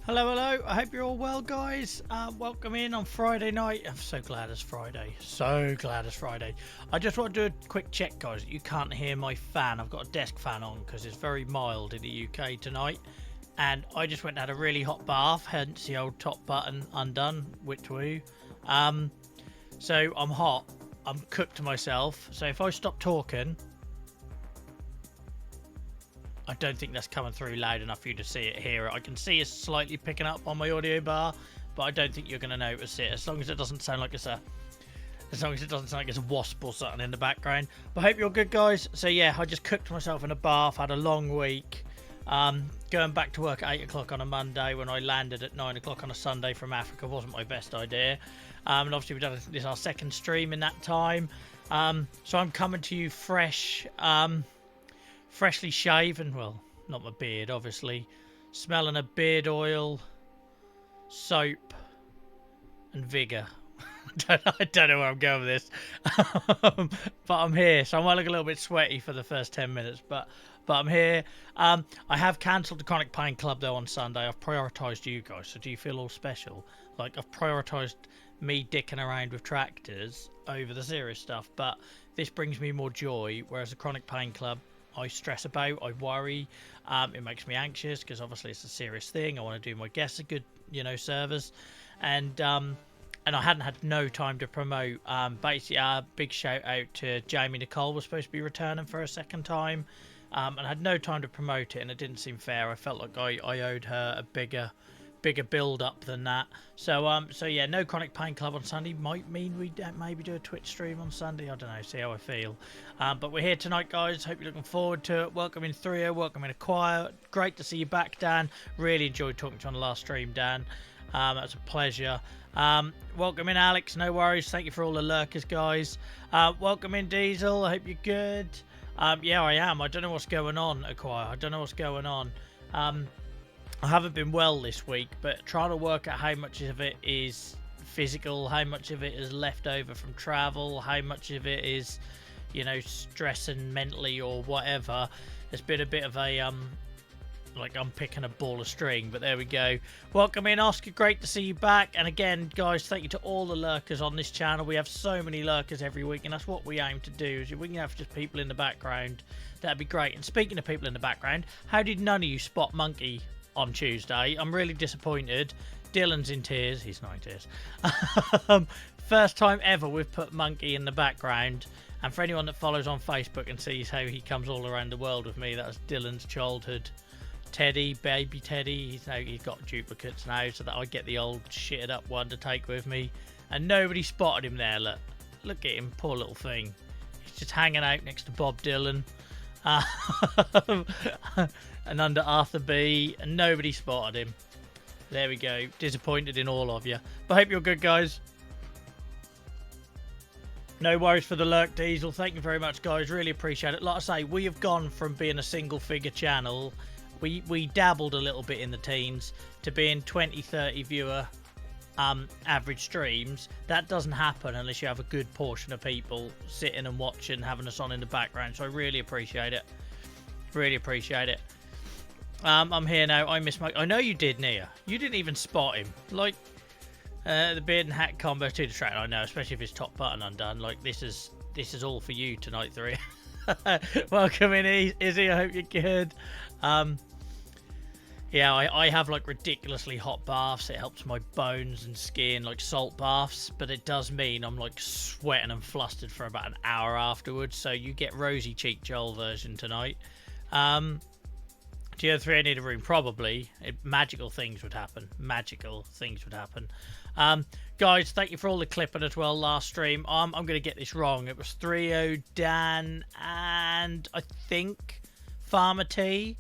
Hello, hello. I hope you're all well, guys. Welcome in on Friday night. I'm so glad it's Friday. So glad it's Friday. I just want to do a quick check, guys. You can't hear my fan. I've got a desk fan on because it's very mild in the UK tonight. And I just went and had a really hot bath, hence the old top button undone. Which woo. So I'm hot. I'm cooked to myself. So if I stop talking, I don't think that's coming through loud enough for you to see it, hear it. I can see it's slightly picking up on my audio bar, but I don't think you're going to notice it. As long as it doesn't sound like it's a wasp or something in the background. But I hope you're good, guys. So yeah, I just cooked myself in a bath, had a long week. Going back to work at 8 o'clock on a Monday when I landed at 9 o'clock on a Sunday from Africa wasn't my best idea. And obviously we've done this our second stream in that time. So I'm coming to you fresh. Freshly shaven, well, not my beard, obviously. Smelling of beard oil, soap, and vigour. I don't know where I'm going with this. But I'm here, so I might look a little bit sweaty for the first 10 minutes, but I'm here. I have cancelled the Chronic Pain Club, though, on Sunday. I've prioritised you guys, so do you feel all special? Like, I've prioritised me dicking around with tractors over the serious stuff, but this brings me more joy, whereas the Chronic Pain Club, I stress about, I worry, it makes me anxious because obviously it's a serious thing. I want to do my guests a good, service, and I hadn't had no time to promote. Basically, a big shout out to Jamie Nicole was supposed to be returning for a second time, and I had no time to promote it, and it didn't seem fair. I felt like I owed her a bigger build up than that. So yeah, no Chronic Pain Club on Sunday. Might mean we maybe do a Twitch stream on Sunday. I don't know, see how I feel. But we're here tonight, guys. Hope you're looking forward to it. Welcome in Thrio, welcome in Acquire. Great to see you back, Dan. Really enjoyed talking to you on the last stream, Dan. That's a pleasure. Welcome in, Alex. No worries. Thank you for all the lurkers, guys. Welcome in, Diesel. I hope you're good. Yeah, I am. I don't know what's going on, Acquire. I don't know what's going on. I haven't been well this week, but trying to work out how much of it is physical, how much of it is left over from travel, how much of it is, stressing mentally or whatever. It's been a bit of a, like I'm picking a ball of string, but there we go. Welcome in, Oscar. Great to see you back. And again, guys, thank you to all the lurkers on this channel. We have so many lurkers every week, and that's what we aim to do. Is we can have just people in the background. That'd be great. And speaking of people in the background, how did none of you spot Monkey on Tuesday? I'm really disappointed. Dylan's in tears. He's not in tears. First time ever we've put Monkey in the background, and for anyone that follows on Facebook and sees how he comes all around the world with me, that's Dylan's childhood Teddy, baby Teddy. He's got duplicates now, so that I get the old shitted up one to take with me, and nobody spotted him there. Look at him, poor little thing. He's just hanging out next to Bob Dylan. And under Arthur B, and nobody spotted him. There we go. Disappointed in all of you, but hope you're good, guys. No worries for the lurk, Diesel. Thank you very much, guys. Really appreciate it. Like I say, we have gone from being a single figure channel, we dabbled a little bit in the teens, to being 20-30 viewer average streams. That doesn't happen unless you have a good portion of people sitting and watching, having us on in the background. So I really appreciate it. Really appreciate it. I'm here now. I miss my. I know you did, Nia. You didn't even spot him. Like the beard and hat combo too distracting. I know, especially if his top button undone. Like this is all for you tonight, 3. Welcome in, Izzy. I hope you're good. Yeah, I have like ridiculously hot baths. It helps my bones and skin, like salt baths, but it does mean I'm like sweating and flustered for about an hour afterwards. So you get rosy cheek Joel version tonight. Do you have 3 I need a room? Probably. Magical things would happen. Magical things would happen. Guys, thank you for all the clipping as well last stream. I'm going to get this wrong. It was 3-0, Dan, and I think Farmer T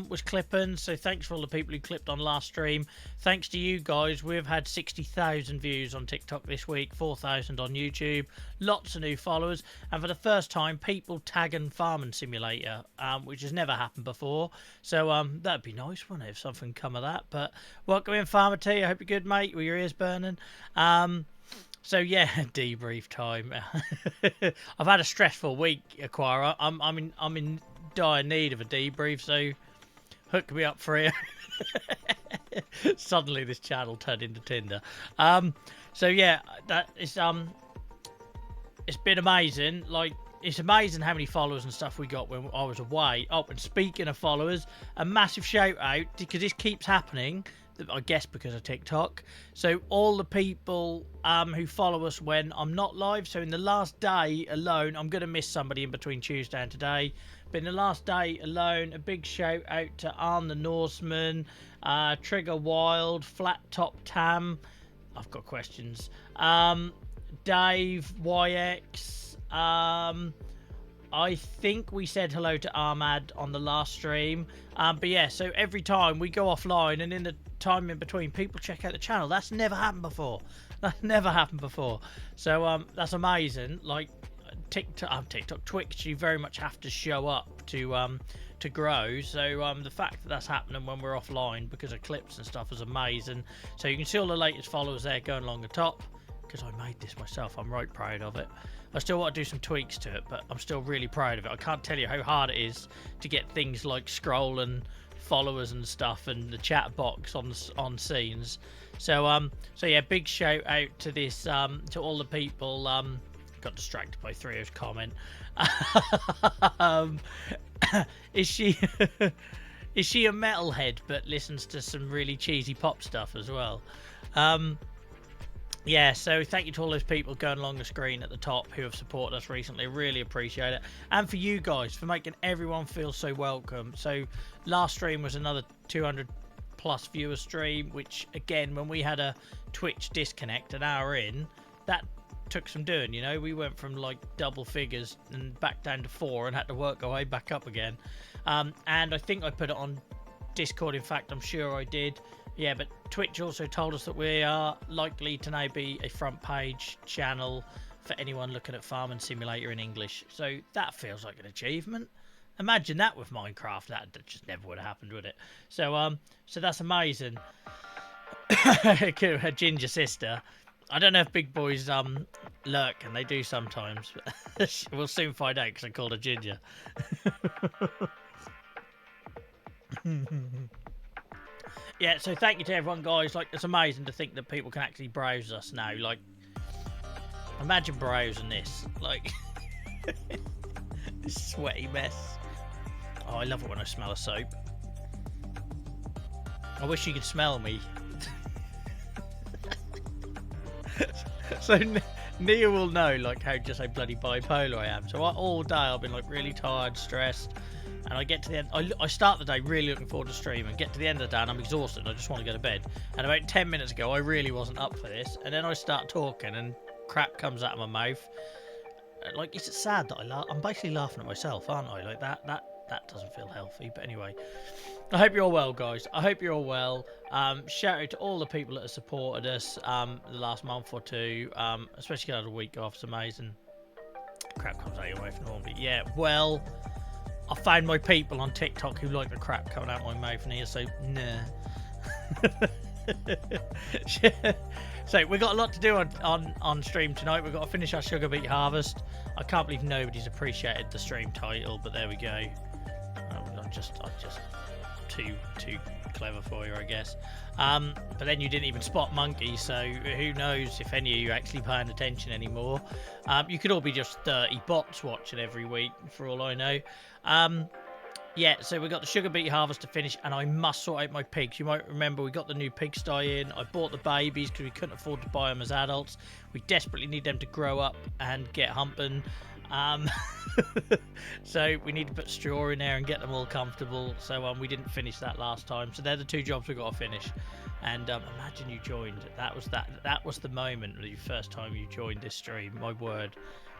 was clipping. So thanks for all the people who clipped on last stream. Thanks to you guys, we've had 60,000 views on TikTok this week, 4,000 on YouTube, lots of new followers, and for the first time people tagging Farming Simulator, which has never happened before. So that'd be nice, wouldn't it, if something come of that. But welcome in, Farmer T. I hope you're good, mate, with your ears burning. So yeah, debrief time. I've had a stressful week, Acquire. I'm in dire need of a debrief, so hook me up for it. Suddenly this channel turned into Tinder. So yeah, that is it's been amazing. Like, it's amazing how many followers and stuff we got when I was away. Oh, and speaking of followers, a massive shout out, because this keeps happening, I guess because of TikTok. So all the people who follow us when I'm not live, so in the last day alone, I'm going to miss somebody in between Tuesday and today, but in the last day alone, a big shout out to Arn the Norseman, Trigger Wild, Flat Top Tam, I've got questions, Dave YX, I think we said hello to Ahmad on the last stream. But yeah, so every time we go offline and in the time in between, people check out the channel. That's never happened before. That's never happened before. So that's amazing. Like TikTok, Twitch, you very much have to show up to grow. So the fact that that's happening when we're offline because of clips and stuff is amazing. So you can see all the latest followers there going along the top, because I made this myself. I'm right proud of it. I still want to do some tweaks to it, but I'm still really proud of it. I can't tell you how hard it is to get things like scroll and followers and stuff and the chat box on scenes. So yeah, big shout out to this to all the people. Got distracted by Theo's comment. Is she is she a metalhead but listens to some really cheesy pop stuff as well? Yeah, so thank you to all those people going along the screen at the top who have supported us recently. Really appreciate it. And for you guys, for making everyone feel so welcome. So last stream was another 200 plus viewer stream, which again, when we had a Twitch disconnect an hour in, that took some doing, you know. We went from like double figures and back down to 4 and had to work our way back up again. And I think I put it on Discord. In fact, I'm sure I did. Yeah, but Twitch also told us that we are likely to now be a front page channel for anyone looking at Farming Simulator in English. So that feels like an achievement. Imagine that with Minecraft. That just never would have happened, would it? So so that's amazing. Her ginger sister. I don't know if big boys lurk, and they do sometimes, but we'll soon find out because I called her Ginger. Yeah, so thank you to everyone, guys. Like, it's amazing to think that people can actually browse us now. Like, imagine browsing this. Like, this sweaty mess. Oh, I love it when I smell a soap. I wish you could smell me. So Nia will know, like, how just how bloody bipolar I am. So all day I've been like really tired, stressed. And I get to the end, I start the day really looking forward to stream, and get to the end of the day and I'm exhausted and I just want to go to bed. And about 10 minutes ago, I really wasn't up for this. And then I start talking and crap comes out of my mouth. Like, is it sad that I'm basically laughing at myself, aren't I? Like, that doesn't feel healthy. But anyway, I hope you're all well, guys. I hope you're all well. Shout out to all the people that have supported us the last month or two, especially out of the week off. It's amazing. Crap comes out of your mouth normally. Yeah, well, I found my people on TikTok who like the crap coming out of my mouth and here, so nah. So we've got a lot to do on stream tonight. We've got to finish our sugar beet harvest. I can't believe nobody's appreciated the stream title, but there we go. I'm just too clever for you, I guess. But then you didn't even spot monkeys, so who knows if any of you are actually paying attention anymore. You could all be just 30 bots watching every week, for all I know. Yeah, so we got the sugar beet harvest to finish, and I must sort out my pigs. You might remember we got the new pigsty in. I bought the babies because we couldn't afford to buy them as adults. We desperately need them to grow up and get humping. So we need to put straw in there and get them all comfortable. So we didn't finish that last time. So they're the two jobs we've got to finish. And imagine you joined. That was the moment, the first time you joined this stream. My word,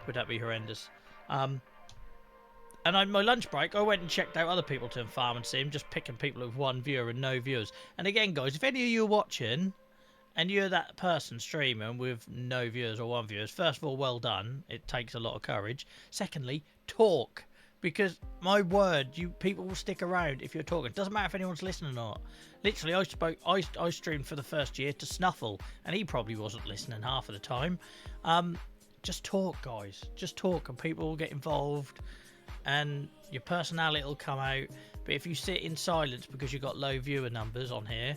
would that be horrendous? And on my lunch break, I went and checked out other people to farm and sim, just picking people with 1 viewer and no viewers. And again, guys, if any of you are watching and you're that person streaming with no viewers or 1 viewer, first of all, well done. It takes a lot of courage. Secondly, talk. Because my word, people will stick around if you're talking. It doesn't matter if anyone's listening or not. Literally, I streamed for the first year to Snuffle, and he probably wasn't listening half of the time. Just talk, guys. Just talk, and people will get involved. And your personality will come out. But if you sit in silence because you've got low viewer numbers on here,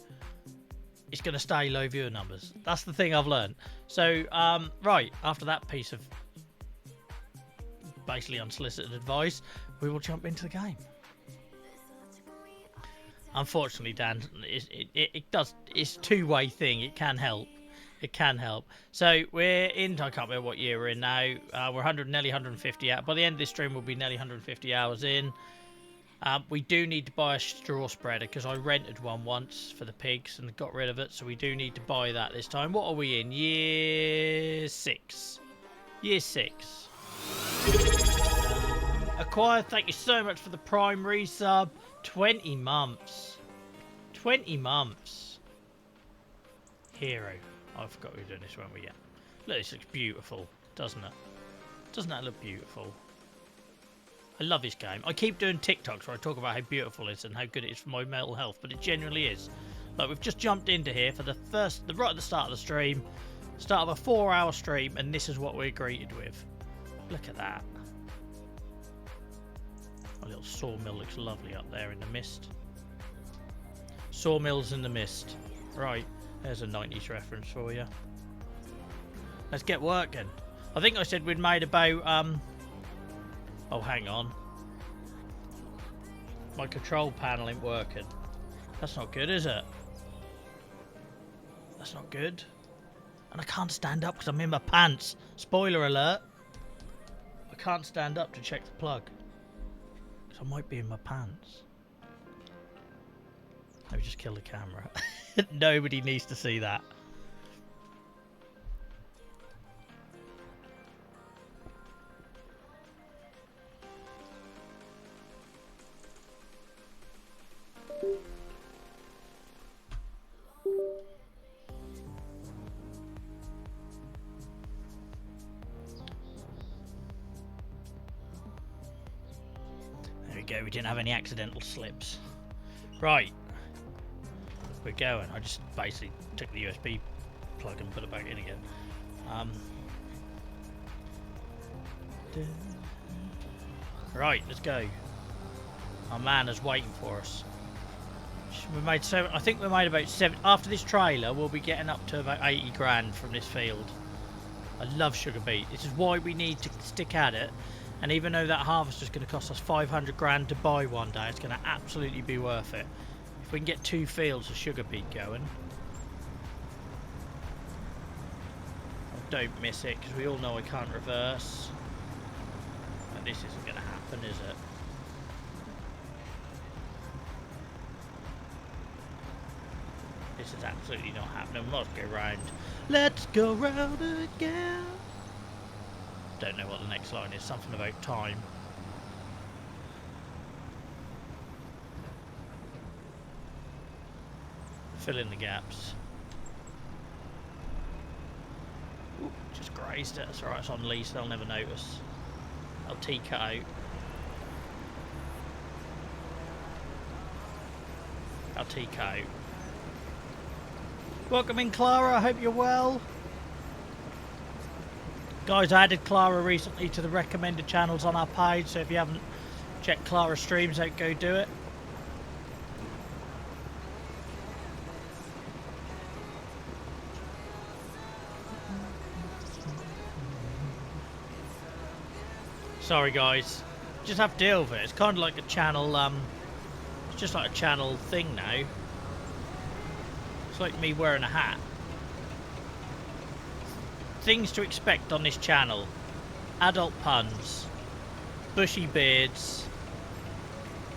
it's going to stay low viewer numbers. That's the thing I've learned. So, right, after that piece of basically unsolicited advice, we will jump into the game. Unfortunately, Dan, it's a two-way thing. It can help. It can help. So we're in, I can't remember what year we're in now. We're nearly 150 out. By the end of this stream, we'll be nearly 150 hours in. We do need to buy a straw spreader because I rented one once for the pigs and got rid of it. So we do need to buy that this time. What are we in? Year 6. Year 6. Acquire, thank you so much for the Prime resub. 20 months. 20 months. Hero. I forgot we were doing this, weren't we? Yeah. Look, this looks beautiful, doesn't it? Doesn't that look beautiful? I love this game. I keep doing TikToks where I talk about how beautiful it is and how good it is for my mental health, but it genuinely is. Like, we've just jumped into here for right at the start of the stream, start of a 4-hour stream, and this is what we're greeted with. Look at that. My little sawmill looks lovely up there in the mist. Sawmills in the mist. Right. There's a 90s reference for you. Let's get working. I think I said we'd made about, oh, hang on. My control panel ain't working. That's not good, is it? That's not good. And I can't stand up because I'm in my pants. Spoiler alert. I can't stand up to check the plug. Because I might be in my pants. Let me just kill the camera. Nobody needs to see that. There we go. We didn't have any accidental slips. Right. We're going. I just basically took the USB plug and put it back in again. Right, let's go. Our man is waiting for us. We made I think we made about 7. After this trailer, we'll be getting up to about 80 grand from this field. I love sugar beet. This is why we need to stick at it. And even though that harvest is going to cost us 500 grand to buy one day, it's going to absolutely be worth it. If we can get 2 fields of sugar beet going. Oh, don't miss it, because we all know I can't reverse. And this isn't going to happen, is it? This is absolutely not happening. We must go round. Let's go round again. Don't know what the next line is. Something about time. Fill in the gaps. Ooh, just grazed it. That's alright, it's on lease, they'll never notice. I'll cut out. I'll cut out. Welcome in, Clara, I hope you're well. Guys, I added Clara recently to the recommended channels on our page, so if you haven't checked Clara's streams out, go do it. Sorry guys, just have to deal with it. It's kind of like a channel, it's just like a channel thing now. It's like me wearing a hat. Things to expect on this channel: adult puns, bushy beards,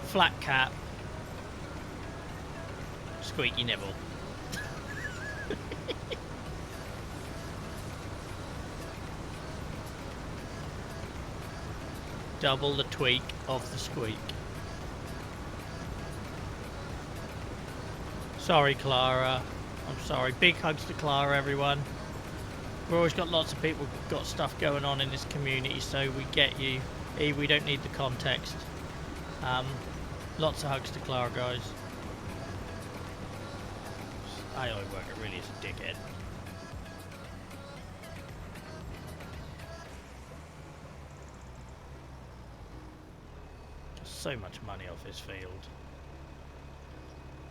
flat cap, squeaky nibble. Double the tweak of the squeak. Sorry, Clara. I'm sorry. Big hugs to Clara, everyone. We've always got lots of people got stuff going on in this community, so we get you. We don't need the context. Lots of hugs to Clara, guys. AI worker really is a dickhead. So much money off this field.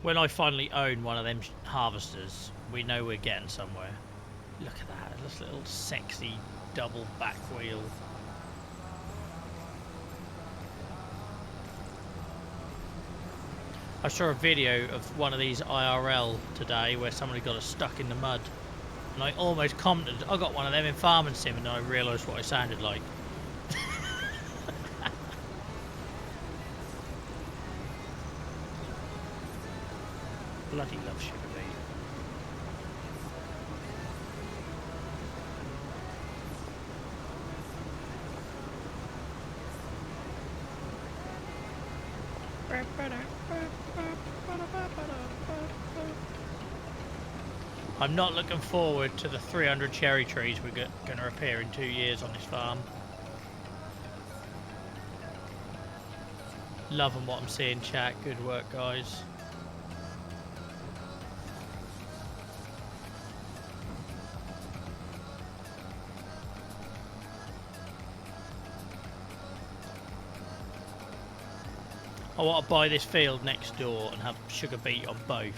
When I finally own one of them harvesters, we know we're getting somewhere. Look at that, this little sexy double back wheel. I saw a video of one of these IRL today where somebody got us stuck in the mud. And I almost commented, I got one of them in Farming Sim, and then I realised what I sounded like. Bloody love sugar beet. I'm not looking forward to the 300 cherry trees we're going to repair in 2 years on this farm. Loving what I'm seeing, chat. Good work, guys. I want to buy this field next door and have sugar beet on both.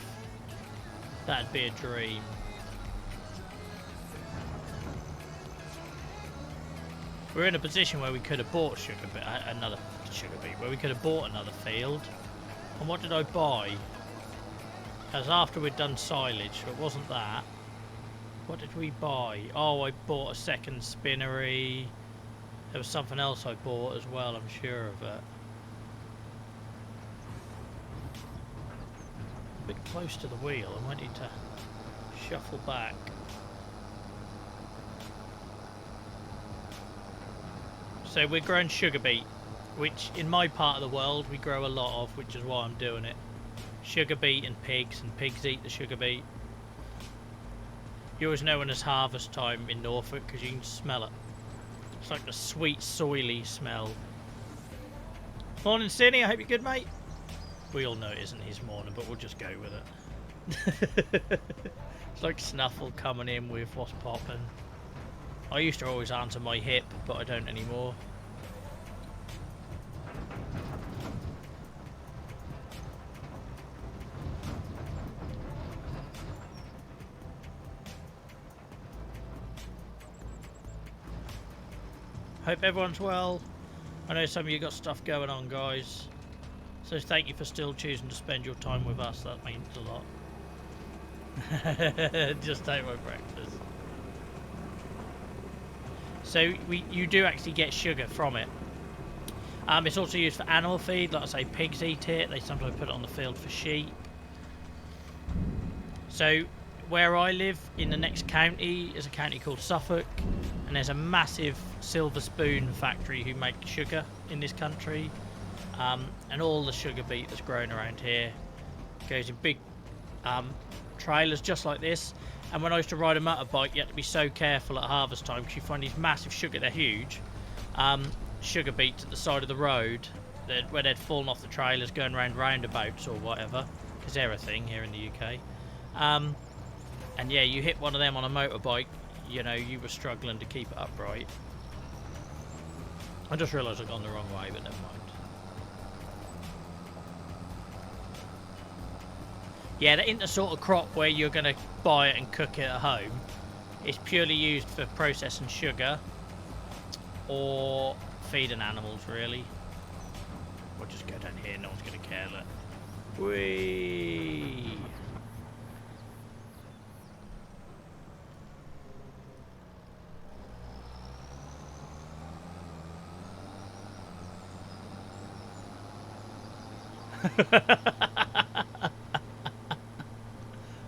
That'd be a dream. We're in a position where we could have bought another sugar beet, where we could have bought another field. And what did I buy? Because after we'd done silage, so it wasn't that. What did we buy? Oh, I bought a second spinnery. There was something else I bought as well, I'm sure of it. A bit close to the wheel, I might need to shuffle back. So we're growing sugar beet, which in my part of the world we grow a lot of, which is why I'm doing it. Sugar beet and pigs eat the sugar beet. You always know when it's harvest time in Norfolk because you can smell it. It's like the sweet soily smell. Morning Cindy, I hope you're good, mate. We all know it isn't his morning, but we'll just go with it. It's like Snuffle coming in with what's popping. I used to always answer my hip, but I don't anymore. Hope everyone's well. I know some of you got stuff going on, guys. So thank you for still choosing to spend your time with us. That means a lot. Just take my breakfast. So you do actually get sugar from it. It's also used for animal feed. Like I say, pigs eat it. They sometimes put it on the field for sheep. So where I live in the next county is a county called Suffolk, and there's a massive silver spoon factory who make sugar in this country. And all the sugar beet that's grown around here goes in big trailers just like this. And when I used to ride a motorbike, you had to be so careful at harvest time because you find these massive sugar, they're huge, sugar beets at the side of the road where they'd fallen off the trailers going around roundabouts or whatever, because they're a thing here in the UK. And yeah, you hit one of them on a motorbike, you know, you were struggling to keep it upright. I just realised I'd gone the wrong way, but never mind. Yeah, that isn't the sort of crop where you're going to buy it and cook it at home. It's purely used for processing sugar or feeding animals, really. We'll just go down here, no one's going to care. Look. Whee!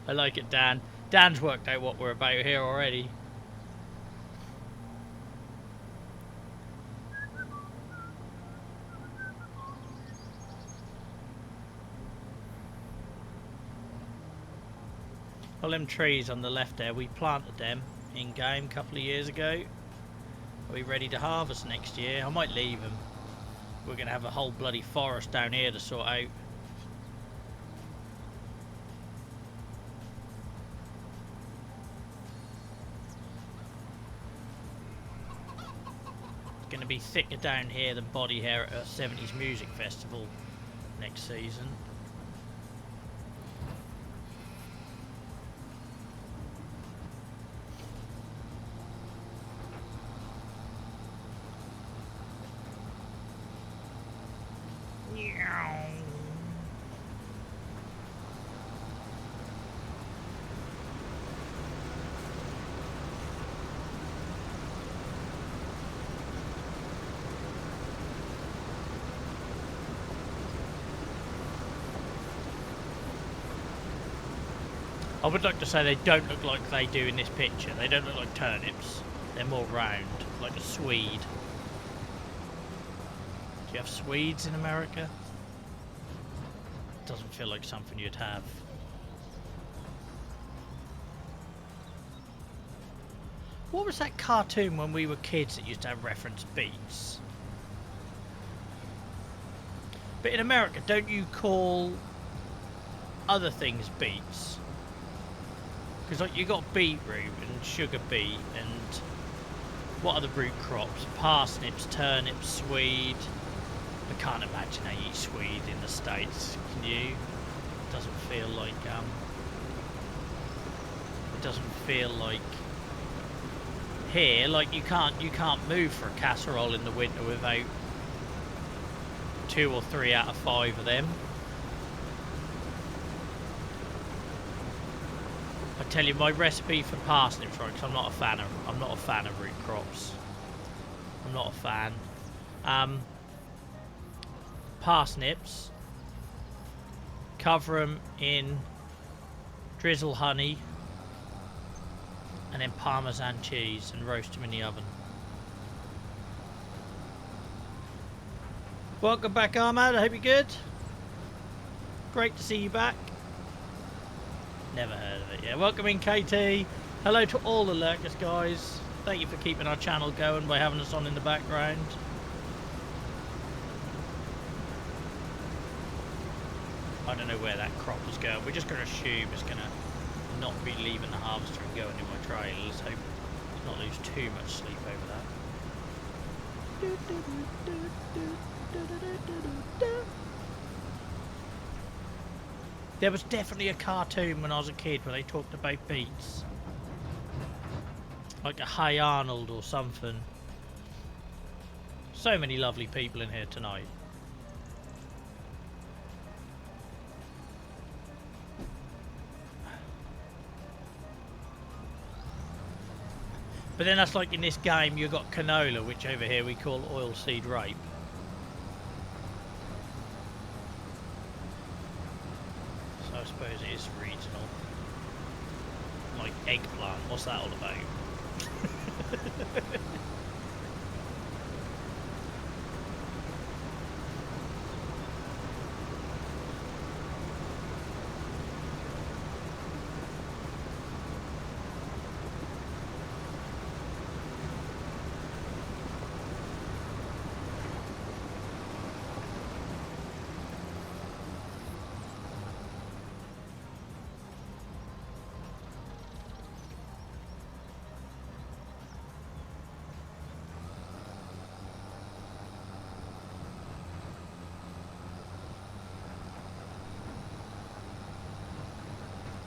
I like it, Dan. Dan's worked out what we're about here already. All them trees on the left there, we planted them in game a couple of years ago. Are we ready to harvest next year? I might leave them. We're going to have a whole bloody forest down here to sort out. Going to be thicker down here than body hair at a 70s music festival next season. I would like to say they don't look like they do in this picture. They don't look like turnips. They're more round, like a Swede. Do you have Swedes in America? Doesn't feel like something you'd have. What was that cartoon when we were kids that used to have reference beets? But in America, don't you call other things beets? Because like you got beetroot and sugar beet and what other root crops? Parsnips, turnips, swede. I can't imagine they eat swede in the States. Can you? It doesn't feel like it doesn't feel like here. Like you can't move for a casserole in the winter without 2 or 3 out of 5 of them. I tell you, my recipe for parsnips, right? Because I'm not a fan of root crops. I'm not a fan. Parsnips. Cover them in drizzle honey, and then Parmesan cheese, and roast them in the oven. Welcome back, Ahmad. I hope you're good. Great to see you back. Never heard of it. Yeah, welcome in, KT. Hello to all the lurkers, guys. Thank you for keeping our channel going by having us on in the background. I don't know where that crop was going. We're just going to assume it's going to not be leaving the harvester and going in my trailer. Let's hope not lose too much sleep over that. There was definitely a cartoon when I was a kid where they talked about beets. Like a Hey Arnold or something. So many lovely people in here tonight. But then that's like in this game you've got canola, which over here we call oilseed rape. So I suppose it is regional. Like eggplant, what's that all about?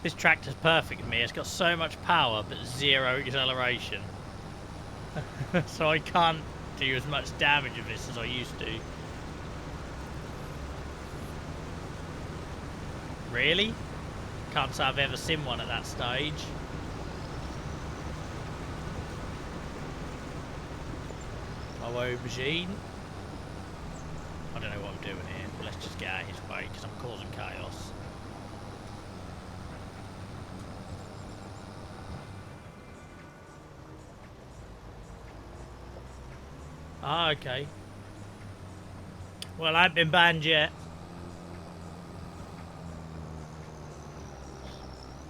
This tractor's perfect for me. It's got so much power but 0 acceleration. So I can't do as much damage with this as I used to. Really? Can't say I've ever seen one at that stage. Oh, aubergine. I don't know what I'm doing here, but let's just get out of his way because I'm causing chaos. Ah, okay. Well, I haven't been banned yet.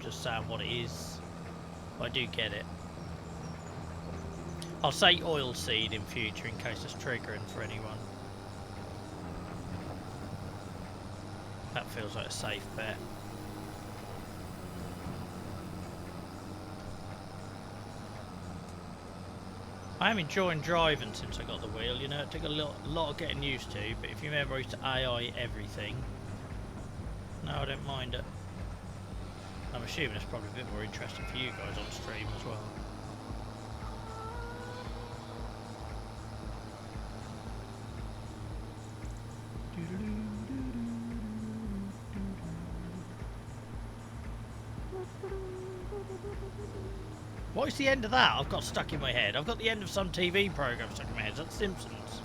Just saying what it is. I do get it. I'll say oilseed in future in case it's triggering for anyone. That feels like a safe bet. I am enjoying driving since I got the wheel, you know, it took a lot of getting used to, but if you remember I used to AI everything. No, I don't mind it. I'm assuming it's probably a bit more interesting for you guys on stream as well. What is the end of that? I've got stuck in my head. I've got the end of some TV program stuck in my head. Is that Simpsons?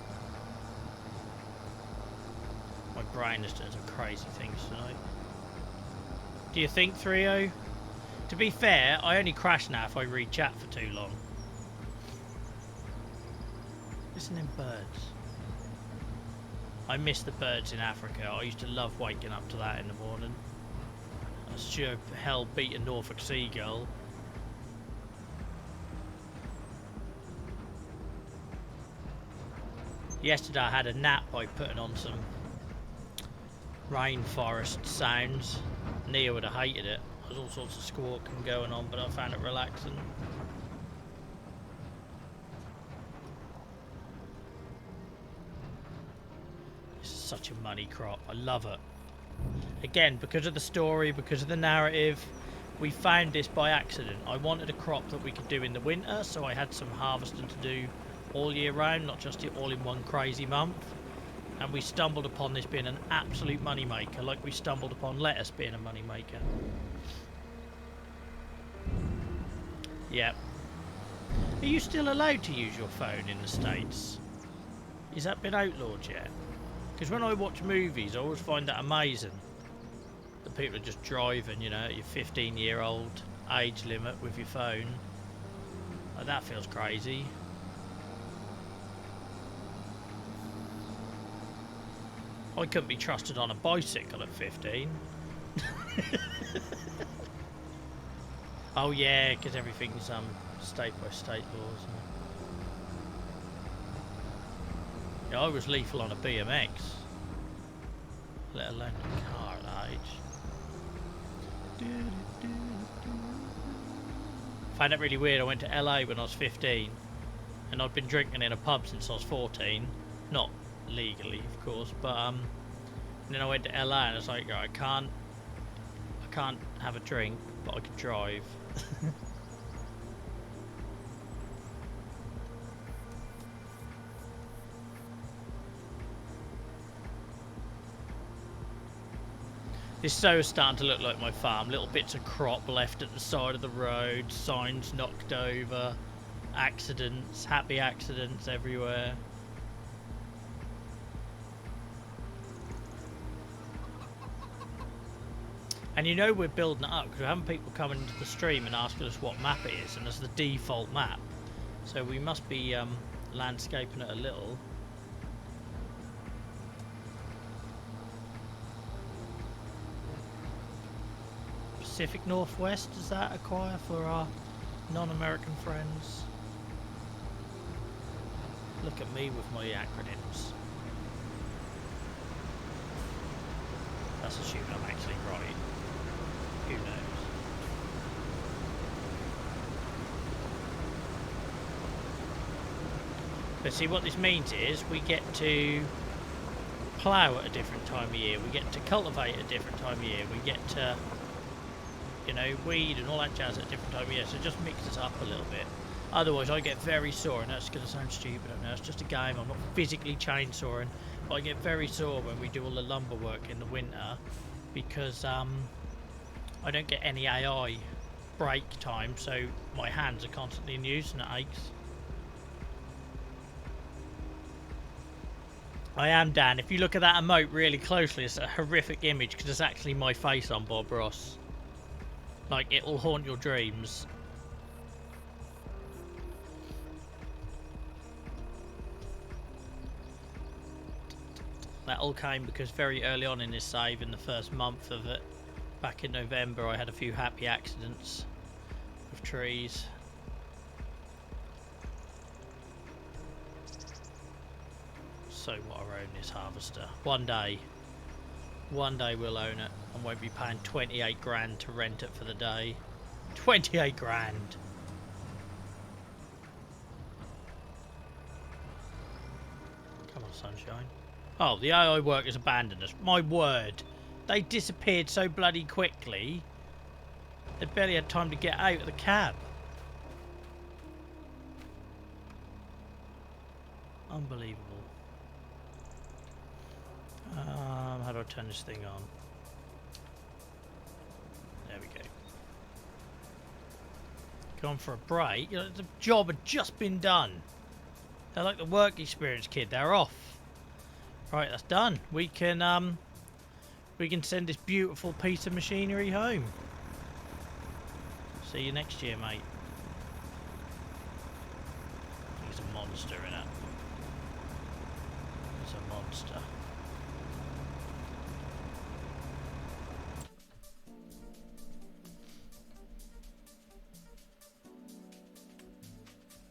My brain is doing some crazy things tonight. Do you think, 3-0? To be fair, I only crash now if I read chat for too long. Listen to birds. I miss the birds in Africa. I used to love waking up to that in the morning. I sure hell beat a Norfolk seagull. Yesterday I had a nap by putting on some rainforest sounds. Nia would have hated it. There's all sorts of squawking going on, but I found it relaxing. This is such a money crop. I love it. Again, because of the story, because of the narrative, we found this by accident. I wanted a crop that we could do in the winter, so I had some harvesting to do all year round, not just all in one crazy month. And we stumbled upon this being an absolute money maker, like we stumbled upon lettuce being a money maker. Yep. Are you still allowed to use your phone in the States? Has that been outlawed yet? Because when I watch movies, I always find that amazing. That people are just driving, you know, at your 15-year-old age limit with your phone. Like, that feels crazy. I couldn't be trusted on a bicycle at 15. Oh yeah, because everything's state by state laws. Yeah, I was lethal on a BMX, let alone a car at that age. Found it really weird. I went to LA when I was 15, and I'd been drinking in a pub since I was 14. Not legally, of course, but and then I went to LA and I was like, I can't have a drink, but I can drive. This so is starting to look like my farm. Little bits of crop left at the side of the road, signs knocked over, accidents, happy accidents everywhere. And you know we're building it up because we're having people coming into the stream and asking us what map it is, and it's the default map. So we must be landscaping it a little. Pacific Northwest, does that acquire for our non-American friends? Look at me with my acronyms. That's assuming I'm actually right. Who knows? But see, what this means is we get to plough at a different time of year, we get to cultivate at a different time of year, we get to, you know, weed and all that jazz at a different time of year, so it just mixes up a little bit. Otherwise I get very sore, and that's going to sound stupid, I know, it's just a game, I'm not physically chainsawing, but I get very sore when we do all the lumber work in the winter, because I don't get any AI break time, so my hands are constantly in use and it aches. I am, Dan. If you look at that emote really closely, it's a horrific image because it's actually my face on Bob Ross. Like, it will haunt your dreams. That all came because very early on in this save, in the first month of it, back in November, I had a few happy accidents with trees. So what, I own this harvester. One day we'll own it and won't be paying 28 grand to rent it for the day. 28 grand. Come on, sunshine. Oh, the AI workers abandoned us. My word. They disappeared so bloody quickly, they barely had time to get out of the cab. Unbelievable. How do I turn this thing on? There we go. Gone for a break. You know, the job had just been done. They're like the work experience kid. They're off. Right, that's done. We can send this beautiful piece of machinery home. See you next year, mate. He's a monster, innit? He's a monster.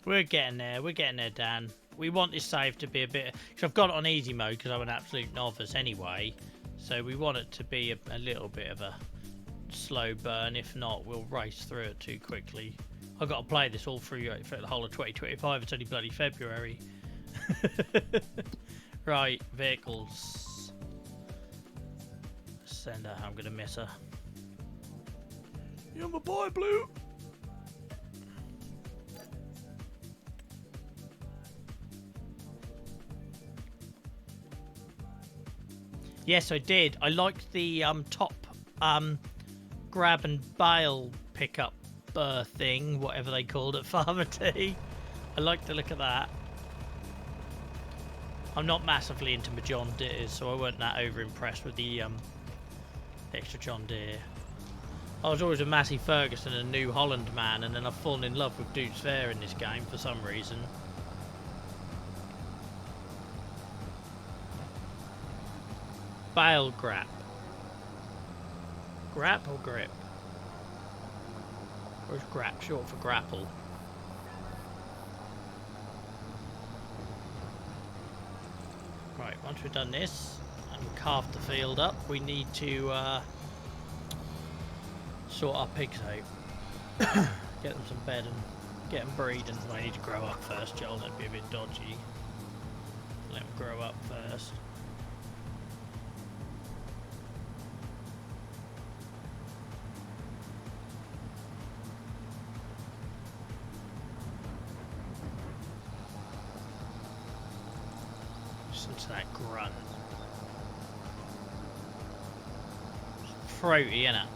We're getting there, Dan. We want this save to be a bit... Because I've got it on easy mode because I'm an absolute novice anyway. So we want it to be a little bit of a slow burn. If not, we'll race through it too quickly. I've got to play this all through for the whole of 2025. It's only bloody February. Right, vehicles. Send her. I'm going to miss her. You're my boy, Blue. Yes, I did. I liked the top grab and bale pickup thing, whatever they called it, Farmer T. I like the look of that. I'm not massively into my John Deeres, so I weren't that over impressed with the extra John Deere. I was always a Massey Ferguson and a New Holland man, and then I've fallen in love with Duke's Fair in this game for some reason. Bale grap. Grap or grip? Or is grap short for grapple? Right, once we've done this and carved the field up, we need to sort our pigs out. Get them some bed and get them breeding. Well, they need to grow up first, Joel. That'd be a bit dodgy. Let them grow up first. To that grunt. It's throaty, innit?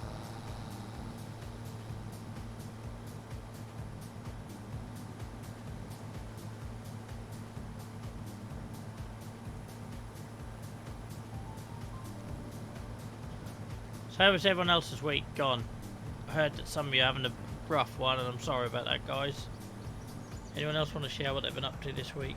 So how was everyone else's week gone? I heard that some of you are having a rough one, and I'm sorry about that, guys. Anyone else want to share what they've been up to this week?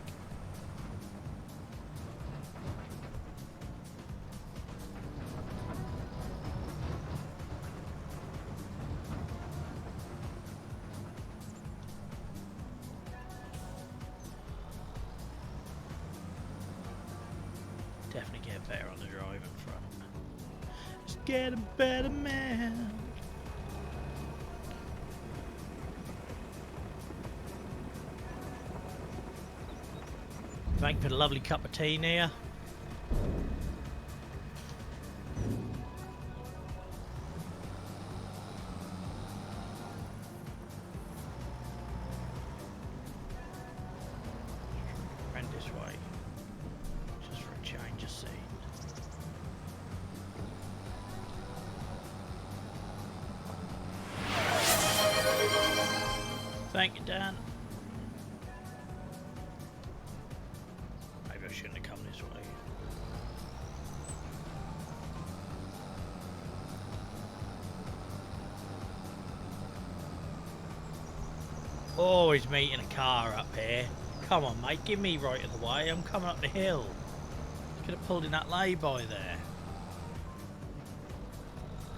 Definitely get better on the driving front. Just get a better man. Thank you for the lovely cup of tea, Nia. Went this way. Just for a change of scene. Thank you, Dan. Maybe I shouldn't have come this way. Always meeting a car up here. Come on, mate, give me right of the way. I'm coming up the hill. Could have pulled in that lay-by there.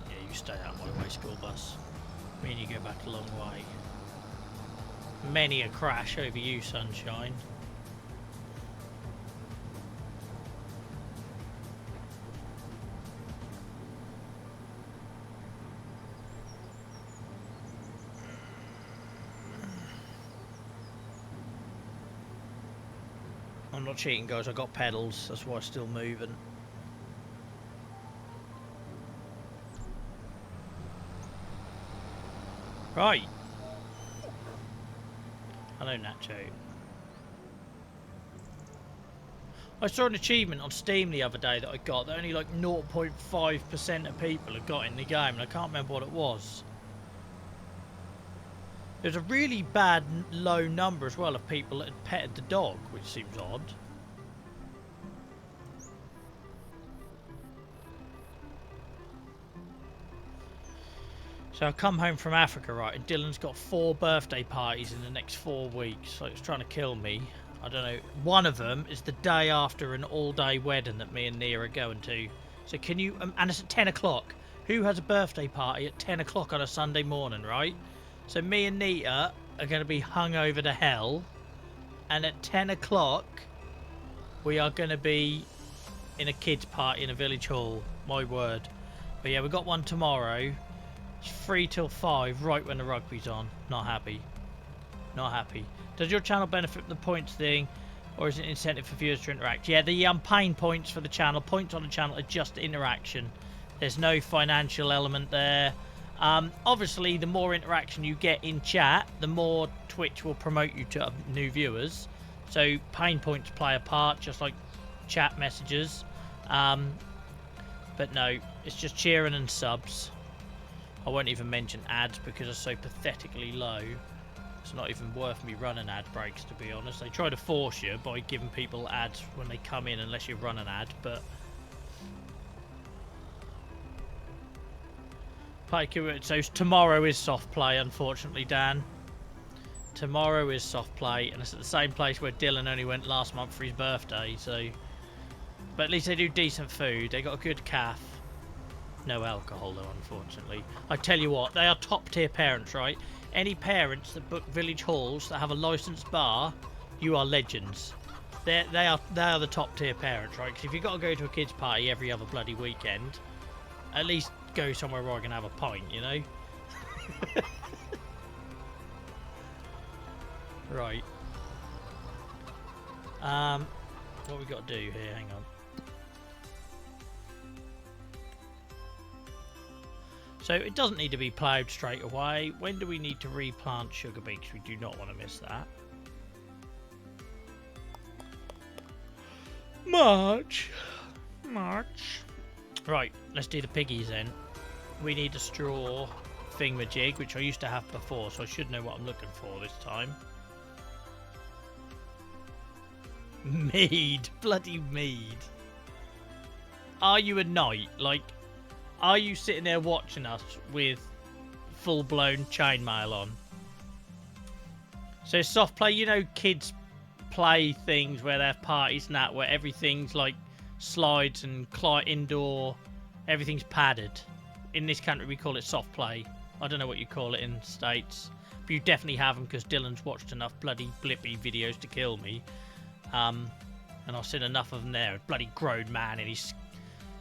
Yeah, you stay out my way, school bus. Me and you go back a long way. Many a crash over you, sunshine. I'm not cheating, guys. I got pedals. That's why I'm still moving. Right. Hello, Nacho. I saw an achievement on Steam the other day that I got that only like 0.5% of people have got in the game, and I can't remember what it was. There's a really bad low number as well of people that had petted the dog, which seems odd. So So I come home from Africa, right, and Dylan's got 4 birthday parties in the next 4 weeks. So it's trying to kill me. I don't know. One of them is the day after an all-day wedding that me and Nia are going to. So can you... and it's at 10 o'clock. Who has a birthday party at 10 o'clock on a Sunday morning, right? So me and Nita are going to be hung over to hell. And at 10 o'clock, we are going to be in a kids' party in a village hall. My word. But yeah, we've got one tomorrow. It's 3 till 5, right when the rugby's on. Not happy. Not happy. Does your channel benefit from the points thing, or is it an incentive for viewers to interact? Yeah, the paying points for the channel, points on the channel are just interaction. There's no financial element there. Obviously, the more interaction you get in chat, the more Twitch will promote you to new viewers. So paying points play a part, just like chat messages. But no, it's just cheering and subs. I won't even mention ads because they're so pathetically low. It's not even worth me running ad breaks, to be honest. They try to force you by giving people ads when they come in unless you run an ad, but... So tomorrow is soft play, unfortunately, Dan. Tomorrow is soft play, and it's at the same place where Dylan only went last month for his birthday, so... But at least they do decent food. They got a good calf. No alcohol, though, unfortunately. I tell you what, they are top-tier parents, right? Any parents that book village halls that have a licensed bar, you are legends. They are the top-tier parents, right? Because if you've got to go to a kids' party every other bloody weekend, at least go somewhere where I can have a pint, you know? Right. What we got to do here? Hang on. So it doesn't need to be ploughed straight away. When do we need to replant sugar beets? We do not want to miss that. March. Right, let's do the piggies then. We need a straw thingamajig, which I used to have before, so I should know what I'm looking for this time. Mead. Bloody mead. Are you a knight? Like... Are you sitting there watching us with full-blown chainmail on? So soft play, you know, kids play things where they have parties and that, where everything's like slides and indoor, everything's padded. In this country, we call it soft play. I don't know what you call it in the States, but you definitely have them because Dylan's watched enough bloody blippy videos to kill me. And I've seen enough of them there. A bloody grown man in his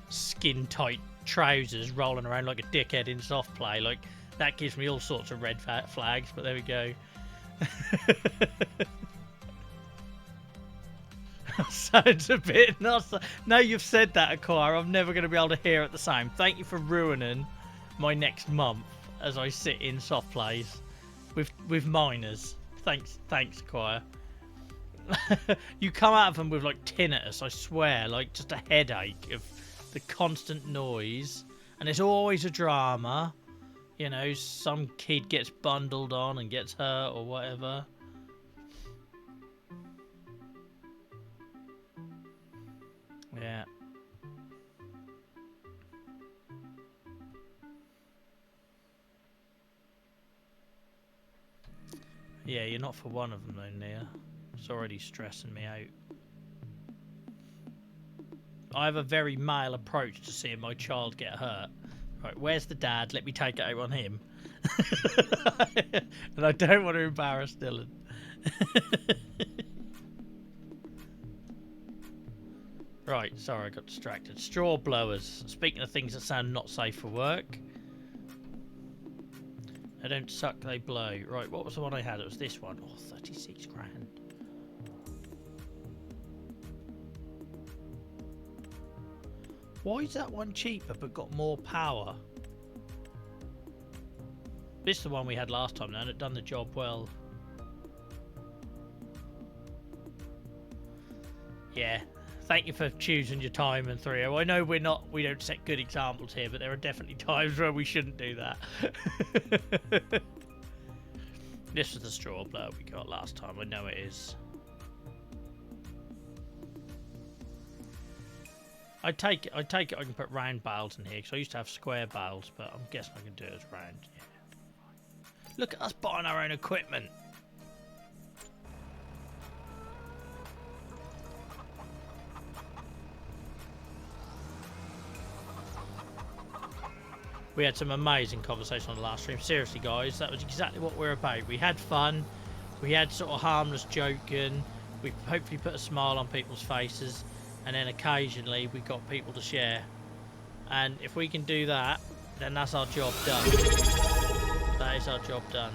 skin-tight trousers rolling around like a dickhead in soft play. Like, that gives me all sorts of red flags, but there we go. Sounds a bit nuts. Now you've said that, Acquire, I'm never going to be able to hear it the same. Thank you for ruining my next month as I sit in soft plays with minors. Thanks, Acquire. You come out of them with like tinnitus, I swear, like just a headache of the constant noise, and there's always a drama. You know, some kid gets bundled on and gets hurt or whatever. Yeah. Yeah, you're not for one of them though, Nia. It's already stressing me out. I have a very male approach to seeing my child get hurt. Right, where's the dad? Let me take it out on him. And I don't want to embarrass Dylan. Right, sorry, I got distracted. Straw blowers. Speaking of things that sound not safe for work. They don't suck, they blow. Right, what was the one I had? It was this one. Oh, 36 grand. Why is that one cheaper but got more power? This is the one we had last time now, and it done the job well. Yeah, thank you for choosing your time and 3-0. I know we don't set good examples here, but there are definitely times where we shouldn't do that. This was the straw blower we got last time, I know it is. I take it I can put round bales in here, because I used to have square bales, but I'm guessing I can do it as round. Yeah. Look at us buying our own equipment. We had some amazing conversation on the last stream. Seriously, guys, that was exactly what we're about. We had fun. We had sort of harmless joking. We hopefully put a smile on people's faces. And then occasionally we got people to share. And if we can do that, then that's our job done. That is our job done.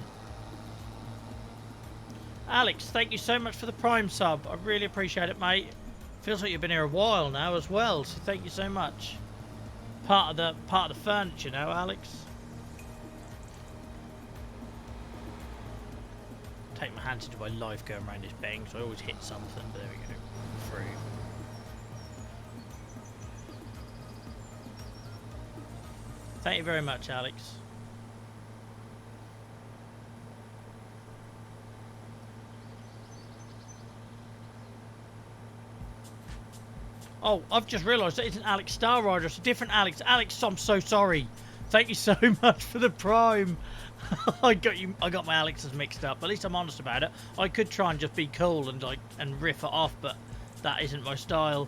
Alex, thank you so much for the Prime sub. I really appreciate it, mate. Feels like you've been here a while now as well, so thank you so much. Part of the furniture now, Alex. Take my hands into my life going around this bang, so I always hit something. But there we go. Through. Thank you very much, Alex. Oh, I've just realised that isn't Alex Star Rider. It's a different Alex. Alex, I'm so sorry. Thank you so much for the Prime. I got my Alexes mixed up. At least I'm honest about it. I could try and just be cool and riff it off, but that isn't my style.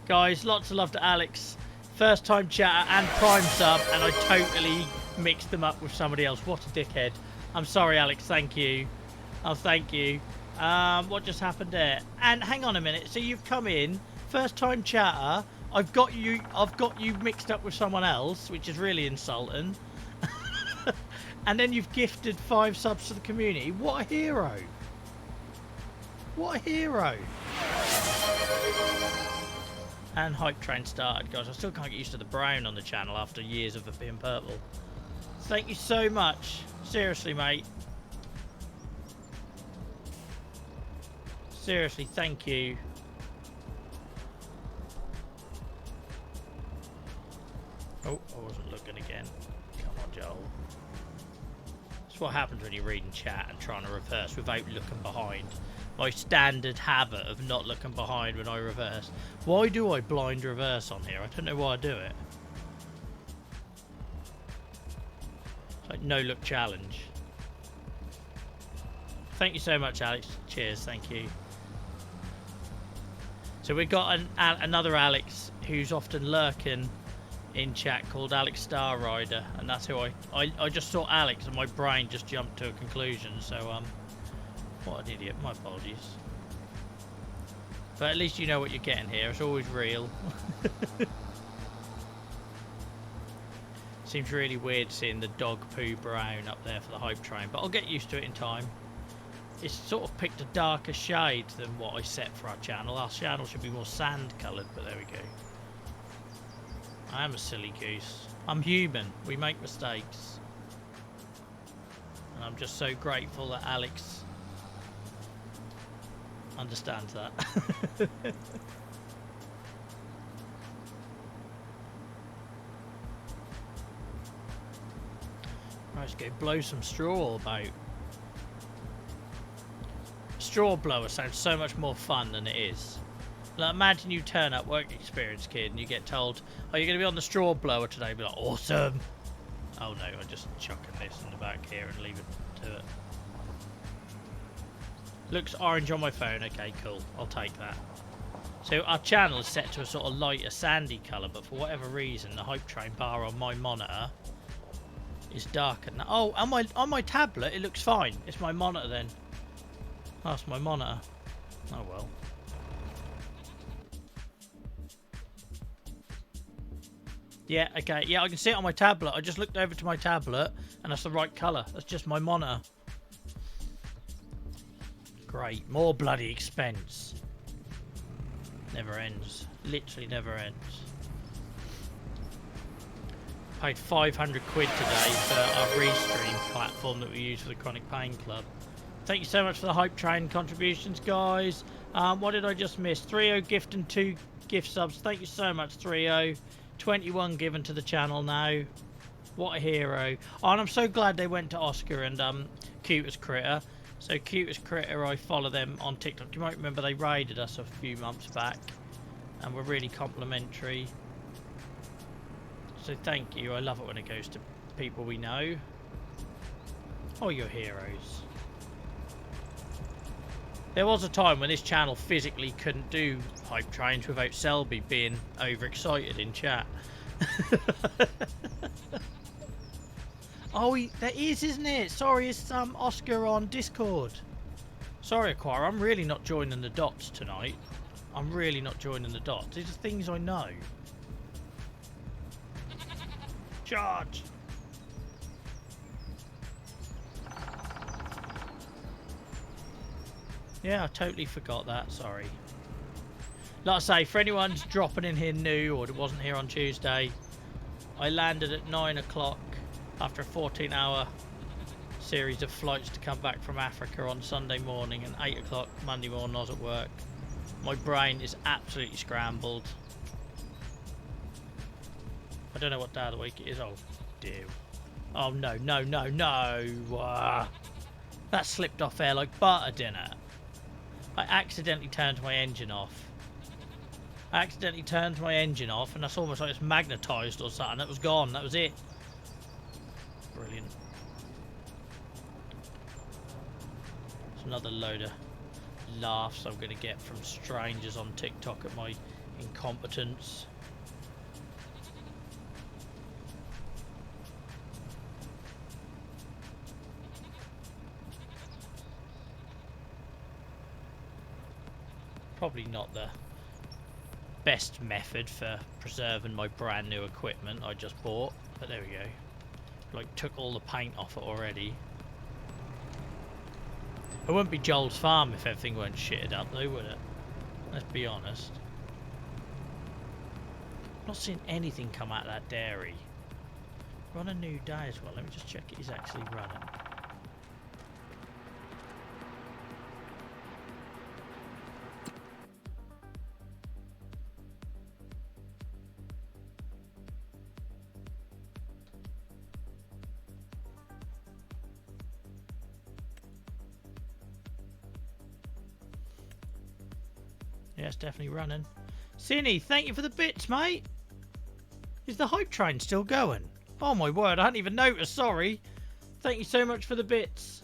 Guys, lots of love to Alex. First time chatter and Prime sub, and I totally mixed them up with somebody else. What a dickhead. I'm sorry, Alex. Thank you. Oh, thank you. What just happened there? And hang on a minute. So you've come in. First time chatter, I've got you mixed up with someone else, which is really insulting. And then you've gifted 5 subs to the community. What a hero. What a hero. And hype train started, guys. I still can't get used to the brown on the channel after years of it being purple. Thank you so much. Seriously, mate. Seriously, thank you. Oh, I wasn't looking again. Come on, Joel. That's what happens when you're reading chat and trying to reverse without looking behind. My standard habit of not looking behind when I reverse. Why do I blind reverse on here? I don't know why I do it. It's like no look challenge. Thank you so much, Alex. Cheers, thank you. So we've got another Alex who's often lurking in chat called Alex Star Rider, and that's who I just saw Alex and my brain just jumped to a conclusion. So what an idiot. My apologies. But at least you know what you're getting here. It's always real. Seems really weird seeing the dog poo brown up there for the hype train, but I'll get used to it in time. It's sort of picked a darker shade than what I set for our channel. Our channel should be more sand coloured, but there we go. I am a silly goose. I'm human. We make mistakes. And I'm just so grateful that Alex understands that. Right, let's go blow some straw about. Straw blower sounds so much more fun than it is. Like, imagine you turn up, work experience kid, and you get told, oh, you're going to be on the straw blower today. Be like, awesome. Oh no, I'm just chucking this in the back here and leave it to it. Looks orange on my phone. Okay, cool. I'll take that. So our channel is set to a sort of lighter sandy colour, but for whatever reason, the hype train bar on my monitor is darker. Oh, on my tablet, it looks fine. It's my monitor then. That's my monitor. Oh well. Yeah, okay. Yeah, I can see it on my tablet. I just looked over to my tablet, and that's the right colour. That's just my monitor. Great. More bloody expense. Never ends. Literally never ends. Paid 500 quid today for our restream platform that we use for the Chronic Pain Club. Thank you so much for the hype train contributions, guys. What did I just miss? 3-0 gift and 2 gift subs. Thank you so much, 3-0. 21 given to the channel now. What a hero. Oh, and I'm so glad they went to Oscar and Cutest Critter. So Cutest Critter, I follow them on TikTok. You might remember they raided us a few months back and were really complimentary. So thank you. I love it when it goes to people we know. Oh, you're heroes. There was a time when this channel physically couldn't do hype trains without Selby being overexcited in chat. Oh, there is, isn't it? Sorry, it's Oscar on Discord. Sorry, Aquara, I'm really not joining the dots tonight. I'm really not joining the dots. These are things I know. Charge! Yeah, I totally forgot that. Sorry. Like I say, for anyone who's dropping in here new or that wasn't here on Tuesday, I landed at 9 o'clock after a 14-hour series of flights to come back from Africa on Sunday morning, and 8 o'clock Monday morning I was at work. My brain is absolutely scrambled. I don't know what day of the week it is. Oh, dear. Oh, no, no, no, no. That slipped off there like butter, didn't it? I accidentally turned my engine off. And that's almost like it's magnetised or something. It was gone. That was it. Brilliant. It's another load of laughs I'm going to get from strangers on TikTok at my incompetence. Probably not the best method for preserving my brand new equipment I just bought, but there we go. Like, took all the paint off it already. It wouldn't be Joel's farm if everything weren't shitted up though, would it? Let's be honest. Not seeing anything come out of that dairy. We're on a new day as well. Let me just check it is actually running. Yeah, it's definitely running. Cinny, thank you for the bits, mate. Is the hype train still going? Oh my word, I hadn't even noticed, sorry. Thank you so much for the bits.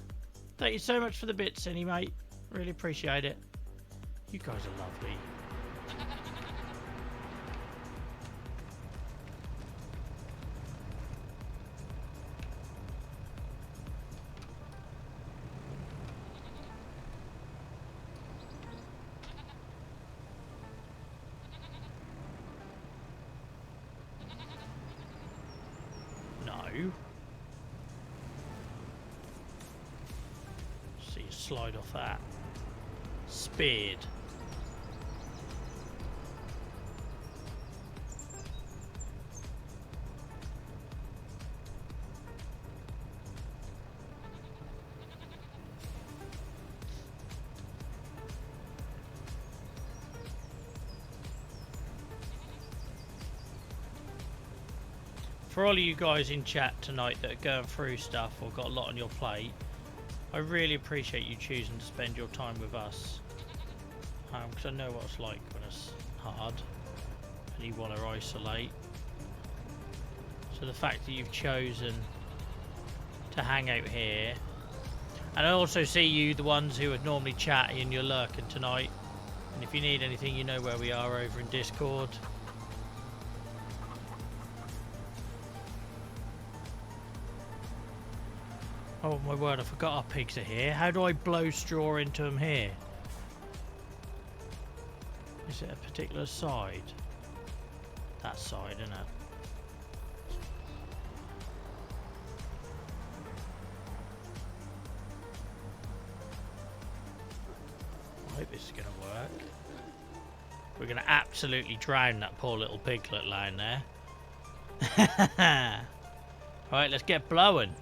Thank you so much for the bits, Cinny, mate. Really appreciate it. You guys are lovely. See you slide off that. Speared. For all of you guys in chat tonight that are going through stuff or got a lot on your plate, I really appreciate you choosing to spend your time with us. Because I know what it's like when it's hard and you want to isolate. So the fact that you've chosen to hang out here, and I also see you, the ones who would normally chat and you're lurking tonight. And if you need anything, you know where we are over in Discord. Oh my word, I forgot our pigs are here. How do I blow straw into them here? Is it a particular side? That side, isn't it? I hope this is going to work. We're going to absolutely drown that poor little piglet lying there. Right, let's get blowing.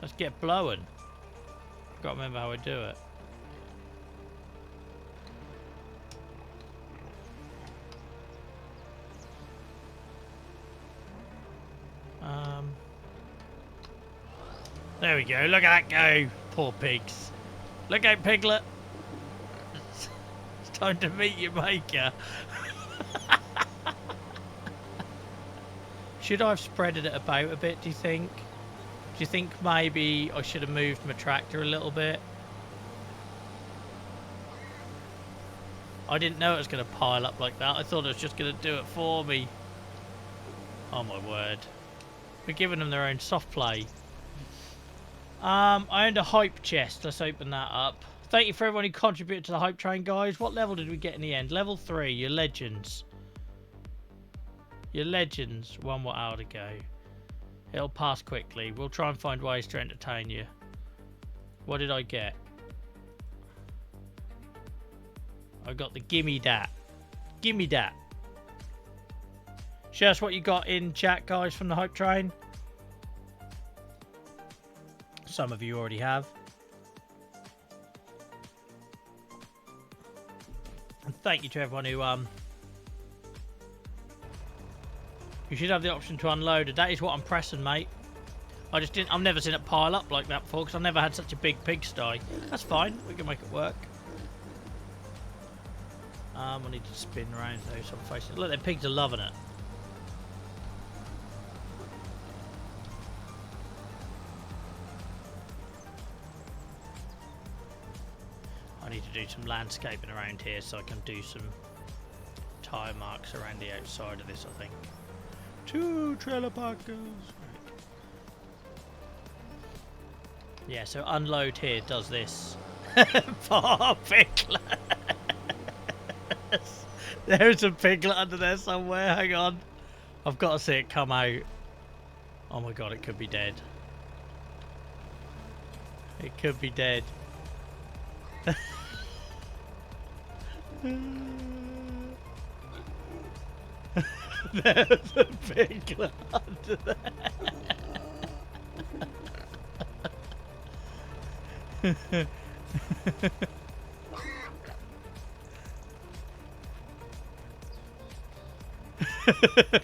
Let's get blowing. Can't remember how I do it. There we go. Look at that go. Poor pigs. Look out, piglet. It's time to meet your maker. Should I have spreaded it about a bit, do you think? Do you think maybe I should have moved my tractor a little bit? I didn't know it was going to pile up like that. I thought it was just going to do it for me. Oh my word. We're giving them their own soft play. I owned a hype chest. Let's open that up. Thank you for everyone who contributed to the hype train, guys. What level did we get in the end? Level 3, your legends. Your legends. 1 more hour to go. It'll pass quickly. We'll try and find ways to entertain you. What did I get? I got the gimme dat. Gimme dat. Show us what you got in chat, guys, from the hype train. Some of you already have. And thank you to everyone who you should have the option to unload it. That is what I'm pressing, mate. I've never seen it pile up like that before because I've never had such a big pigsty. That's fine. We can make it work. I need to spin around though, so I'm facing. Look, the pigs are loving it. I need to do some landscaping around here so I can do some tyre marks around the outside of this, I think. 2 trailer parkers. Right. Yeah, so unload here does this. Poor piglet. There's a piglet under there somewhere. Hang on. I've got to see it come out. Oh my god, it could be dead. It could be dead. There's a piglet under there.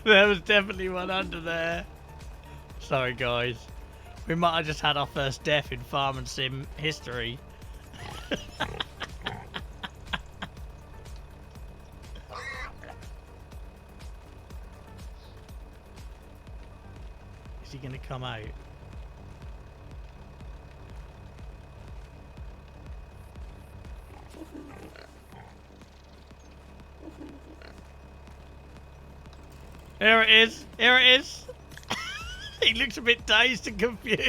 There was definitely one under there. Sorry guys. We might have just had our first death in Farm and Sim history. Is he going to come out? Here it is. Here it is. He looks a bit dazed and confused.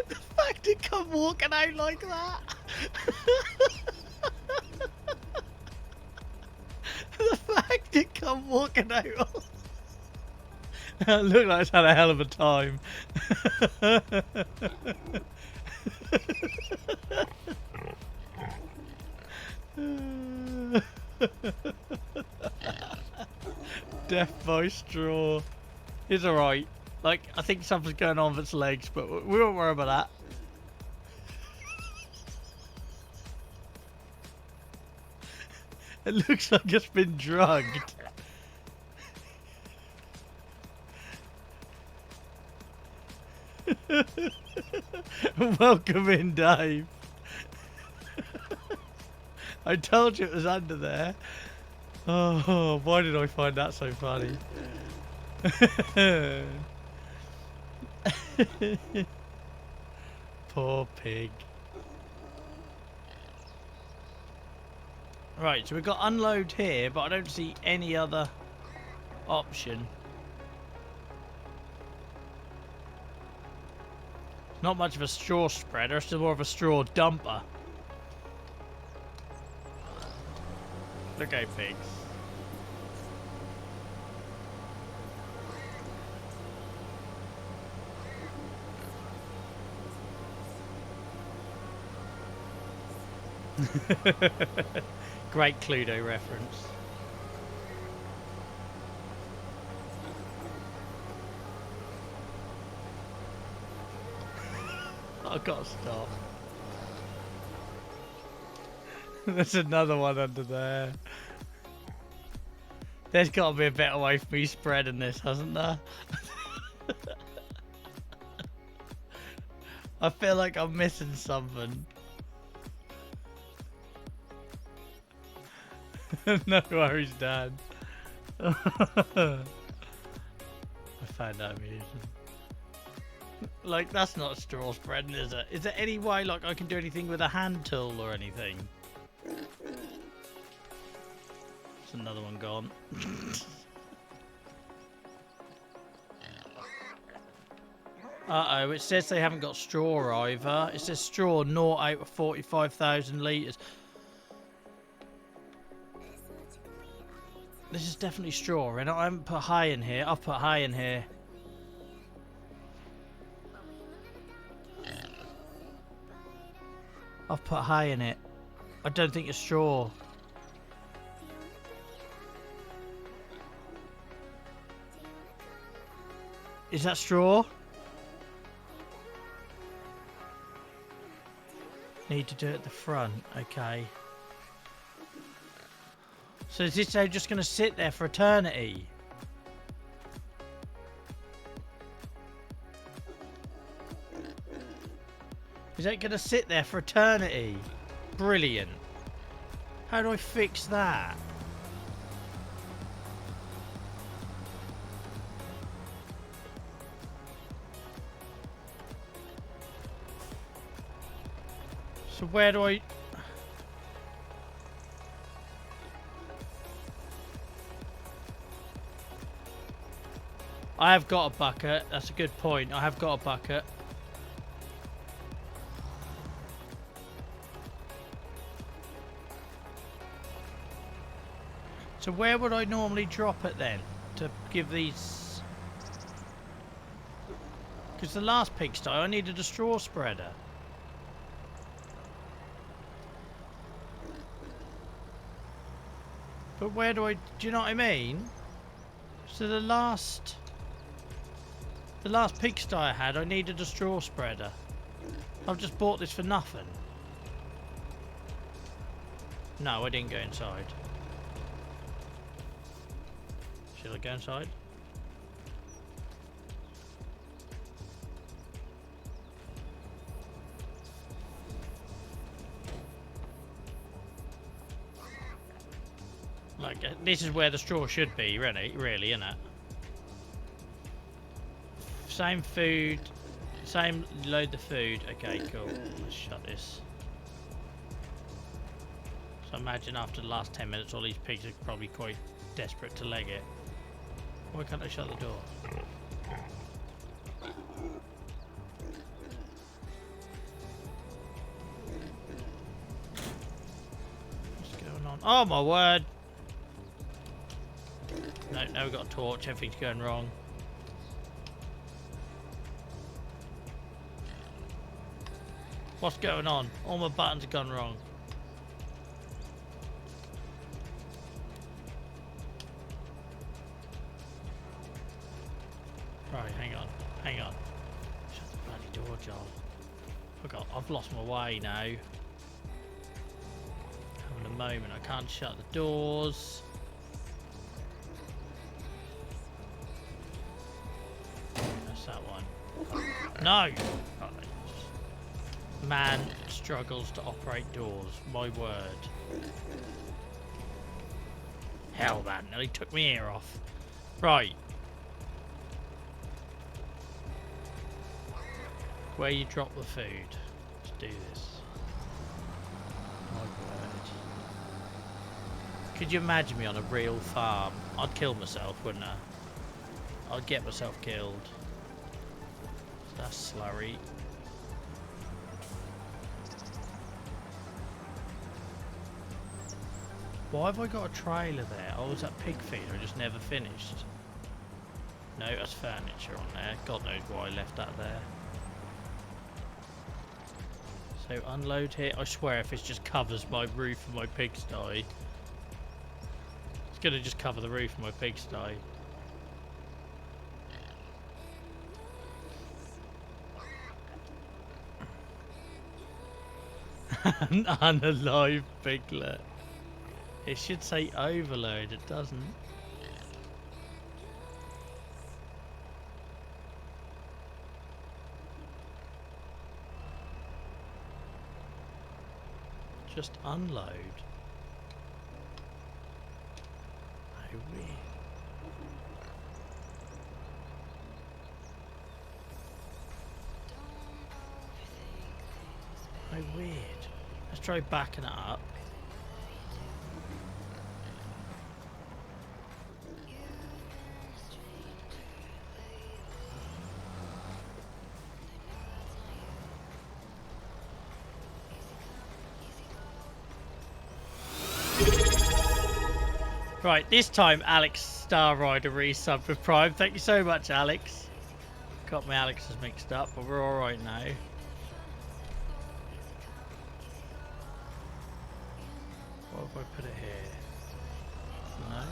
The fact it come walking out like that. The fact it come walking out. Look like it's had a hell of a time. Death by straw. It's alright. Like, I think something's going on with its legs, but we won't worry about that. It looks like it's been drugged. Welcome in, Dave. I told you it was under there. Oh, why did I find that so funny? Poor pig. Right, so we've got unload here, but I don't see any other option. Not much of a straw spreader, still more of a straw dumper. Look out, pigs. Great Cluedo reference. I've got to stop. There's another one under there. There's got to be a better way for me spreading this, hasn't there? I feel like I'm missing something. No worries, Dad. I found that amusing. Like, that's not straw spreading, is it? Is there any way, like, I can do anything with a hand tool or anything? There's another one gone. Uh-oh, it says they haven't got straw either. It says straw 0 out of 45,000 litres. This is definitely straw, and I haven't put hay in here. I've put hay in here. I've put hay in it. I don't think it's straw. Is that straw? Need to do it at the front. Okay. So is this just going to sit there for eternity? Is that going to sit there for eternity? Brilliant. How do I fix that? So where do I... I have got a bucket. That's a good point. I have got a bucket. So where would I normally drop it then? To give these... Because the last pigsty, I needed a straw spreader. But where do I... Do you know what I mean? So the last pigsty I had, I needed a straw spreader. I've just bought this for nothing. No, I didn't go inside. Should I go inside? Like, this is where the straw should be, really, isn't it? Same food, same load of food. Okay, cool. Let's shut this. So imagine after the last 10 minutes, all these pigs are probably quite desperate to leg it. Why can't I shut the door? What's going on? Oh my word! No, now we've got a torch. Everything's going wrong. What's going on? All my buttons have gone wrong. Right, hang on. Hang on. Shut the bloody door, Joel. I've lost my way now. Having a moment. I can't shut the doors. That's that one. No! Man struggles to operate doors. My word. Hell, man. Nearly took my ear off. Right. Where you drop the food. Let's do this. My word. Could you imagine me on a real farm? I'd kill myself, wouldn't I? I'd get myself killed. So that's slurry. Why have I got a trailer there? Oh, was that pig feeder I just never finished? No, that's furniture on there. God knows why I left that there. So unload here. I swear if it just covers my roof of my pigsty, it's going to just cover the roof of my pigsty. An unalive piglet. It should say overload, it doesn't. Just unload. Oh, try backing it up. Right, this time Alex Star Rider resubbed with Prime. Thank you so much, Alex. Got my Alex's mixed up, but we're alright now. What if I put it here? No.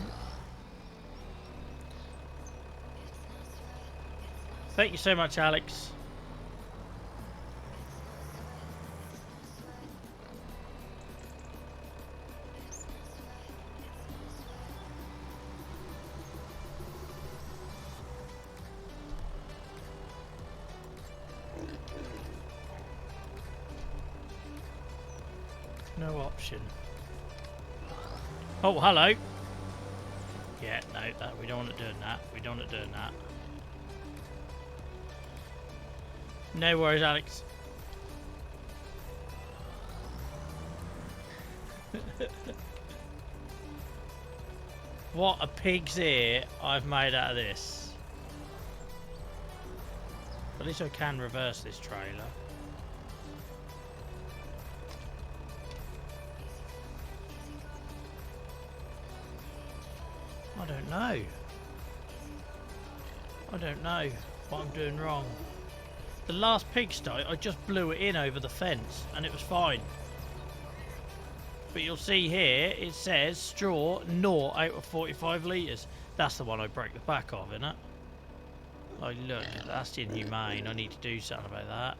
Thank you so much, Alex. No option. Oh, hello. Yeah, no, that we don't want it doing that. We don't want it doing that. No worries, Alex. What a pig's ear I've made out of this. At least I can reverse this trailer. I don't know. I don't know what I'm doing wrong. The last pigsty, I just blew it in over the fence and it was fine. But you'll see here, it says straw 0 out of 45 litres. That's the one I broke the back of, isn't it? Oh look, that's inhumane. I need to do something about that.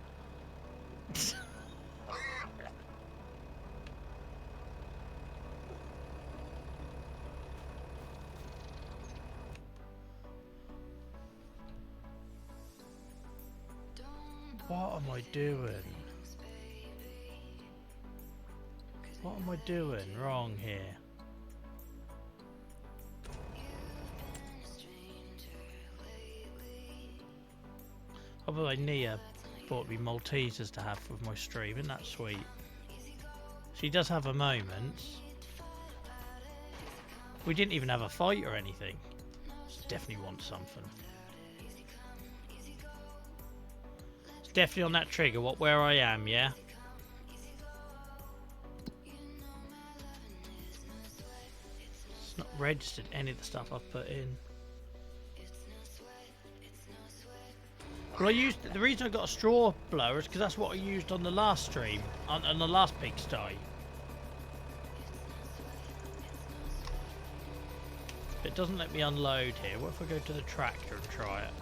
What am I doing? What am I doing wrong here? Oh, by the way, Nia bought me Maltesers to have with my stream. Isn't that sweet? She does have her moments. We didn't even have a fight or anything. She definitely wants something. It's definitely on that trigger, where I am, yeah? It's not registered any of the stuff I've put in. Well, I used the reason I got a straw blower is because that's what I used on the last stream, on the last pigsty. It doesn't let me unload here. What if I go to the tractor and try it?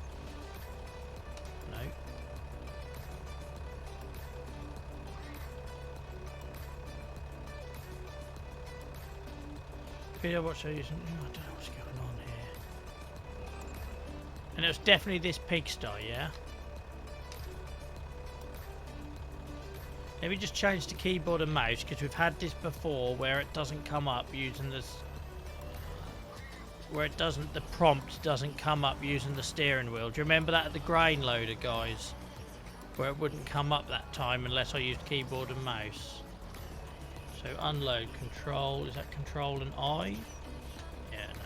No. Video watch I using. I don't know what's going on here. And it was definitely this pigsty, yeah? Let me just change the keyboard and mouse because we've had this before where it doesn't come up using this. Where it doesn't, the prompt doesn't come up using the steering wheel. Do you remember that at the grain loader, guys? Where it wouldn't come up that time unless I used keyboard and mouse. So unload control, is that control and I? Yeah, no.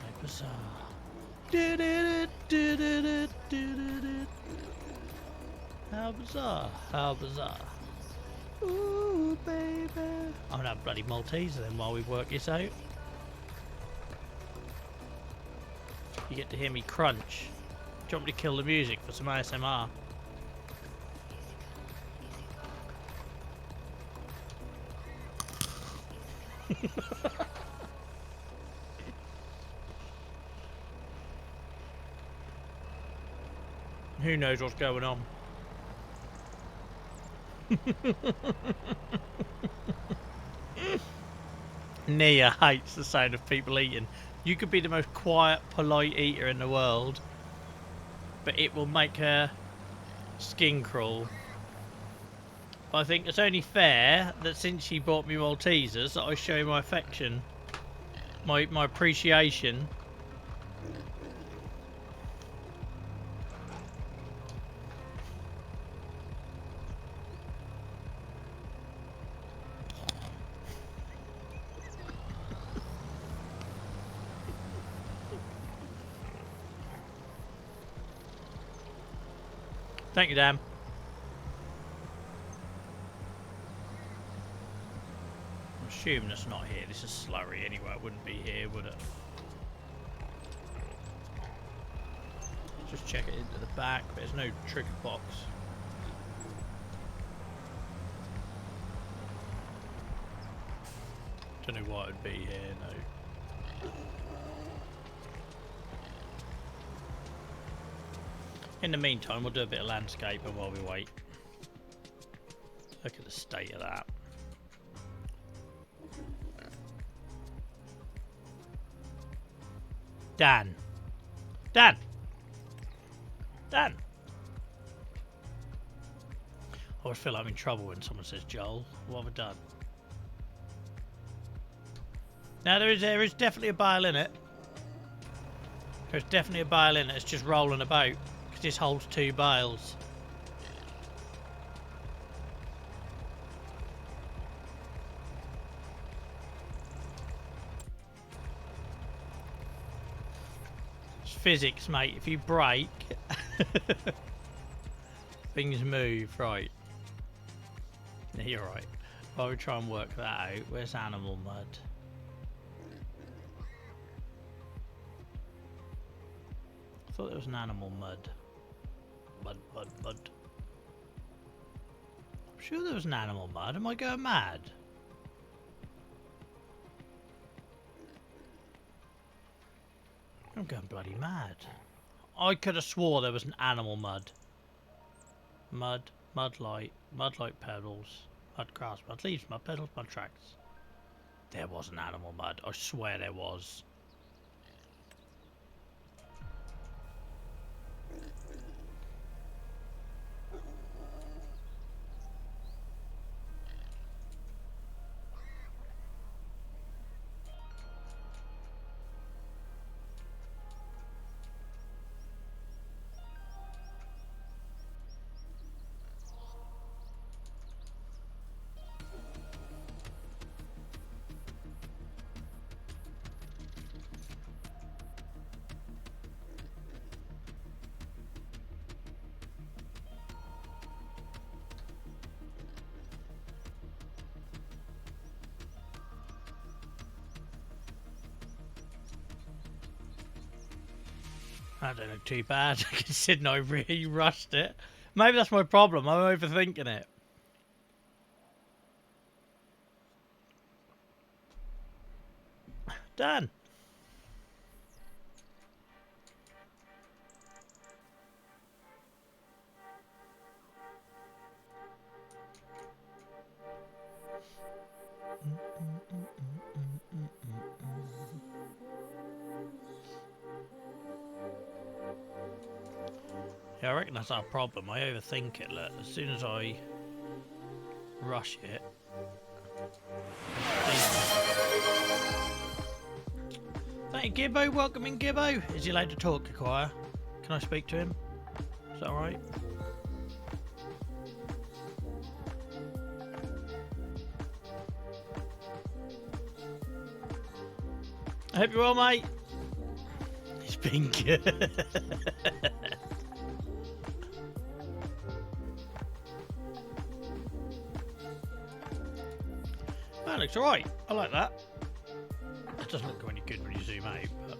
How bizarre. How bizarre, how bizarre. Ooh, baby. I'm gonna have bloody Malteser then while we work this out. You get to hear me crunch. Do you want me to kill the music for some ASMR? Who knows what's going on? Nia hates the sound of people eating. You could be the most quiet, polite eater in the world, but it will make her skin crawl. But I think it's only fair that since she bought me Maltesers that I show my affection. my appreciation. Thank you, Dan. I'm assuming it's not here. This is slurry anyway. It wouldn't be here, would it? Just check it into the back. But there's no trigger box. Don't know why it would be here. No. In the meantime, we'll do a bit of landscaping while we wait. Look at the state of that. Dan. Dan. Dan. I always feel like I'm in trouble when someone says Joel. What have I done? Now there is definitely a bale in it. There's definitely a bale in it. It's just rolling about. This holds 2 bales. It's physics, mate. If you break, things move. Right. Yeah, you're right. While we try and work that out, where's animal mud? I thought there was an animal mud. Mud. I'm sure there was an animal mud. Am I going mad? I'm going bloody mad. I could have swore there was an animal mud. Mud light pedals, mud grass, mud leaves, mud pedals, mud tracks. There was an animal mud. I swear there was. That don't look too bad, considering I really rushed it. Maybe that's my problem, I'm overthinking it. Dan. Yeah, I reckon that's our problem. I overthink it. Look, as soon as I rush it. Thank you, Gibbo. Welcome in, Gibbo. Is he allowed to talk, Acquire? Can I speak to him? Is that alright? I hope you're well, mate. It's been good. That looks alright. I like that. It doesn't look any good when you zoom out. But...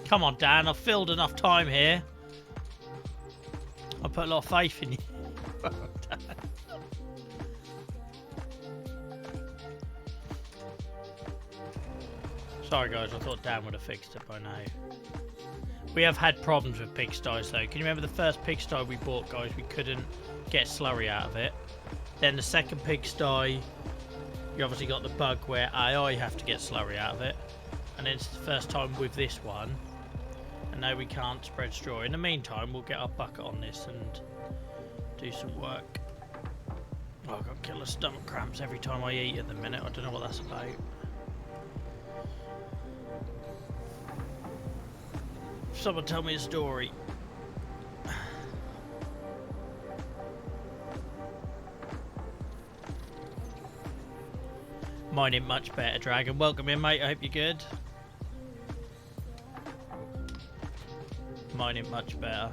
Come on, Dan. I've filled enough time here. I put a lot of faith in you. Sorry, guys. I thought Dan would have fixed it by now. We have had problems with pigsties, though. Can you remember the first pigsty we bought, guys? We couldn't get slurry out of it. Then the second pigsty... You obviously got the bug where I have to get slurry out of it. And it's the first time with this one. And now we can't spread straw. In the meantime, we'll get our bucket on this and do some work. Oh, I've got killer stomach cramps every time I eat at the minute. I don't know what that's about. Someone tell me a story. Mine ain't much better, Dragon. Welcome in, mate. I hope you're good. Mine ain't much better.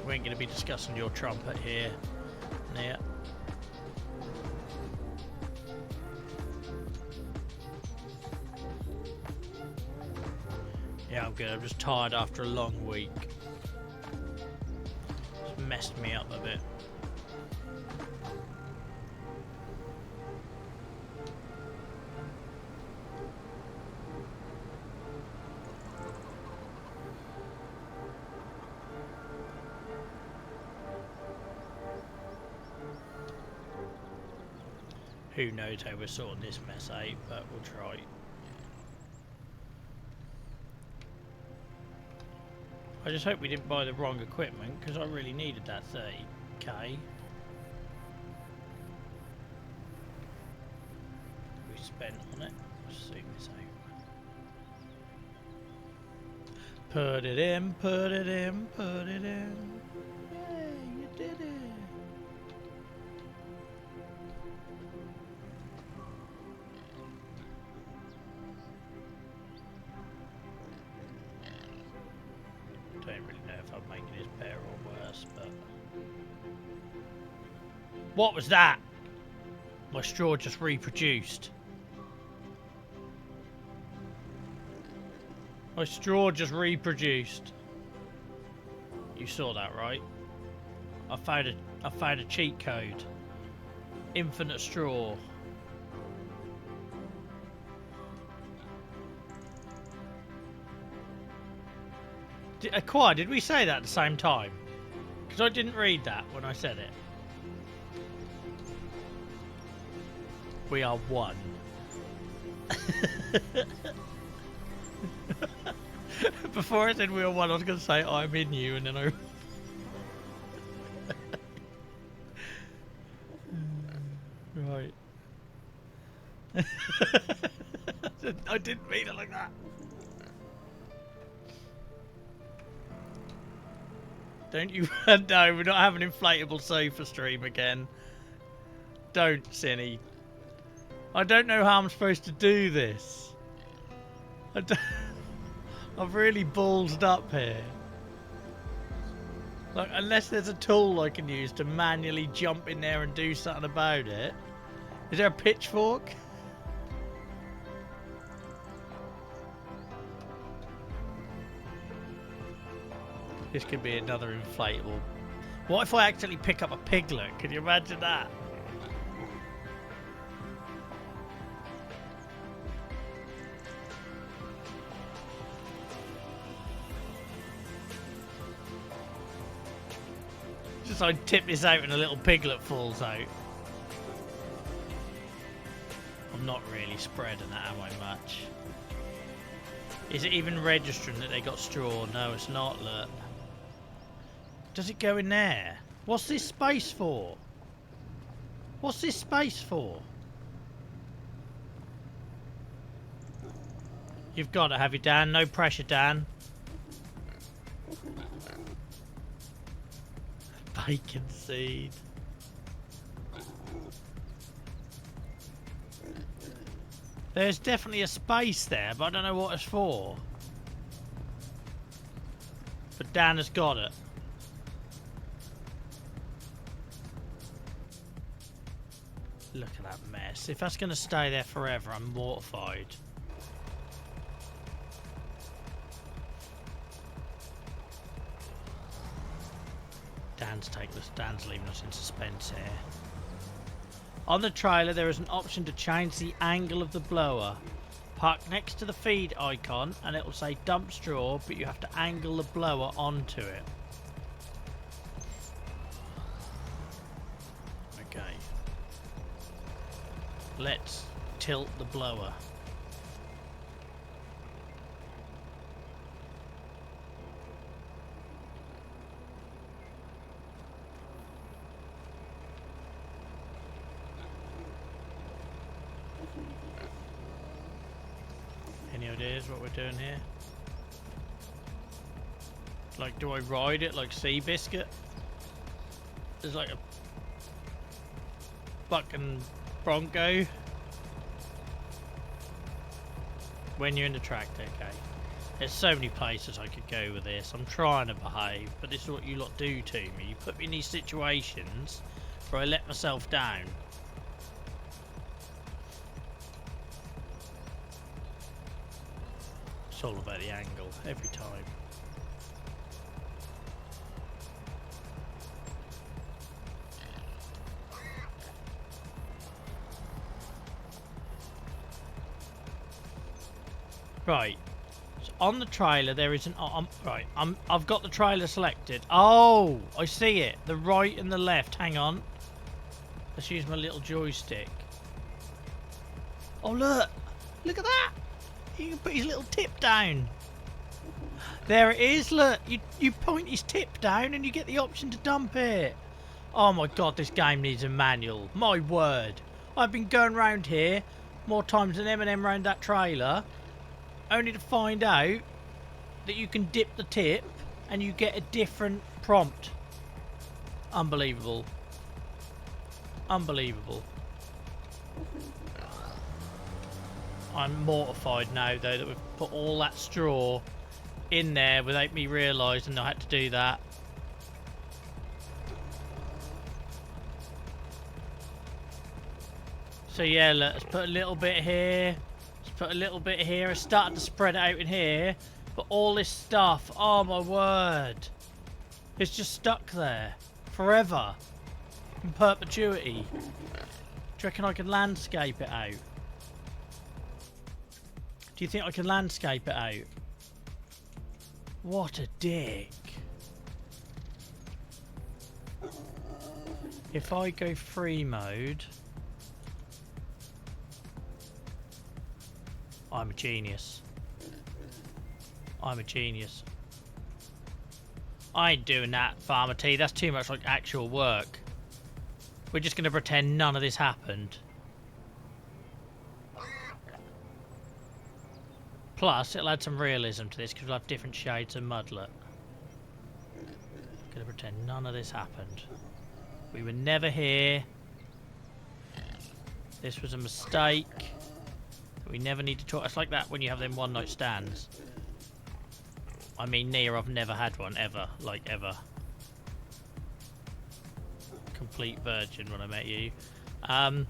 We ain't going to be discussing your trumpet here. Yeah. Yeah, I'm good. I'm just tired after a long week. It's messed me up a bit. Who knows how we're sorting this mess out, but we'll try. I just hope we didn't buy the wrong equipment, because I really needed that 30k. We spent on it. Let's zoom this out. Put it in, put it in, put it in. Yay, you did it. Don't really know if I'm making this better or worse, but... What was that? My straw just reproduced. My straw just reproduced. You saw that, right? I found a cheat code. Infinite straw. Acquire, did we say that at the same time? Because I didn't read that when I said it. We are one. Before I said we are one, I was going to say I'm in you, and then I... Right. I didn't mean it like that. Don't you... No, we're not having inflatable sofa stream again. Don't, Cinny. I don't know how I'm supposed to do this. I've really ballsed up here. Like, unless there's a tool I can use to manually jump in there and do something about it. Is there a pitchfork? This could be another inflatable. What if I actually pick up a piglet? Can you imagine that? Just I tip this out and a little piglet falls out. I'm not really spreading that, am I, much? Is it even registering that they got straw? No, it's not, look. Does it go in there? What's this space for? What's this space for? You've got to have it, Dan. No pressure, Dan. Bacon seed. There's definitely a space there, but I don't know what it's for. But Dan has got it. Look at that mess. If that's going to stay there forever, I'm mortified. Dan's leaving us in suspense here. On the trailer, there is an option to change the angle of the blower. Park next to the feed icon and it will say dump straw, but you have to angle the blower onto it. Okay. Let's tilt the blower. Any ideas what we're doing here? Like, do I ride it like Seabiscuit? There's like a fucking Bronco. When you're in the tractor, okay. There's so many places I could go with this. I'm trying to behave, but this is what you lot do to me. You put me in these situations where I let myself down. It's all about the angle, every time. Right. So on the trailer there is an right. I've got the trailer selected. Oh, I see it. The right and the left. Hang on. Let's use my little joystick. Oh look! Look at that! You can put his little tip down. There it is. Look, you point his tip down and you get the option to dump it. Oh my god, this game needs a manual. My word. I've been going round here more times than Eminem round that trailer, only to find out that you can dip the tip and you get a different prompt. Unbelievable. Unbelievable. I'm mortified now though that we've put all that straw in there without me realising I had to do that. So yeah, let's put a little bit here. Let's put a little bit here. I started to spread it out in here. But all this stuff, oh my word. It's just stuck there. Forever. In perpetuity. Do you reckon I can landscape it out? Do you think I can landscape it out? What a dick. If I go free mode... I'm a genius. I'm a genius. I ain't doing that, Farmer T. That's too much like actual work. We're just going to pretend none of this happened. Plus, it'll add some realism to this because we'll have different shades of mud. Look. Going to pretend none of this happened. We were never here. This was a mistake. We never need to talk. It's like that when you have them one night stands. I mean, Nia, I've never had one ever. Like, ever. Complete virgin when I met you. Oh,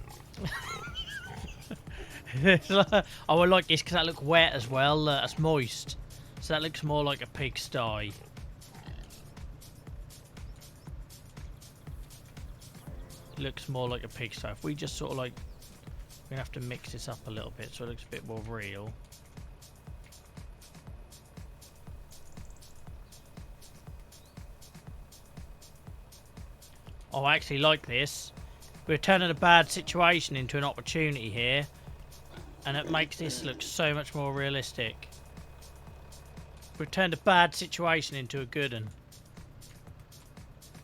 I like this because that looks wet as well. That's moist. So that looks more like a pigsty. Looks more like a pigsty. If we just sort of like... We're going to have to mix this up a little bit so it looks a bit more real. Oh, I actually like this. We're turning a bad situation into an opportunity here. And it makes this look so much more realistic. We've turned a bad situation into a good one.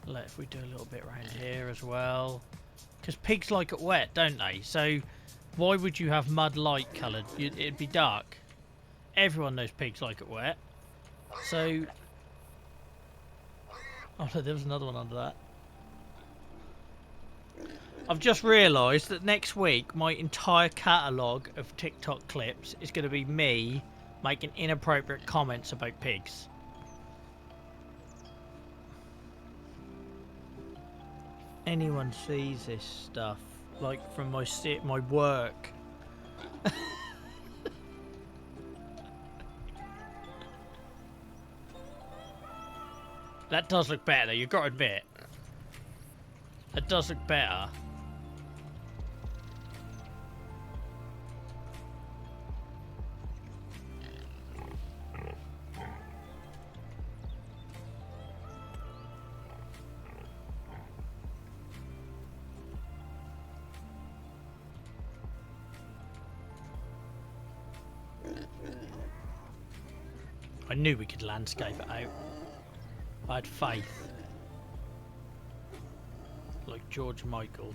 Look, if we do a little bit around here as well. Because pigs like it wet, don't they? So... Why would you have mud light coloured? It'd be dark. Everyone knows pigs like it wet. So... Oh, look, there was another one under that. I've just realised that next week my entire catalogue of TikTok clips is going to be me making inappropriate comments about pigs. Anyone sees this stuff, like from my work. That does look better, you've got to admit. That does look better. I knew we could landscape it out. I had faith. Like George Michael.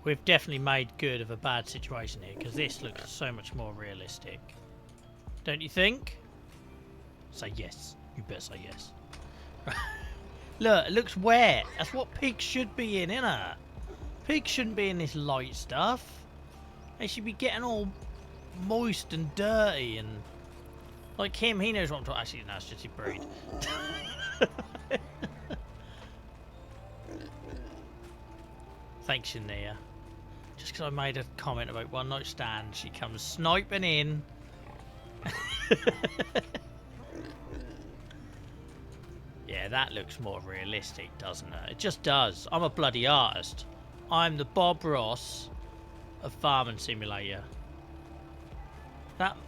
We've definitely made good of a bad situation here, because this looks so much more realistic. Don't you think? Say yes. You better say yes. Look, it looks wet. That's what pigs should be in, innit? Pigs shouldn't be in this light stuff. They should be getting all moist and dirty and... Like him, he knows what I'm talking... Actually, no, it's just his breed. Thanks, Shania. Just because I made a comment about one night stand, she comes sniping in. Yeah, that looks more realistic, doesn't it? It just does. I'm a bloody artist. I'm the Bob Ross of Farming Simulator.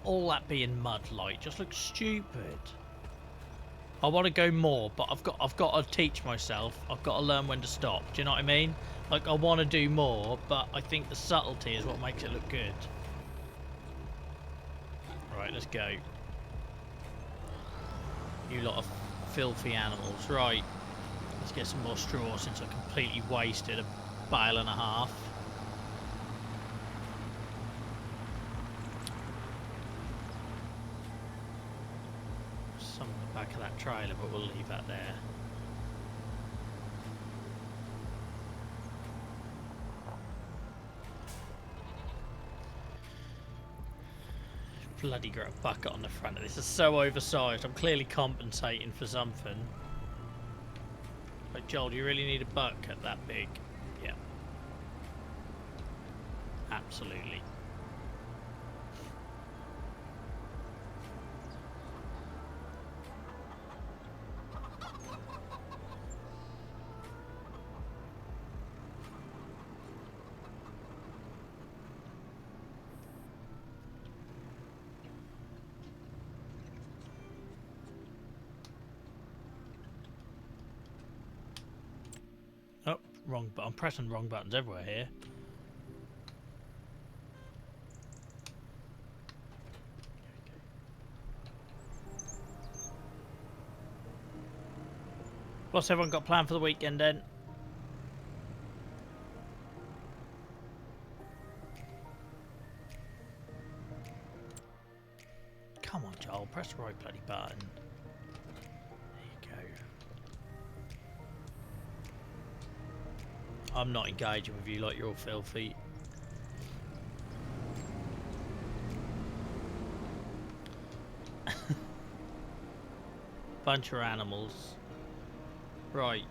All that being mud light just looks stupid. I want to go more, but I've got to teach myself. I've got to learn when to stop. Do you know what I mean? Like, I want to do more, but I think the subtlety is what makes it look good. Right, let's go. You lot of filthy animals. Right, let's get some more straw since I completely wasted a bale and a half. Some in the back of that trailer, but we'll leave that there. Bloody got a bucket on the front of this. It's so oversized. I'm clearly compensating for something. Like, Joel, do you really need a bucket that big? Yeah. Absolutely. Oh, wrong button. I'm pressing wrong buttons everywhere here. What's everyone got planned for the weekend then? Come on, Joel. Press the right bloody button. There you go. I'm not engaging with you like you're all filthy. Bunch of animals. Right.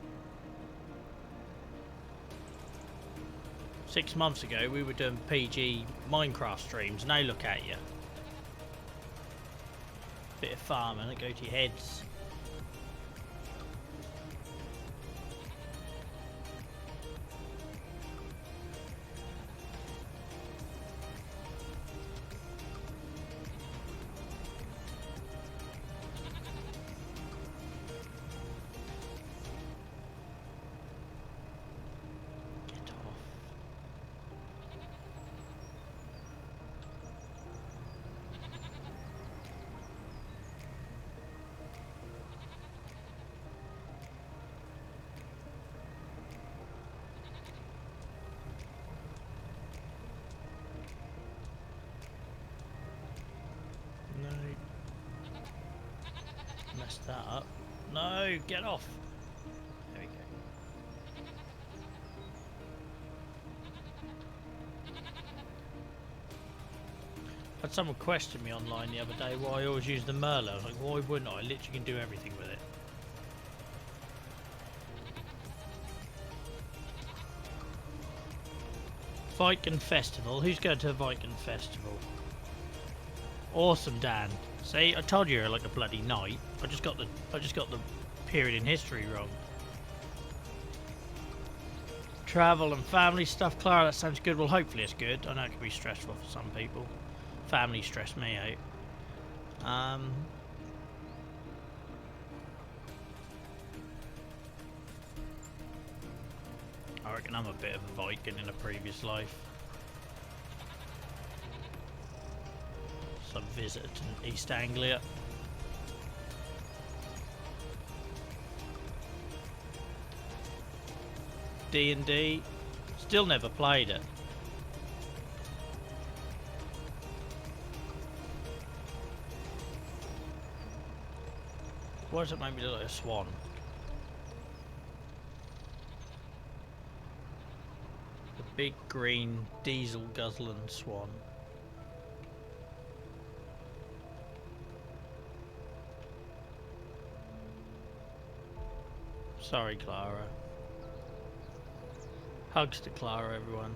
6 months ago we were doing PG Minecraft streams. Now look at you. Bit of farming that go to your heads. That up. No, get off. There we go. Had someone question me online the other day why I always use the Merlot. I was like, why wouldn't I? I literally can do everything with it. Viking Festival. Who's going to a Viking Festival? Awesome, Dan. See, I told you you're like a bloody knight. I just got the period in history wrong. Travel and family stuff, Clara. That sounds good. Well, hopefully it's good. I know it can be stressful for some people. Family stress me out. I reckon I'm a bit of a Viking in a previous life. Some visit to East Anglia. D&D. It's Still never played it. Why does it make me look like a swan? The big green diesel guzzling swan. Sorry, Clara. Hugs to Clara, everyone.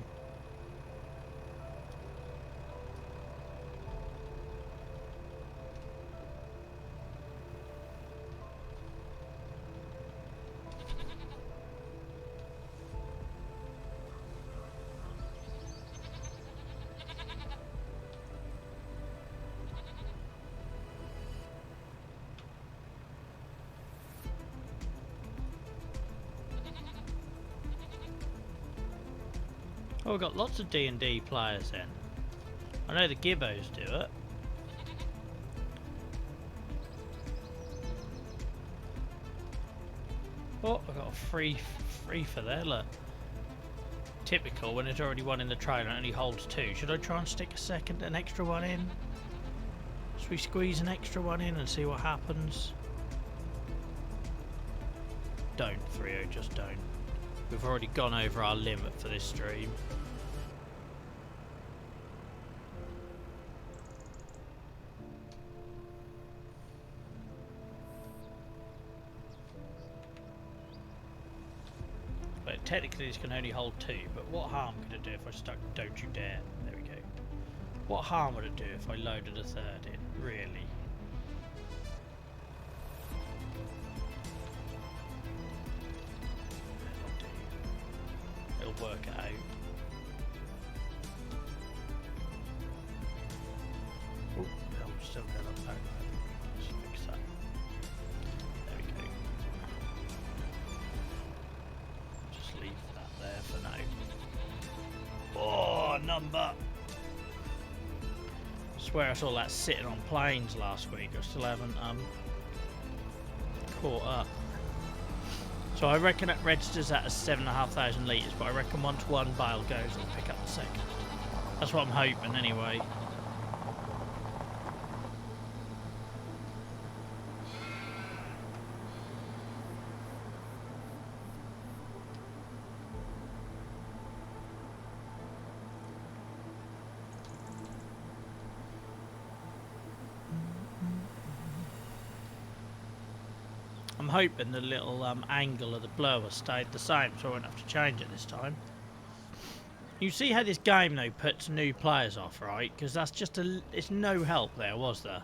Oh, we've got lots of D&D players then. I know the Gibbos do it. Oh, I got a free for there, look. Typical when there's already one in the trailer and it only holds two. Should I try and stick an extra one in? Should we squeeze an extra one in and see what happens? Don't, 3-0, just don't. We've already gone over our limit for this stream. But technically this can only hold two, but what harm could it do if I stuck don't you dare? There we go. What harm would it do if I loaded a third in, really? It'll work it out. Oh, I'm still going up back. Let's fix that. There we go. Just leave that there for now. Oh, number! I swear I saw that sitting on planes last week. I still haven't caught up. So I reckon it registers at 7,500 litres, but I reckon once one bale goes, it'll pick up the second. That's what I'm hoping anyway. I'm hoping the little angle of the blower stayed the same, so I won't have to change it this time. You see how this game though puts new players off, right? Because that's just it's no help there, was there?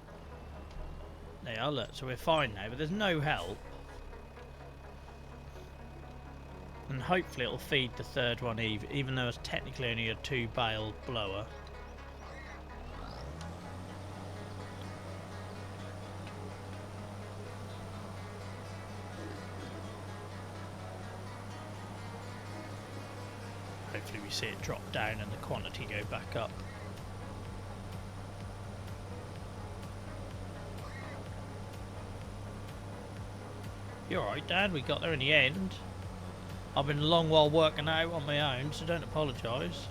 There you are, look, so we're fine now, but there's no help. And hopefully it'll feed the third one even though it's technically only a 2-bale blower. Hopefully we see it drop down and the quantity go back up. You're alright, Dad, we got there in the end. I've been a long while working out on my own, so don't apologise.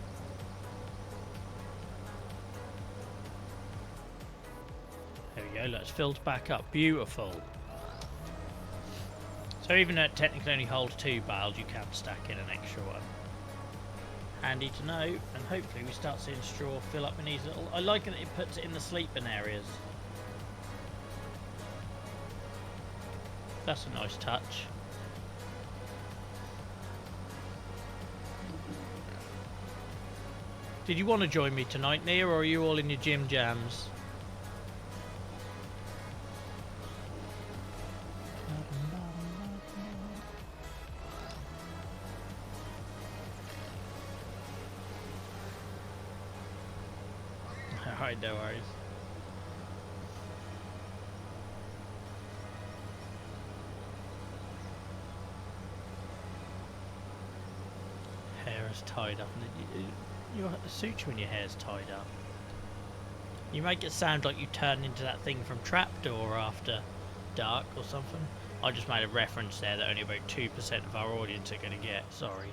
There we go, let's filled back up. Beautiful. So even though it technically only holds 2 bales, you can stack in an extra one. Handy to know, and hopefully we start seeing straw fill up in these little... I like that it puts it in the sleeping areas. That's a nice touch. Did you want to join me tonight, Nia, or are you all in your gym jams? Alright, no worries. Hair is tied up. It suits you when your hair's tied up. You make it sound like you turn into that thing from Trapdoor after dark or something. I just made a reference there that only about 2% of our audience are going to get. Sorry.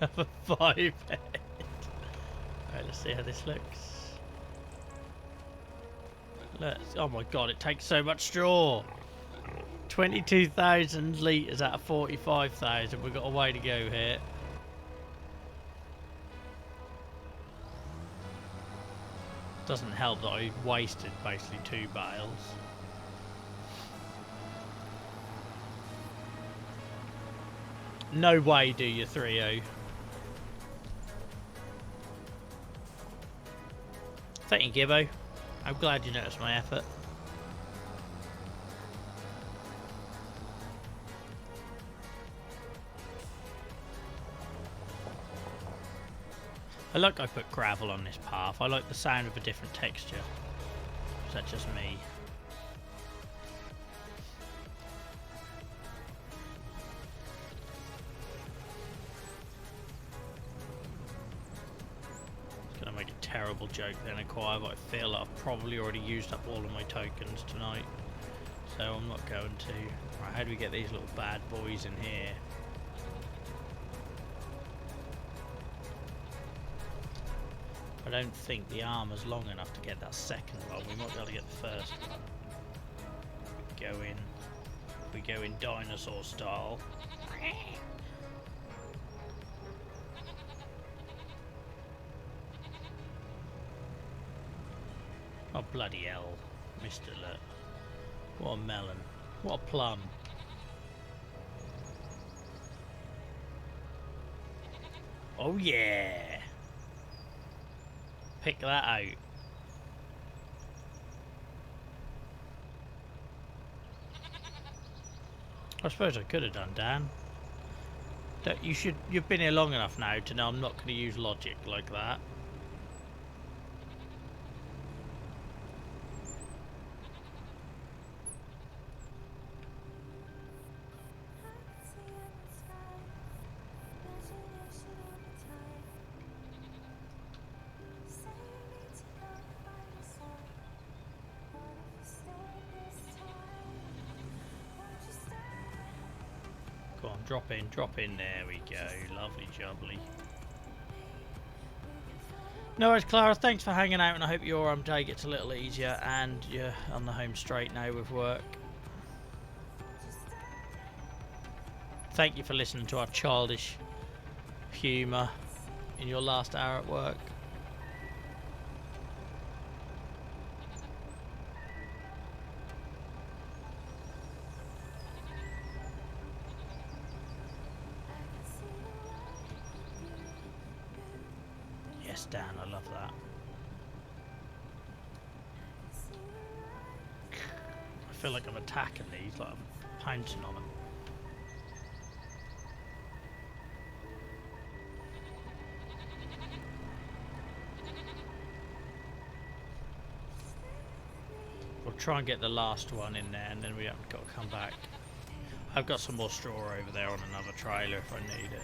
For 5 head. Right, let's see how this looks. Let's, oh my god, it takes so much straw. 22,000 litres out of 45,000. We've got a way to go here. Doesn't help that I wasted basically 2 bales. No way do you 3-0. Thank you, Gibbo. I'm glad you noticed my effort. I put gravel on this path. I like the sound of a different texture. Is that just me? I was gonna make a terrible joke then, Acquire, but I feel like I've probably already used up all of my tokens tonight, so I'm not going to. Right, how do we get these little bad boys in here? I don't think the armour's long enough to get that second one. We might be able to get the first one. We go in dinosaur style. Oh bloody hell, Mr. Lut. What a melon. What a plum. Oh yeah. Pick that out. I suppose I could have done, Dan. You've been here long enough now to know I'm not going to use logic like that. Go on, drop in, there we go, lovely jubbly. No worries, Clara, thanks for hanging out, and I hope your day gets a little easier and you're on the home straight now with work. Thank you for listening to our childish humour in your last hour at work. Yes, Dan, I love that. I feel like I'm attacking these, like I'm pouncing on them. We'll try and get the last one in there, and then we haven't got to come back. I've got some more straw over there on another trailer if I need it.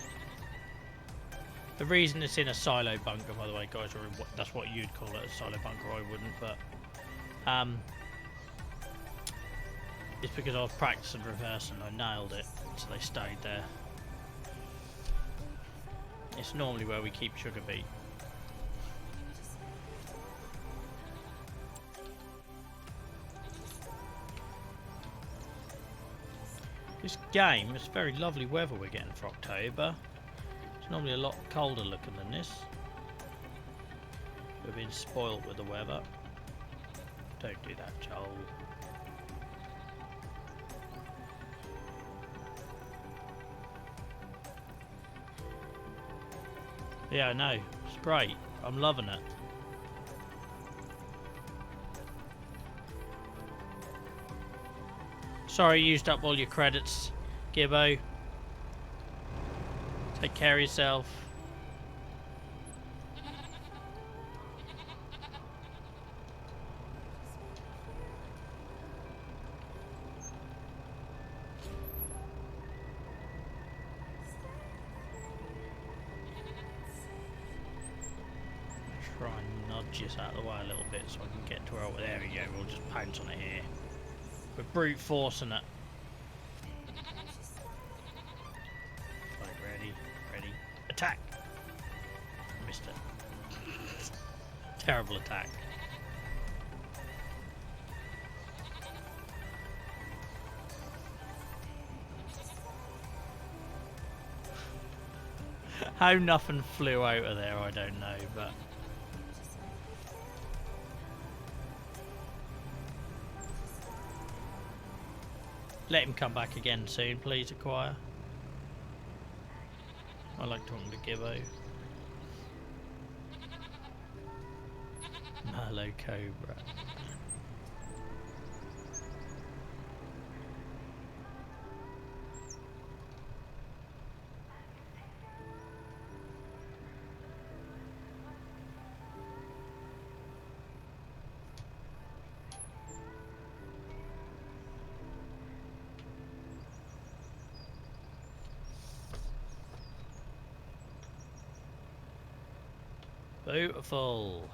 The reason it's in a silo bunker, by the way, guys, or that's what you'd call it, a silo bunker, I wouldn't, but it's because I was practicing reverse and I nailed it, so they stayed there. It's normally where we keep sugar beet. This game, it's very lovely weather we're getting for October. It's normally a lot colder looking than this. We're being spoiled with the weather. Don't do that, Joel. Yeah, I know. It's great. I'm loving it. Sorry you used up all your credits, Gibbo. Take care of yourself. Try and nudge this out of the way a little bit so I can get to where. There we go. We'll just pounce on it here. We're brute forcing it. Right, ready, attack. Terrible attack. How nothing flew out of there, I don't know, but... Let him come back again soon, please, Acquire. I like talking to Gibbo. Hello, Cobra. Beautiful.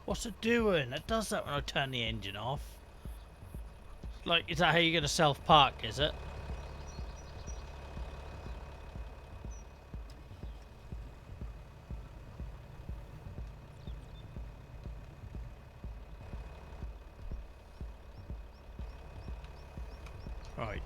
What's it doing? It does that when I turn the engine off. Like, is that how you're going to self-park, is it? Right.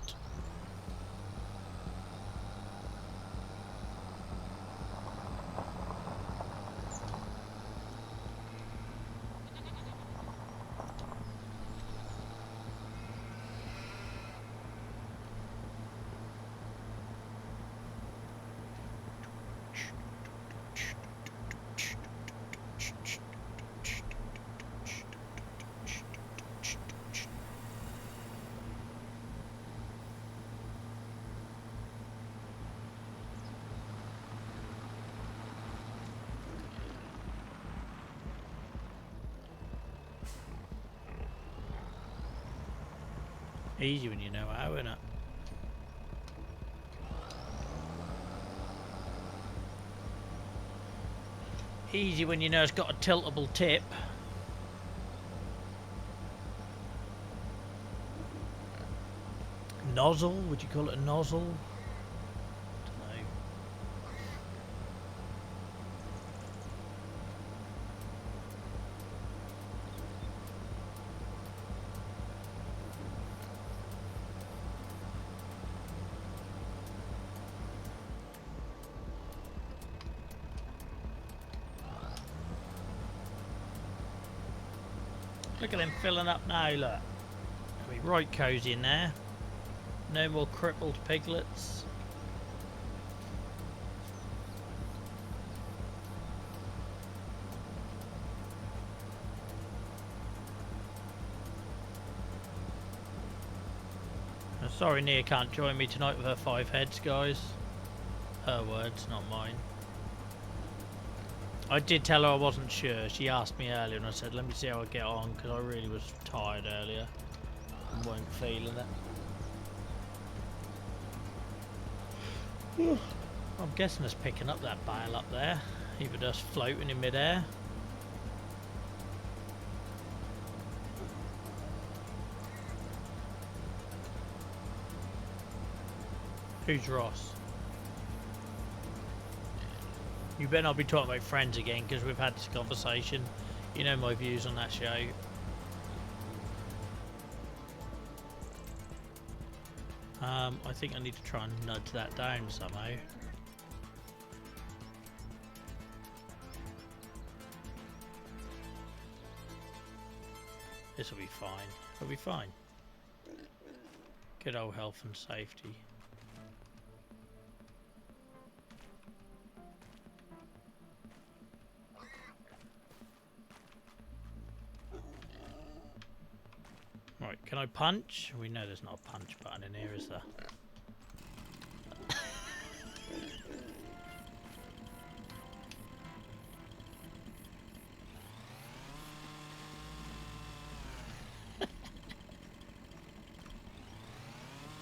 Easy when you know how, isn't it? Easy when you know it's got a tiltable tip. Nozzle? Would you call it a nozzle? Don't know. Look at them filling up now, look. It'll be right cosy in there. No more crippled piglets. I'm sorry Nia can't join me tonight with her 5 heads, guys. Her words, not mine. I did tell her I wasn't sure. She asked me earlier and I said, let me see how I get on, because I really was tired earlier and wasn't feeling it. I'm guessing it's picking up that bale up there, even just floating in midair. Who's Ross? You better not be talking about Friends again, because we've had this conversation. You know my views on that show. I think I need to try and nudge that down somehow. This will be fine. It'll be fine. Good old health and safety. Right, can I punch? We know there's not a punch button in here, is there?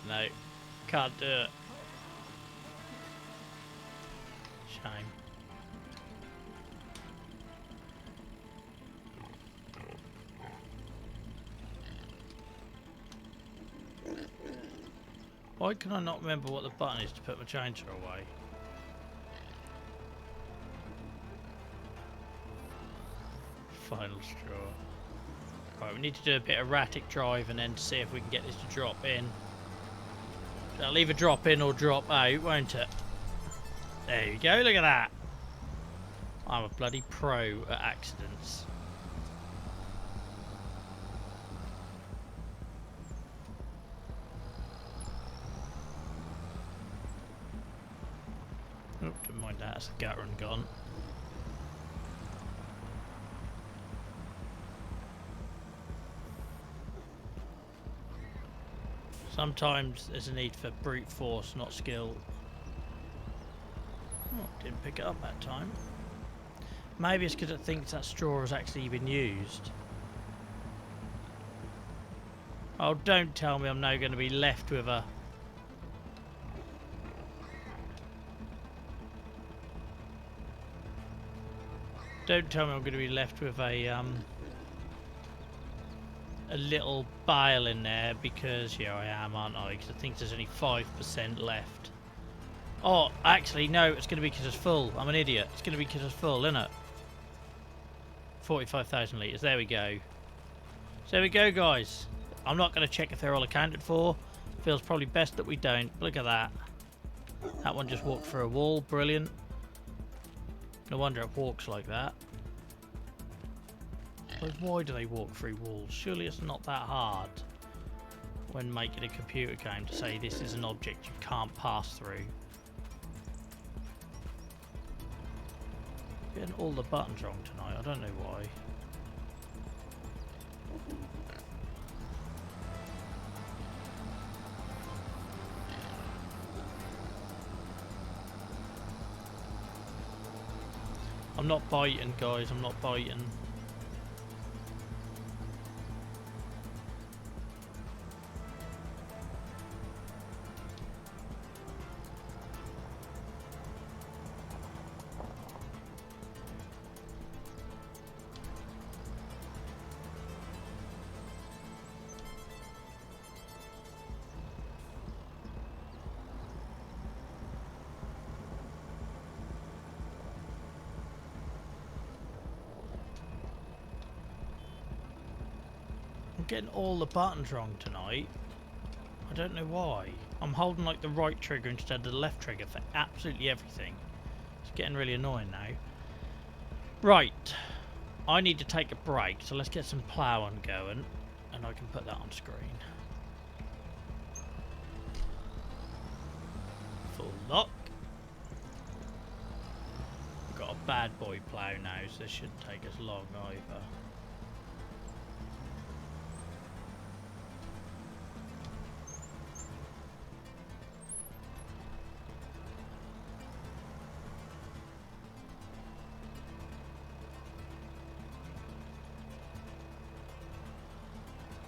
No, can't do it. Shame. Why can I not remember what the button is to put my chainsaw away? Final straw. Right, we need to do a bit of erratic drive and then see if we can get this to drop in. It'll either drop in or drop out, won't it? There you go, look at that. I'm a bloody pro at accidents. Oh, don't mind that, that's the gutter and gone. Sometimes there's a need for brute force, not skill. Oh, didn't pick it up that time. Maybe it's because it thinks that straw has actually been used. Oh, don't tell me I'm now going to be left with a... Don't tell me I'm going to be left with a little bale in there, because yeah, I am, aren't I? Because I think there's only 5% left. Oh, actually, no, it's going to be because it's full. I'm an idiot. It's going to be because it's full, isn't it? 45,000 litres. There we go. So there we go, guys. I'm not going to check if they're all accounted for. Feels probably best that we don't. Look at that. That one just walked through a wall. Brilliant. No wonder it walks like that. But why do they walk through walls? Surely it's not that hard when making a computer game to say this is an object you can't pass through. Getting all the buttons wrong tonight, I don't know why. I'm not biting, guys, I'm not biting. I'm getting all the buttons wrong tonight. I don't know why. I'm holding like the right trigger instead of the left trigger for absolutely everything. It's getting really annoying now. Right. I need to take a break, so let's get some ploughing going and I can put that on screen. Full lock. We've got a bad boy plough now, so this shouldn't take us long either.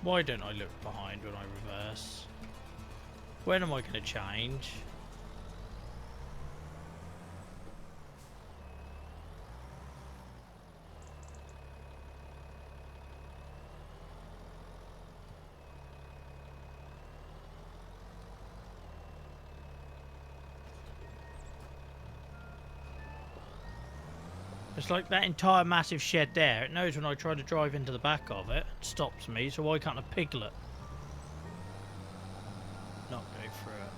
Why don't I look behind when I reverse? When am I going to change? It's like that entire massive shed there. It knows when I try to drive into the back of it, it stops me, so why can't a piglet not go through it?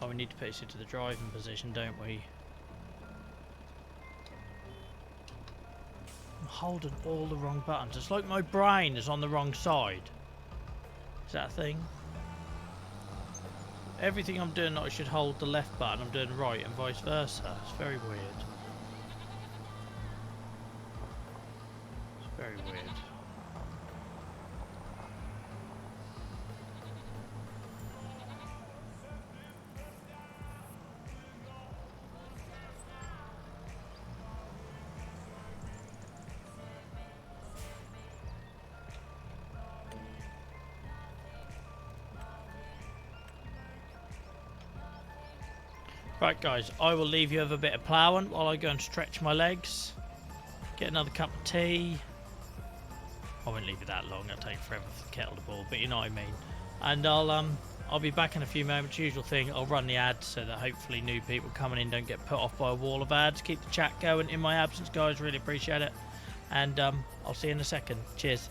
Oh, we need to put this into the driving position, don't we? I'm holding all the wrong buttons. It's like my brain is on the wrong side. Is that a thing? Everything I'm doing, I should hold the left button, I'm doing right, and vice versa. It's very weird. Very weird. Right guys, I will leave you with a bit of ploughing while I go and stretch my legs. Get another cup of tea. I won't leave it that long, it'll take forever for the kettle to boil, but you know what I mean. And I'll I'll be back in a few moments. Usual thing, I'll run the ads so that hopefully new people coming in don't get put off by a wall of ads. Keep the chat going in my absence, guys. Really appreciate it. And I'll see you in a second. Cheers.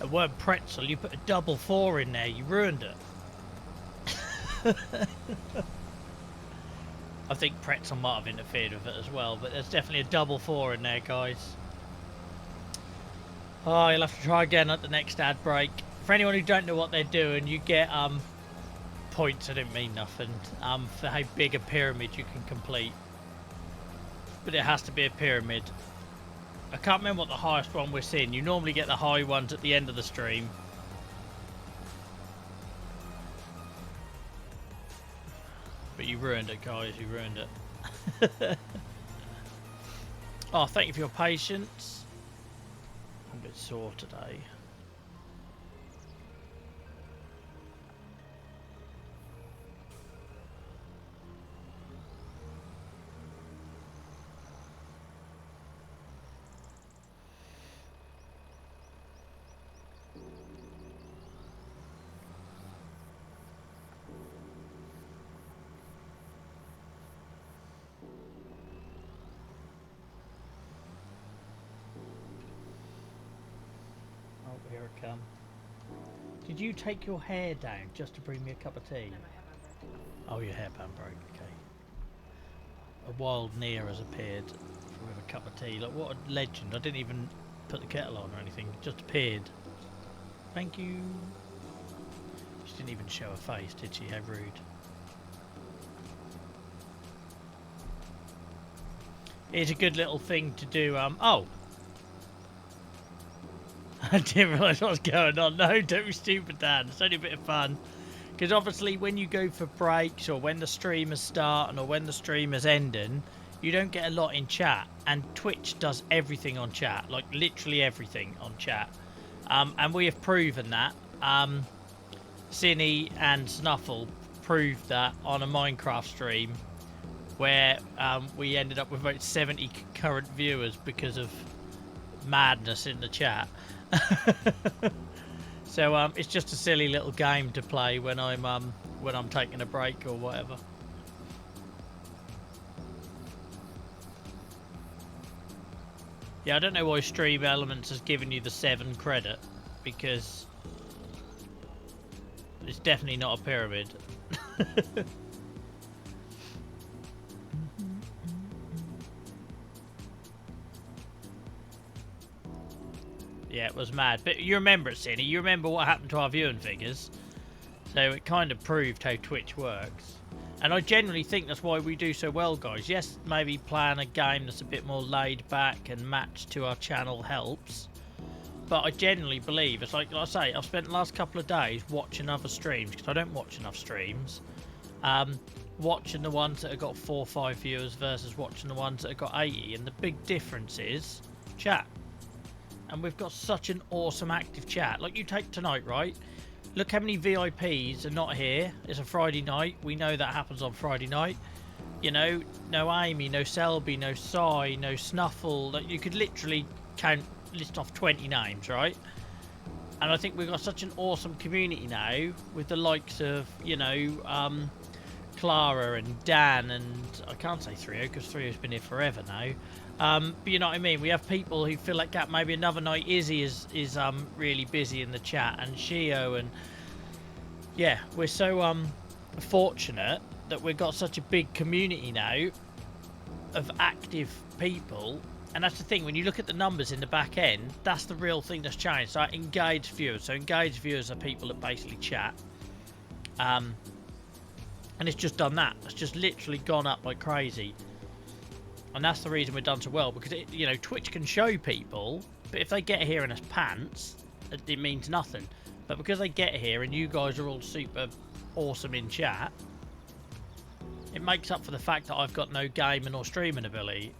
The word pretzel, you put a double 4 in there, you ruined it. I think pretzel might have interfered with it as well, but there's definitely a double 4 in there, guys. Oh, you'll have to try again at the next ad break. For anyone who don't know what they're doing, you get points, I didn't mean nothing, for how big a pyramid you can complete. But it has to be a pyramid. I can't remember what the highest one we're seeing. You normally get the high ones at the end of the stream. But you ruined it, guys. You ruined it. Oh, thank you for your patience. I'm a bit sore today. Here I come. Did you take your hair down just to bring me a cup of tea? No, oh, your hairband broke. Okay. A wild Nia has appeared with a cup of tea. Like, what a legend. I didn't even put the kettle on or anything. It just appeared. Thank you. She didn't even show her face, did she? How rude. It's a good little thing to do. Oh! I didn't realise what was going on. No, don't be stupid, Dan. It's only a bit of fun. Because obviously when you go for breaks or when the stream is starting or when the stream is ending, you don't get a lot in chat. And Twitch does everything on chat. Like, literally everything on chat. And we have proven that. Cinny and Snuffle proved that on a Minecraft stream where we ended up with about 70 concurrent viewers because of madness in the chat. So it's just a silly little game to play when I'm taking a break or whatever. Yeah, I don't know why Stream Elements has given you the 7 credit, because it's definitely not a pyramid. Yeah, it was mad. But you remember it, Cindy. You remember what happened to our viewing figures. So it kind of proved how Twitch works. And I generally think that's why we do so well, guys. Yes, maybe playing a game that's a bit more laid back and matched to our channel helps. But I genuinely believe, it's like I say, I've spent the last couple of days watching other streams, because I don't watch enough streams. Watching the ones that have got 4 or 5 viewers versus watching the ones that have got 80. And the big difference is chat. And we've got such an awesome active chat. Like, you take tonight, right? Look how many VIPs are not here. It's a Friday night. We know that happens on Friday night. You know, no Amy, no Selby, no Sai, no Snuffle. Like, you could literally list off 20 names, right? And I think we've got such an awesome community now with the likes of, you know, Clara and Dan, and I can't say Threo because Threo's been here forever now. But you know what I mean? We have people who fill that gap. Maybe another night Izzy is really busy in the chat, and Shio, and yeah, we're so fortunate that we've got such a big community now of active people. And that's the thing, when you look at the numbers in the back end, that's the real thing that's changed. So engaged viewers. So engaged viewers are people that basically chat. And it's just done that. It's just literally gone up like crazy. And that's the reason we've done so well, because it, you know, Twitch can show people, but if they get here in his pants, it means nothing. But because they get here and you guys are all super awesome in chat, it makes up for the fact that I've got no gaming or streaming ability.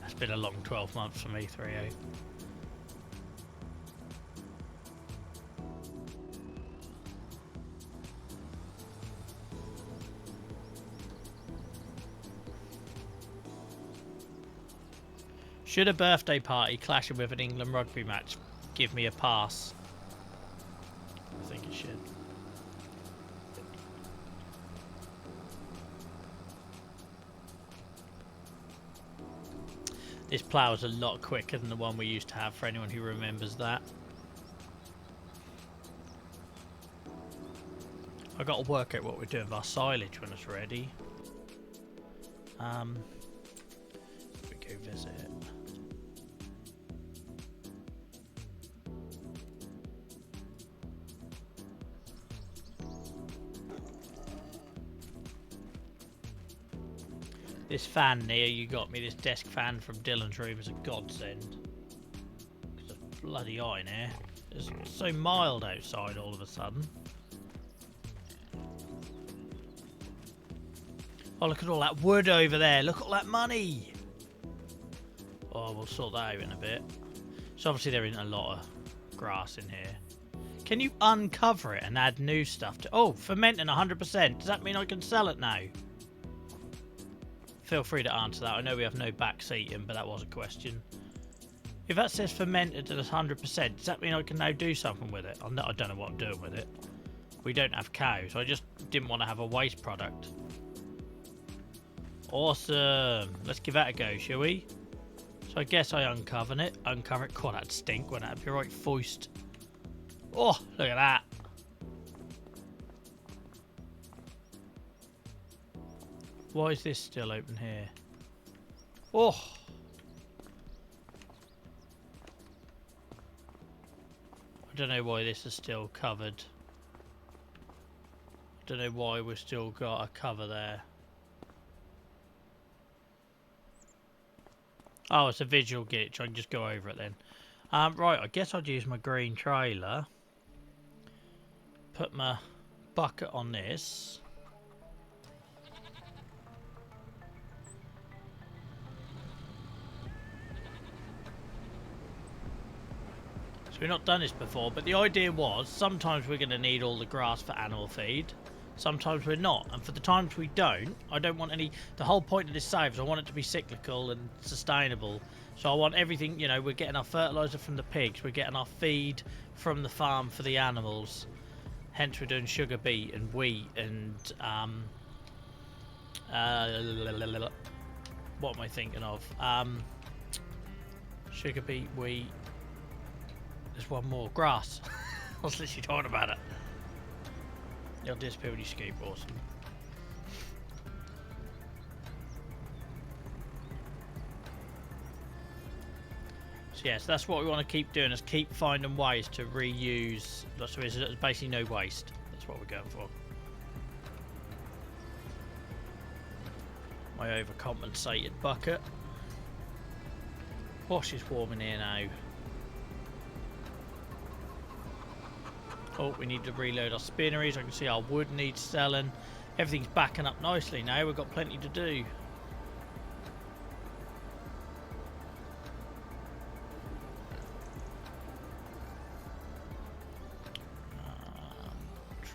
That's been a long 12 months for me, 3-0. Should a birthday party clashing with an England rugby match give me a pass? I think it should. This plough is a lot quicker than the one we used to have, for anyone who remembers that. I've got to work out what we're doing with our silage when it's ready. We go visit it. This fan here you got me, this desk fan from Dylan's room, is a godsend. Because it's bloody hot in here. It's so mild outside all of a sudden. Oh, look at all that wood over there. Look at all that money. Oh, we'll sort that out in a bit. So obviously there isn't a lot of grass in here. Can you uncover it and add new stuff to... Oh, fermenting 100%. Does that mean I can sell it now? Feel free to answer that. I know we have no backseating, but that was a question. If that says fermented at 100%, does that mean I can now do something with it? I don't know what I'm doing with it. We don't have cows. I just didn't want to have a waste product. Awesome. Let's give that a go, shall we? So I guess I uncover it. God, that'd stink, wouldn't it? That'd be right foist. Oh, look at that. Why is this still open here? Oh! I don't know why this is still covered. I don't know why we've still got a cover there. Oh, it's a visual glitch. I can just go over it then. Right, I guess I'd use my green trailer. Put my bucket on this. So we've not done this before, but the idea was sometimes we're going to need all the grass for animal feed. Sometimes we're not. And for the times we don't, I don't want any... The whole point of this save is I want it to be cyclical and sustainable. So I want everything, you know, we're getting our fertiliser from the pigs. We're getting our feed from the farm for the animals. Hence we're doing sugar beet and wheat and... what am I thinking of? Sugar beet, wheat... There's one more. Grass. I was literally talking about it. You'll disappear when you scoop. Awesome. So yes, that's what we want to keep doing, is keep finding ways to reuse. That's what there's basically no waste. That's what we're going for. My overcompensated bucket. Wash is warm in here now. Oh, we need to reload our spinneries. I can see our wood needs selling. Everything's backing up nicely now. We've got plenty to do.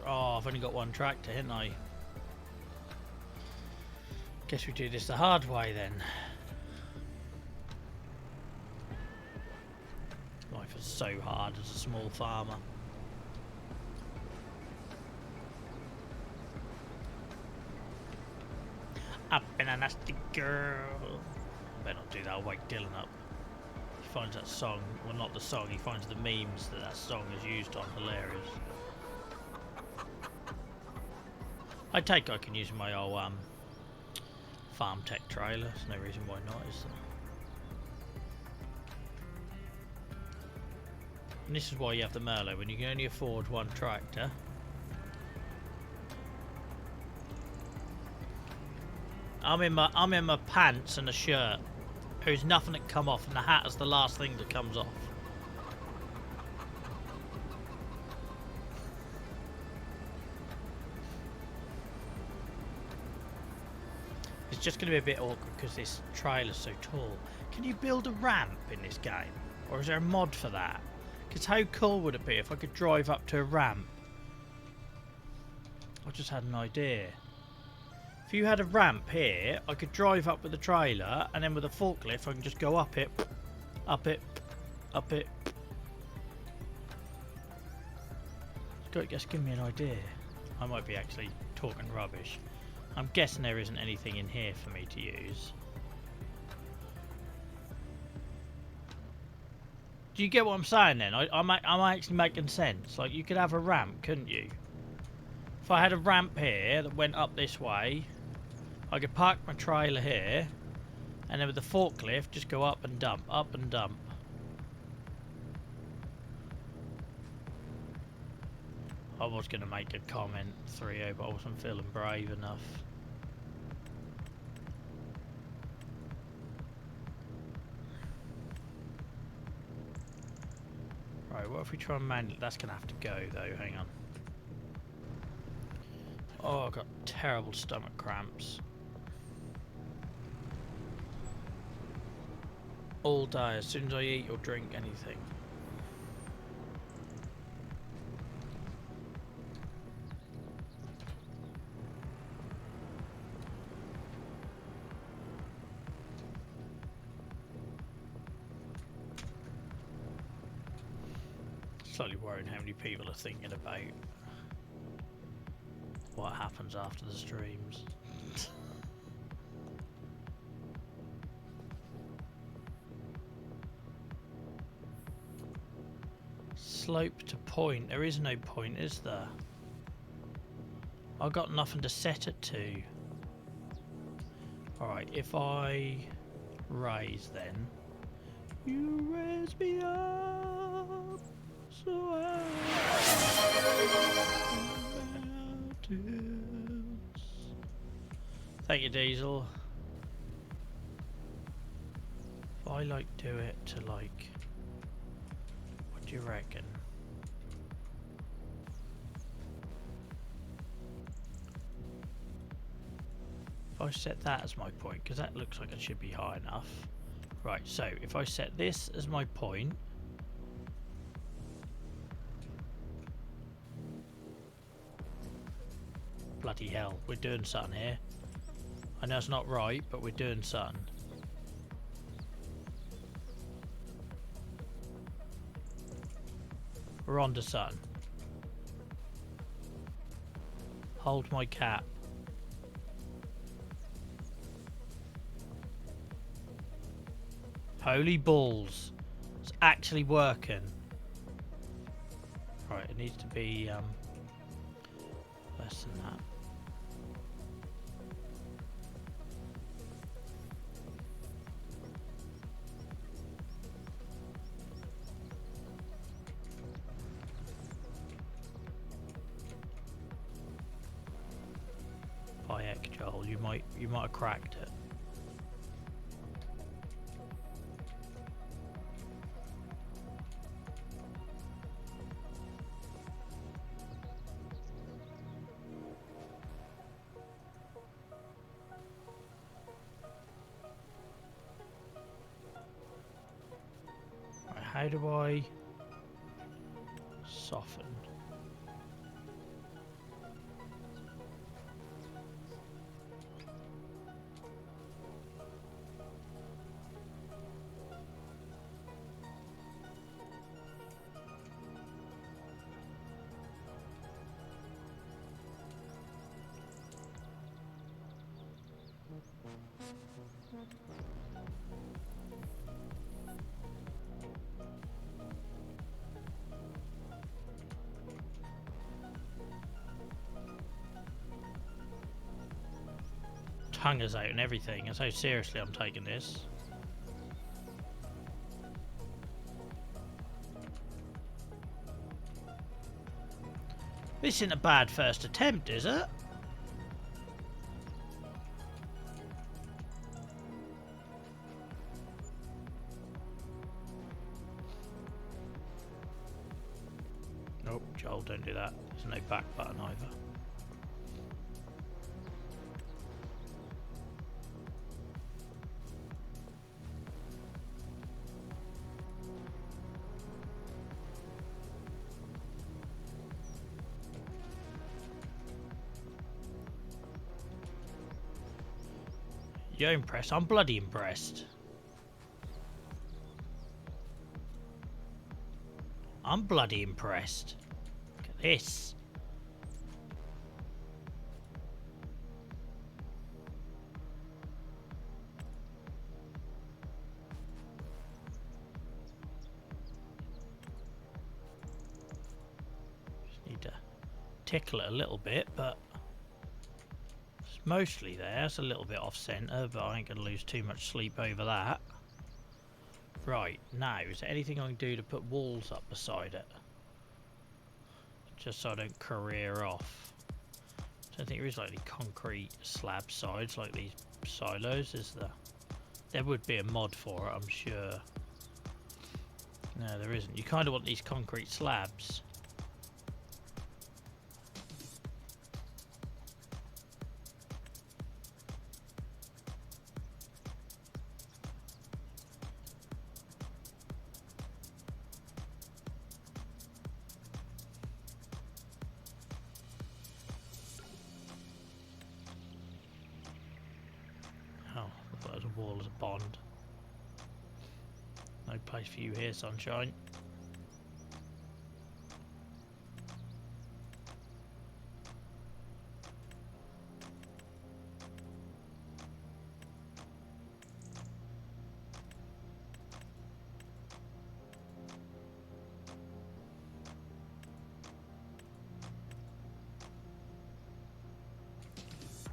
Oh, I've only got one tractor, haven't I? Guess we do this the hard way then. Life is so hard as a small farmer. Up in a nasty girl. Better not do that, I'll wake Dylan up. He finds that song, well not the song, he finds the memes that song is used on. Hilarious. I take I can use my old farm tech trailer, there's no reason why not, is there? And this is why you have the Merlot, when you can only afford one tractor. I'm in my pants and a shirt. There's nothing that come off, and the hat is the last thing that comes off. It's just going to be a bit awkward because this trailer's so tall. Can you build a ramp in this game? Or is there a mod for that? Because how cool would it be if I could drive up to a ramp? I just had an idea. If you had a ramp here, I could drive up with the trailer, and then with a forklift I can just go up it, up it, up it. Just give me an idea. I might be actually talking rubbish. I'm guessing there isn't anything in here for me to use. Do you get what I'm saying then? I'm actually making sense. Like, you could have a ramp, couldn't you? If I had a ramp here that went up this way, I could park my trailer here, and then with the forklift, just go up and dump, up and dump. I was going to make a comment, 3-0, but I wasn't feeling brave enough. Right, what if we try and manually... That's going to have to go, though. Hang on. Oh, I've got terrible stomach cramps. All day, as soon as I eat or drink anything. Slightly worried how many people are thinking about what happens after the streams. Slope to point. There is no point, is there? I've got nothing to set it to. Alright, if I raise then. You raise me up so I Thank you, Diesel. If I like do it to like, what do you reckon? If I set that as my point, because that looks like it should be high enough. Right, so if I set this as my point, bloody hell, we're doing something here. I know it's not right, but we're doing something. We're on to something. Hold my cap. Holy balls. It's actually working. Right, it needs to be less than that. By heck, Joel, you might have cracked it. Right, how do I soften? Tongue is out and everything. That's how seriously I'm taking this. This isn't a bad first attempt, is it? Nope, Joel, don't do that. There's no back button either. You're impressed? I'm bloody impressed. I'm bloody impressed. Look at this. tickle it a little bit, but it's mostly there. It's a little bit off centre, but I ain't going to lose too much sleep over that. Right, now, is there anything I can do to put walls up beside it? Just so I don't career off. I don't think there is like any concrete slab sides like these silos, is there? There would be a mod for it, I'm sure. No, there isn't. You kind of want these concrete slabs. Oh, I thought it was a wall as a bond. No place for you here, sunshine.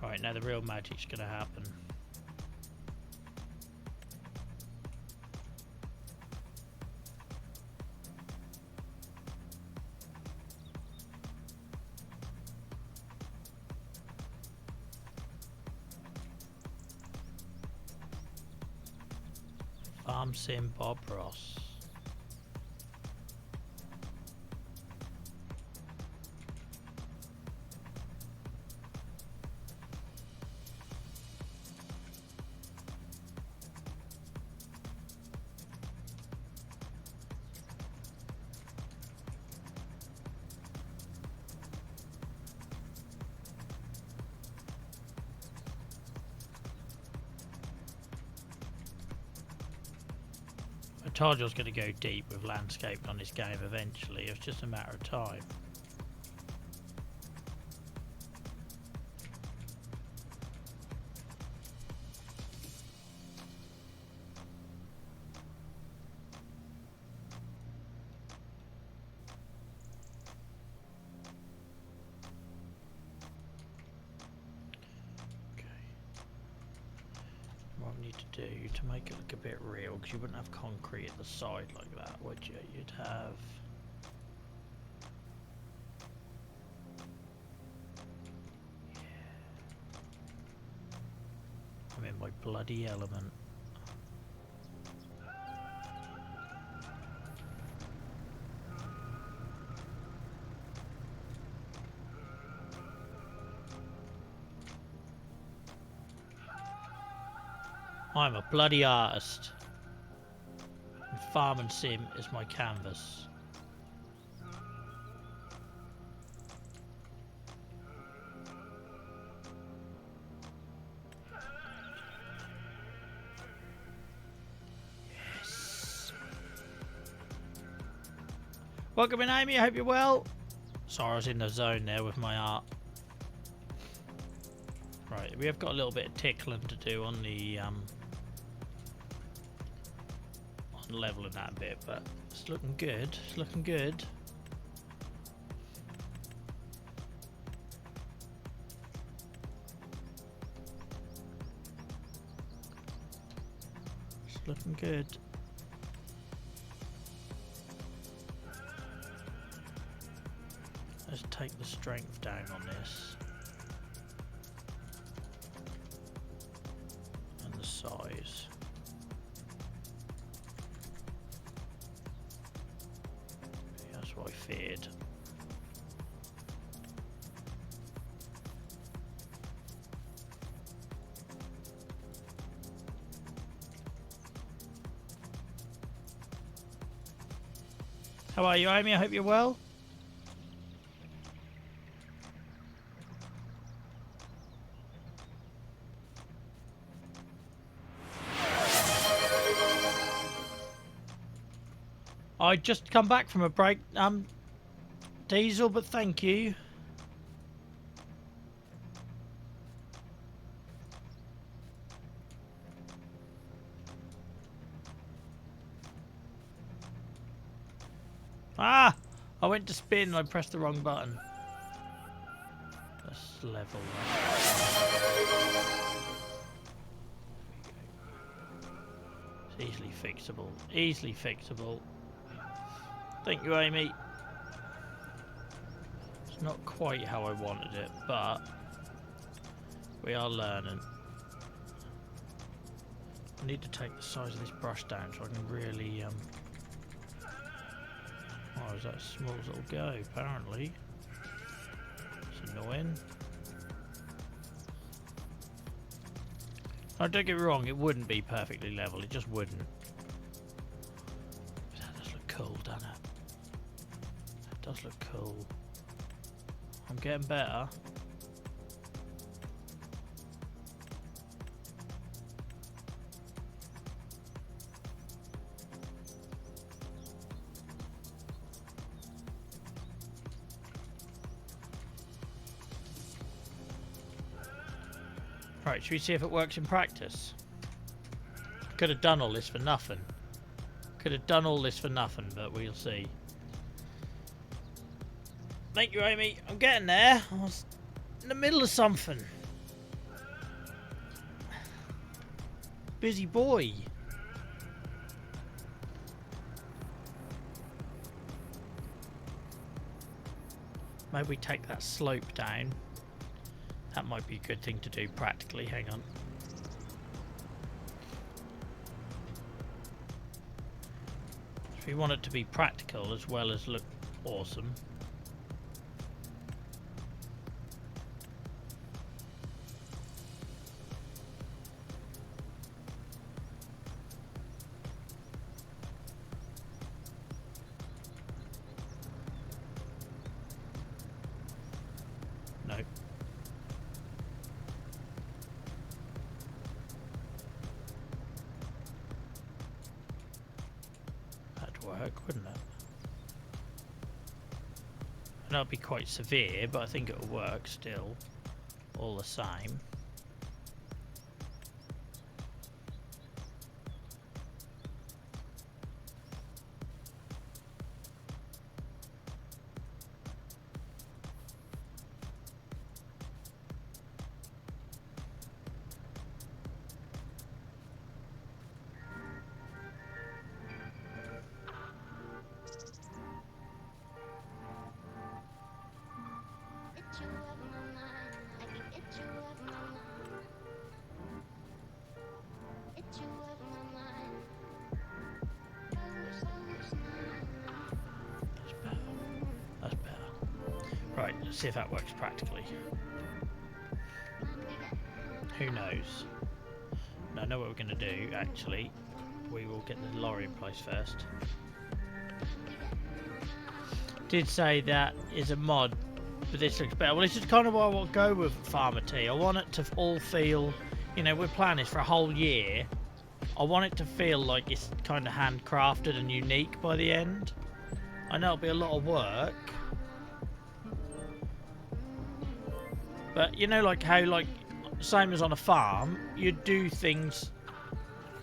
Right, now the real magic's gonna happen. Farm Sim Bob Ross. I told you I was going to go deep with landscaping on this game eventually. It was just a matter of time. What I need to do to make it look a bit real, because you wouldn't have concrete at the side like that, would you? You'd have... Yeah. I'm in my bloody element. I'm a bloody artist. And Farm and Sim is my canvas. Yes. Welcome in, Amy. I hope you're well. Sorry, I was in the zone there with my art. Right, we have got a little bit of tickling to do on the leveling that a bit, but it's looking good. It's looking good. It's looking good. Let's take the strength down on this. And the size. That's what I feared. How are you, Amy? I hope you're well. I just come back from a break, Diesel, but thank you. Ah! I went to spin and I pressed the wrong button. Let's level that. It's easily fixable. Easily fixable. Thank you, Amy. It's not quite how I wanted it, but we are learning. I need to take the size of this brush down so I can really oh, is that as small as it'll go, apparently. It's annoying. Oh, don't get me wrong, it wouldn't be perfectly level, it just wouldn't. But that does look cool, doesn't it? That does look cool. I'm getting better. Right, should we see if it works in practice? Could have done all this for nothing. Could have done all this for nothing, but we'll see. Thank you, Amy. I'm getting there. I was in the middle of something. Busy boy. Maybe we take that slope down. That might be a good thing to do practically. Hang on. If we want it to be practical as well as look awesome. No. That'd work, wouldn't it? And that'd be quite severe, but I think it'll work still, all the same. Right, let's see if that works practically. Who knows? No, I know what we're going to do, actually. We will get the lorry in place first. Did say that is a mod, but this looks better. Well, this is kind of what I want to go with Farmer T. I want it to all feel, you know, we're planning this for a whole year. I want it to feel like it's kind of handcrafted and unique by the end. I know it'll be a lot of work. But you know, like how, like, same as on a farm, you do things,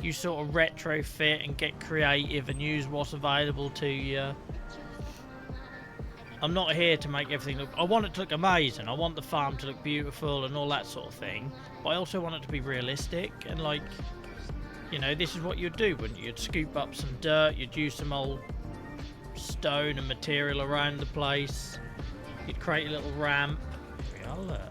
you sort of retrofit and get creative and use what's available to you. I'm not here to make everything look, I want it to look amazing, I want the farm to look beautiful and all that sort of thing, but I also want it to be realistic and, like, you know, this is what you'd do, wouldn't you? You'd scoop up some dirt, you'd use some old stone and material around the place, you'd create a little ramp. Here we are, look.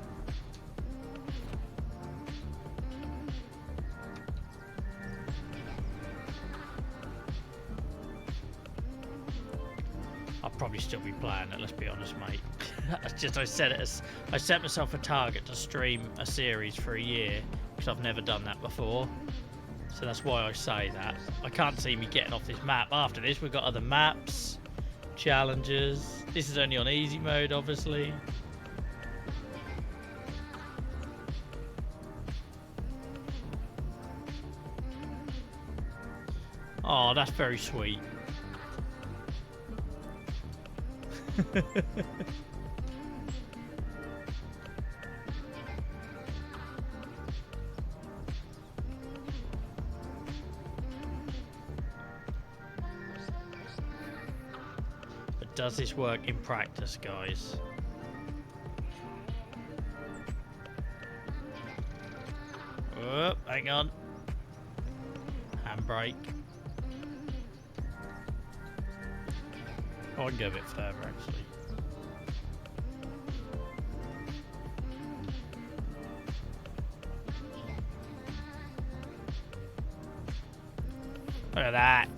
I'll probably still be playing it, let's be honest, mate. That's just, I set myself a target to stream a series for a year, because I've never done that before. So that's why I say that. I can't see me getting off this map after this. We've got other maps, challenges. This is only on easy mode, obviously. Oh, that's very sweet. But does this work in practice, guys? Oh, hang on. Handbrake. Oh, I can go a bit further actually. Look at that.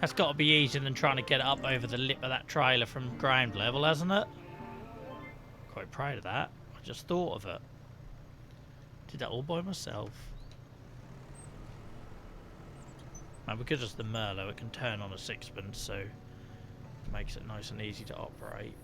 That's got to be easier than trying to get it up over the lip of that trailer from ground level, hasn't it? Quite proud of that. I just thought of it. Did that all by myself. And because it's the Merlot, it can turn on a sixpence, so it makes it nice and easy to operate.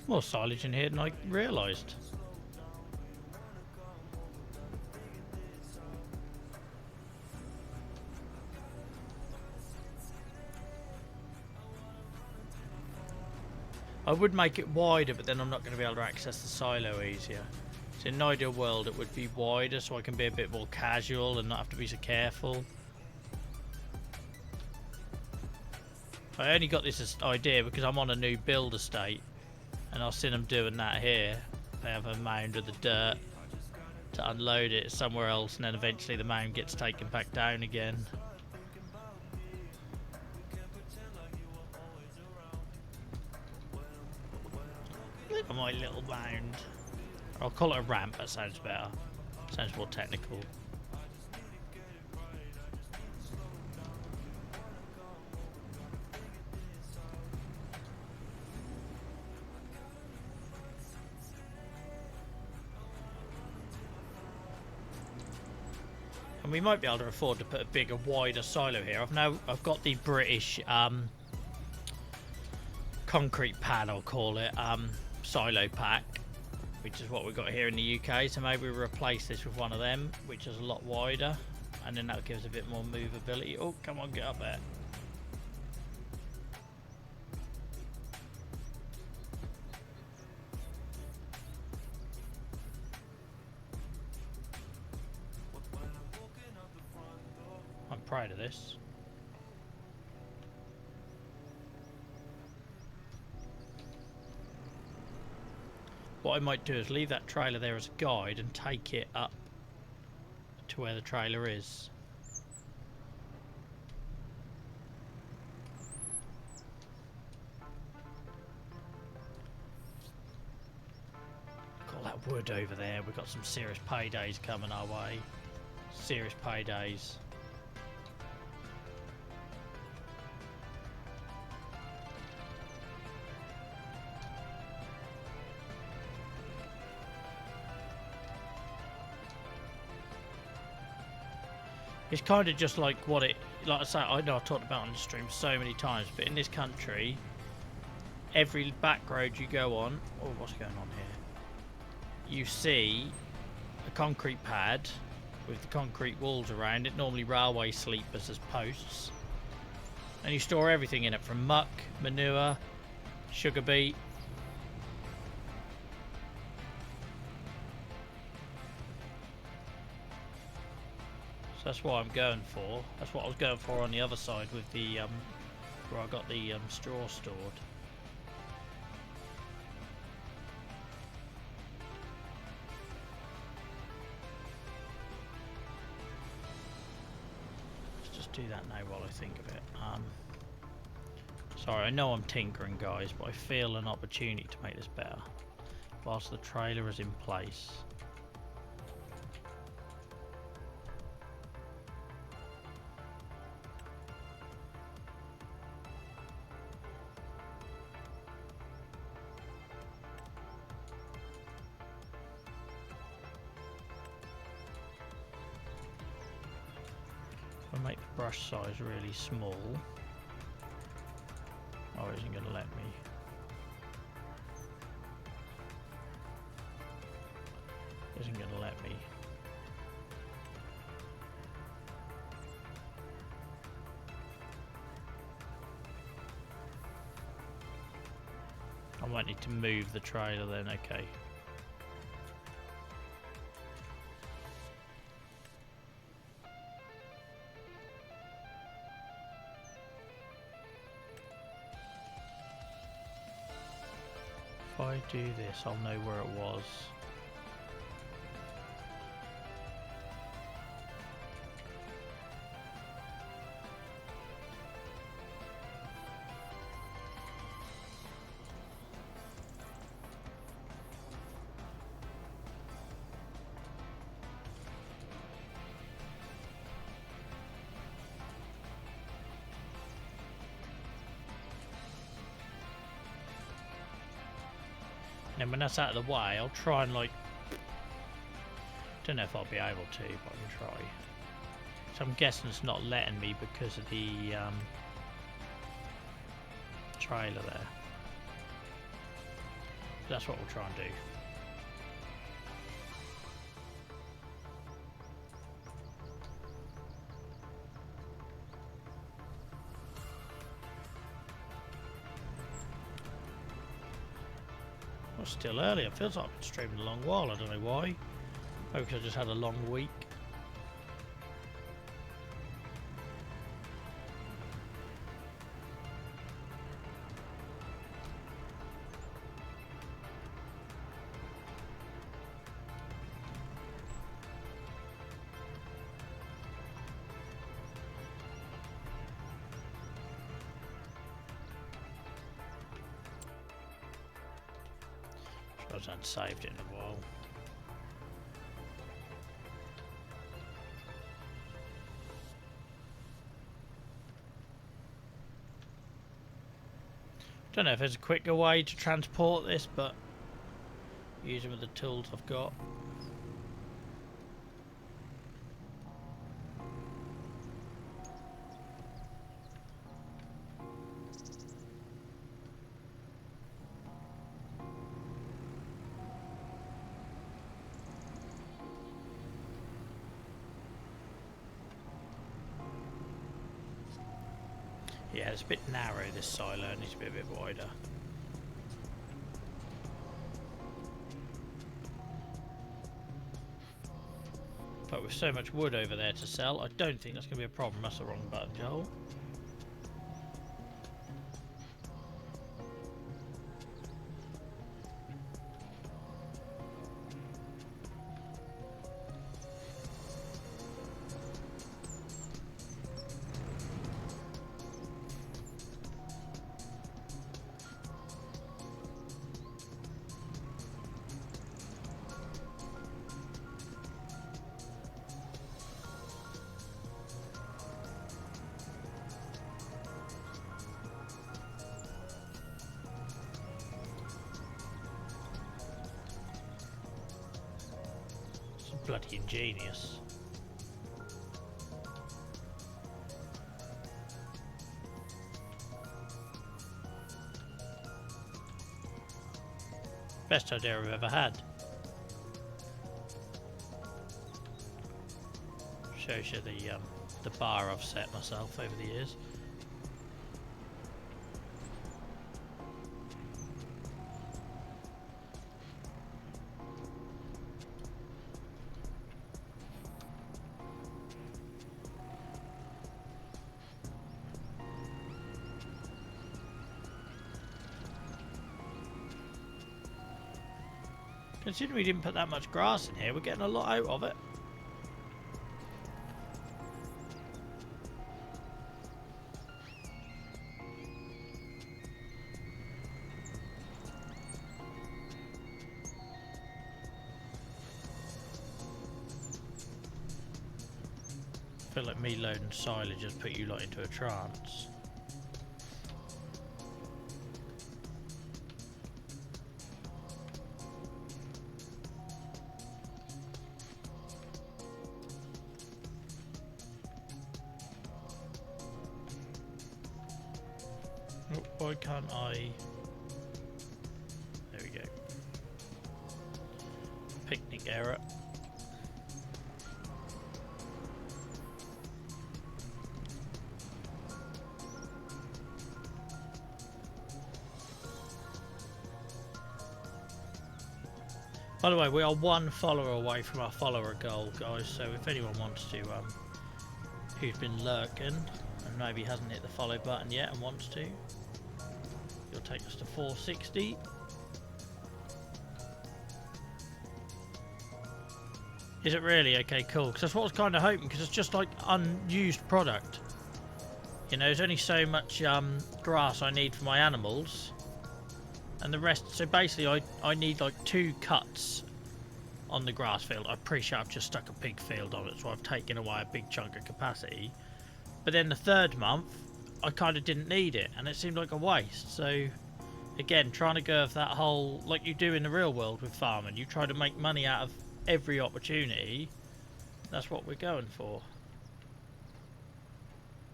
More silage in here than I realised. I would make it wider, but then I'm not going to be able to access the silo easier. So in an ideal world it would be wider so I can be a bit more casual and not have to be so careful. I only got this idea because I'm on a new build estate and I've seen them doing that here. They have a mound of the dirt to unload it somewhere else, and then eventually the mound gets taken back down again. Look at my little mound. I'll call it a ramp, that sounds better. Sounds more technical. And we might be able to afford to put a bigger, wider silo here. I've got the British concrete pad, I'll call it, silo pack, which is what we've got here in the UK. So maybe we replace this with one of them, which is a lot wider, and then that gives a bit more movability. Oh, come on, get up there. I'm proud of this. What I might do is leave that trailer there as a guide and take it up to where the trailer is. Got that wood over there. We've got some serious paydays coming our way. Serious paydays. It's kind of just like what it, like I say, I know I've talked about on the stream so many times, but in this country, every back road you go on, oh, what's going on here? You see a concrete pad with the concrete walls around it, normally railway sleepers as posts, and you store everything in it from muck, manure, sugar beet. That's what I'm going for. That's what I was going for on the other side with the where I got the straw stored. Let's just do that now while I think of it. Sorry, I know I'm tinkering, guys, but I feel an opportunity to make this better whilst the trailer is in place. I'll make the brush size really small. Oh, it isn't going to let me. Isn't going to let me. I might need to move the trailer then, okay. If I do this, I'll know where it was. And when that's out of the way, I'll try and like, don't know if I'll be able to, but I can try. So I'm guessing it's not letting me because of the trailer there. That's what we'll try and do. Well, it's still early. It feels like I've been streaming a long while. I don't know why. Maybe because I just had a long week. I hadn't saved it in a while. Don't know if there's a quicker way to transport this, but using with the tools I've got. Yeah, it's a bit narrow, this silo. It needs to be a bit wider. But with so much wood over there to sell, I don't think that's going to be a problem. That's the wrong button, Joel. Bloody ingenious. Best idea I've ever had. Shows you the bar I've set myself over the years. Considering we didn't put that much grass in here, we're getting a lot out of it. I feel like me loading silage has put you lot into a trance. Why can't I? There we go. Picnic error. By the way, we are one follower away from our follower goal, guys, so if anyone wants to, who's been lurking and maybe hasn't hit the follow button yet and wants to, you'll take us to 460. Is it really? Okay, cool. Because that's what I was kind of hoping, because it's just like unused product. You know, there's only so much grass I need for my animals. And the rest, so basically I need like 2 cuts on the grass field. I appreciate I've just stuck a pig field on it, so I've taken away a big chunk of capacity. But then the 3rd month, I kind of didn't need it, and it seemed like a waste. So again, trying to go of that whole, like you do in the real world with farming, you try to make money out of every opportunity. That's what we're going for.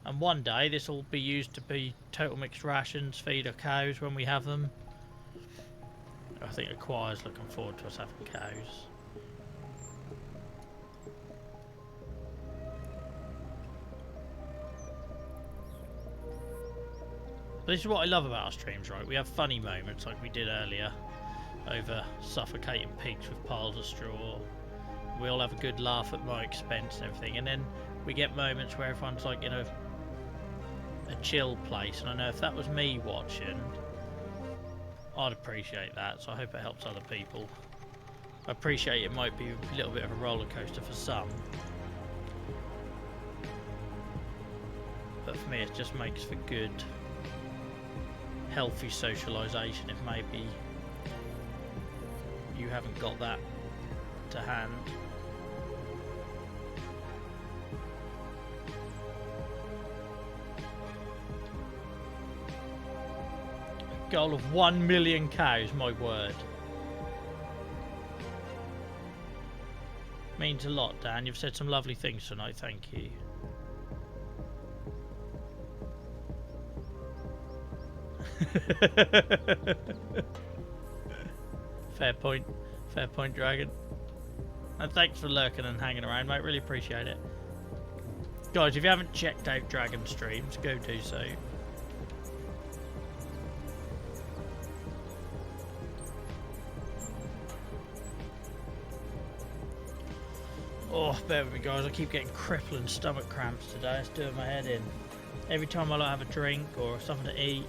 And one day this will be used to be total mixed rations, feed our cows when we have them. I think Achy's looking forward to us having cows. But this is what I love about our streams, right? We have funny moments like we did earlier over suffocating pigs with piles of straw. We all have a good laugh at my expense and everything, and then we get moments where everyone's like in a chill place, and I know if that was me watching, I'd appreciate that, so I hope it helps other people. I appreciate it might be a little bit of a roller coaster for some, but for me it just makes for good, healthy socialisation if maybe you haven't got that to hand. Goal of 1 million cows, my word. Means a lot, Dan. You've said some lovely things tonight, thank you. Fair point, Dragon. And thanks for lurking and hanging around, mate. Really appreciate it. Guys, if you haven't checked out Dragon streams, go do so. Oh, bear with me, guys. I keep getting crippling stomach cramps today. It's doing my head in. Every time I have a drink or something to eat.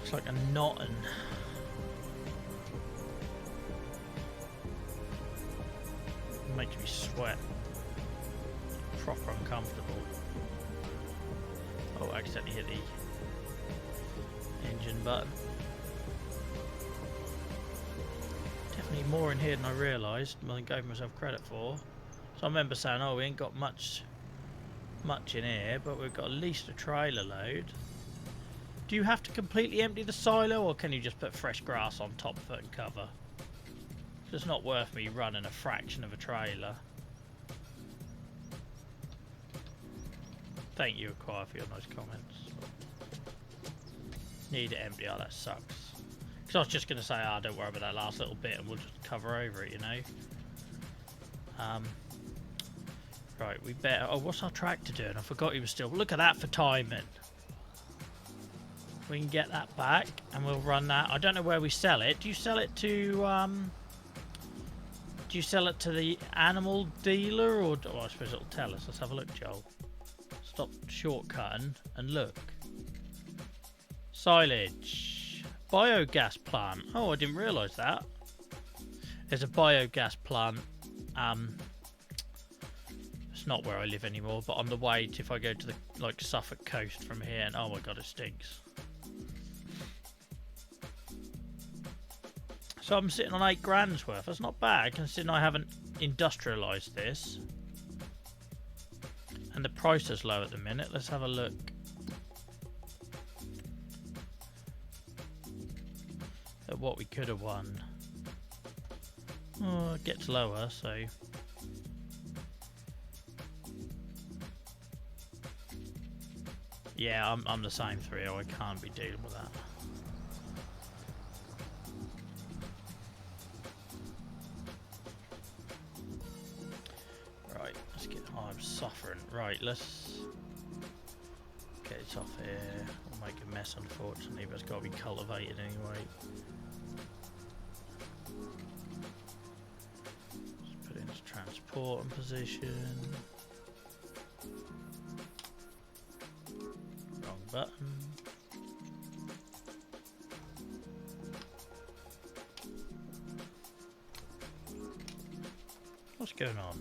It's like a knot and... It makes me sweat. Proper uncomfortable. Oh, I accidentally hit the engine button. Definitely more in here than I realised, more than gave myself credit for. So I remember saying, oh, we ain't got much in here, but we've got at least a trailer load. Do you have to completely empty the silo, or can you just put fresh grass on top of it and cover? It's not worth me running a fraction of a trailer. Thank you, Achy, for your nice comments. Need it empty. Oh, that sucks. Because I was just going to say, don't worry about that last little bit and we'll just cover over it, you know. Right, we better... Oh, what's our tractor doing? I forgot he was still... Look at that for timing. We can get that back and we'll run that. I don't know where we sell it. Do you sell it to... Do you sell it to the animal dealer, or... Oh, I suppose it'll tell us. Let's have a look, Joel. Stop shortcutting and look. Silage. Biogas plant. Oh, I didn't realise that. There's a biogas plant. It's not where I live anymore, but on the way to, if I go to the like Suffolk coast from here, and oh my god, it stinks. So I'm sitting on £8 worth. That's not bad, considering I haven't industrialised this. And the price is low at the minute. Let's have a look. At what we could have won. Oh, it gets lower, so... Yeah, I'm the same 3-0. I can't be dealing with that. Right, let's get... Oh, I'm suffering. Right, let's get it off here. We'll make a mess, unfortunately, but it's got to be cultivated anyway. Let's put it into transport and position. Wrong button. What's going on?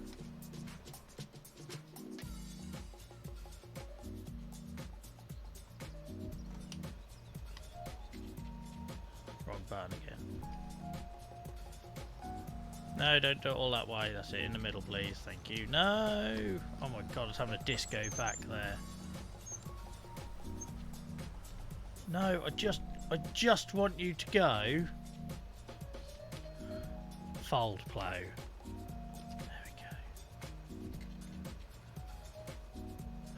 Wrong button again. No, don't do it all that way. That's it. In the middle, please. Thank you. No! Oh my god, it's having a disco back there. No, I just want you to go. Fold plough. There we go.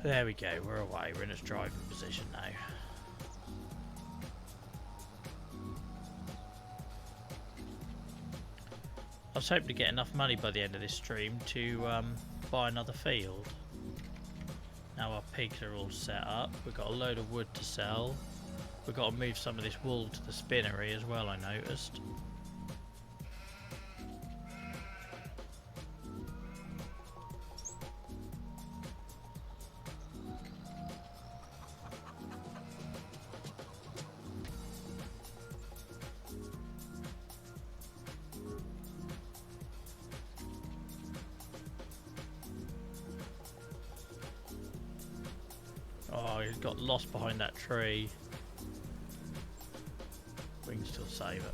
There we go. We're away. We're in its driving position now. I was hoping to get enough money by the end of this stream to buy another field. Now our pigs are all set up. We've got a load of wood to sell. We've got to move some of this wool to the spinnery as well, I noticed. Oh, he's got lost behind that tree. We can still save it.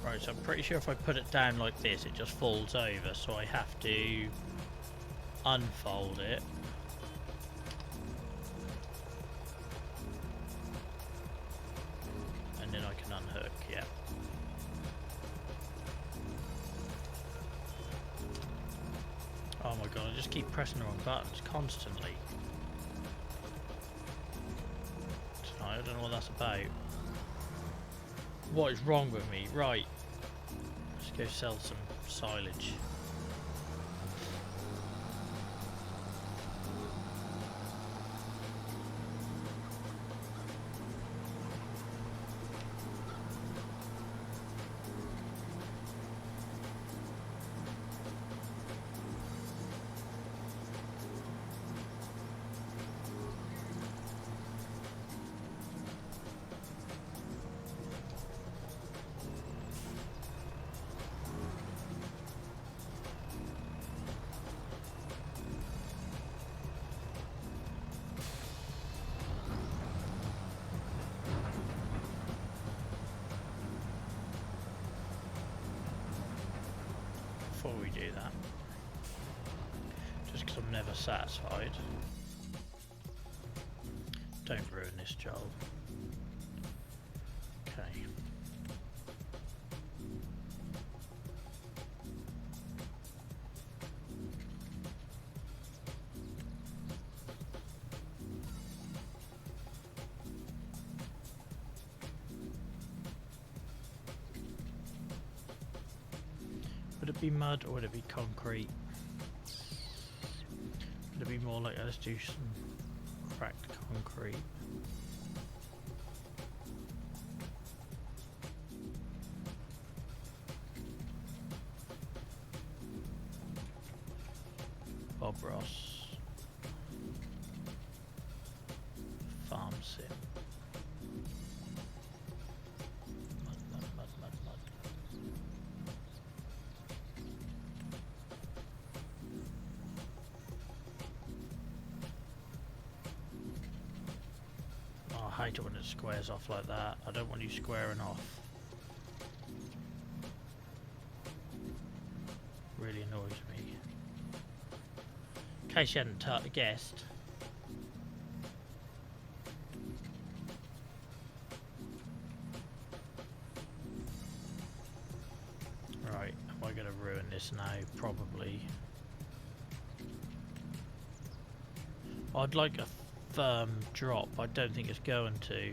Right, so I'm pretty sure if I put it down like this, it just falls over, so I have to unfold it. And then I can unhook, yeah. Oh my god, I just keep pressing the wrong buttons constantly. So I don't know what that's about. What is wrong with me? Right. Let's go sell some silage. Before we do that, just because I'm never satisfied, don't ruin this job. Okay. Would it be mud or would it be concrete? Would it be more like, let's do some cracked concrete? Bob Ross. Farm sim. I hate it when it squares off like that. I don't want you squaring off. Really annoys me. In case you hadn't guessed. Right, am I going to ruin this now? Probably. I'd like a firm drop. I don't think it's going to.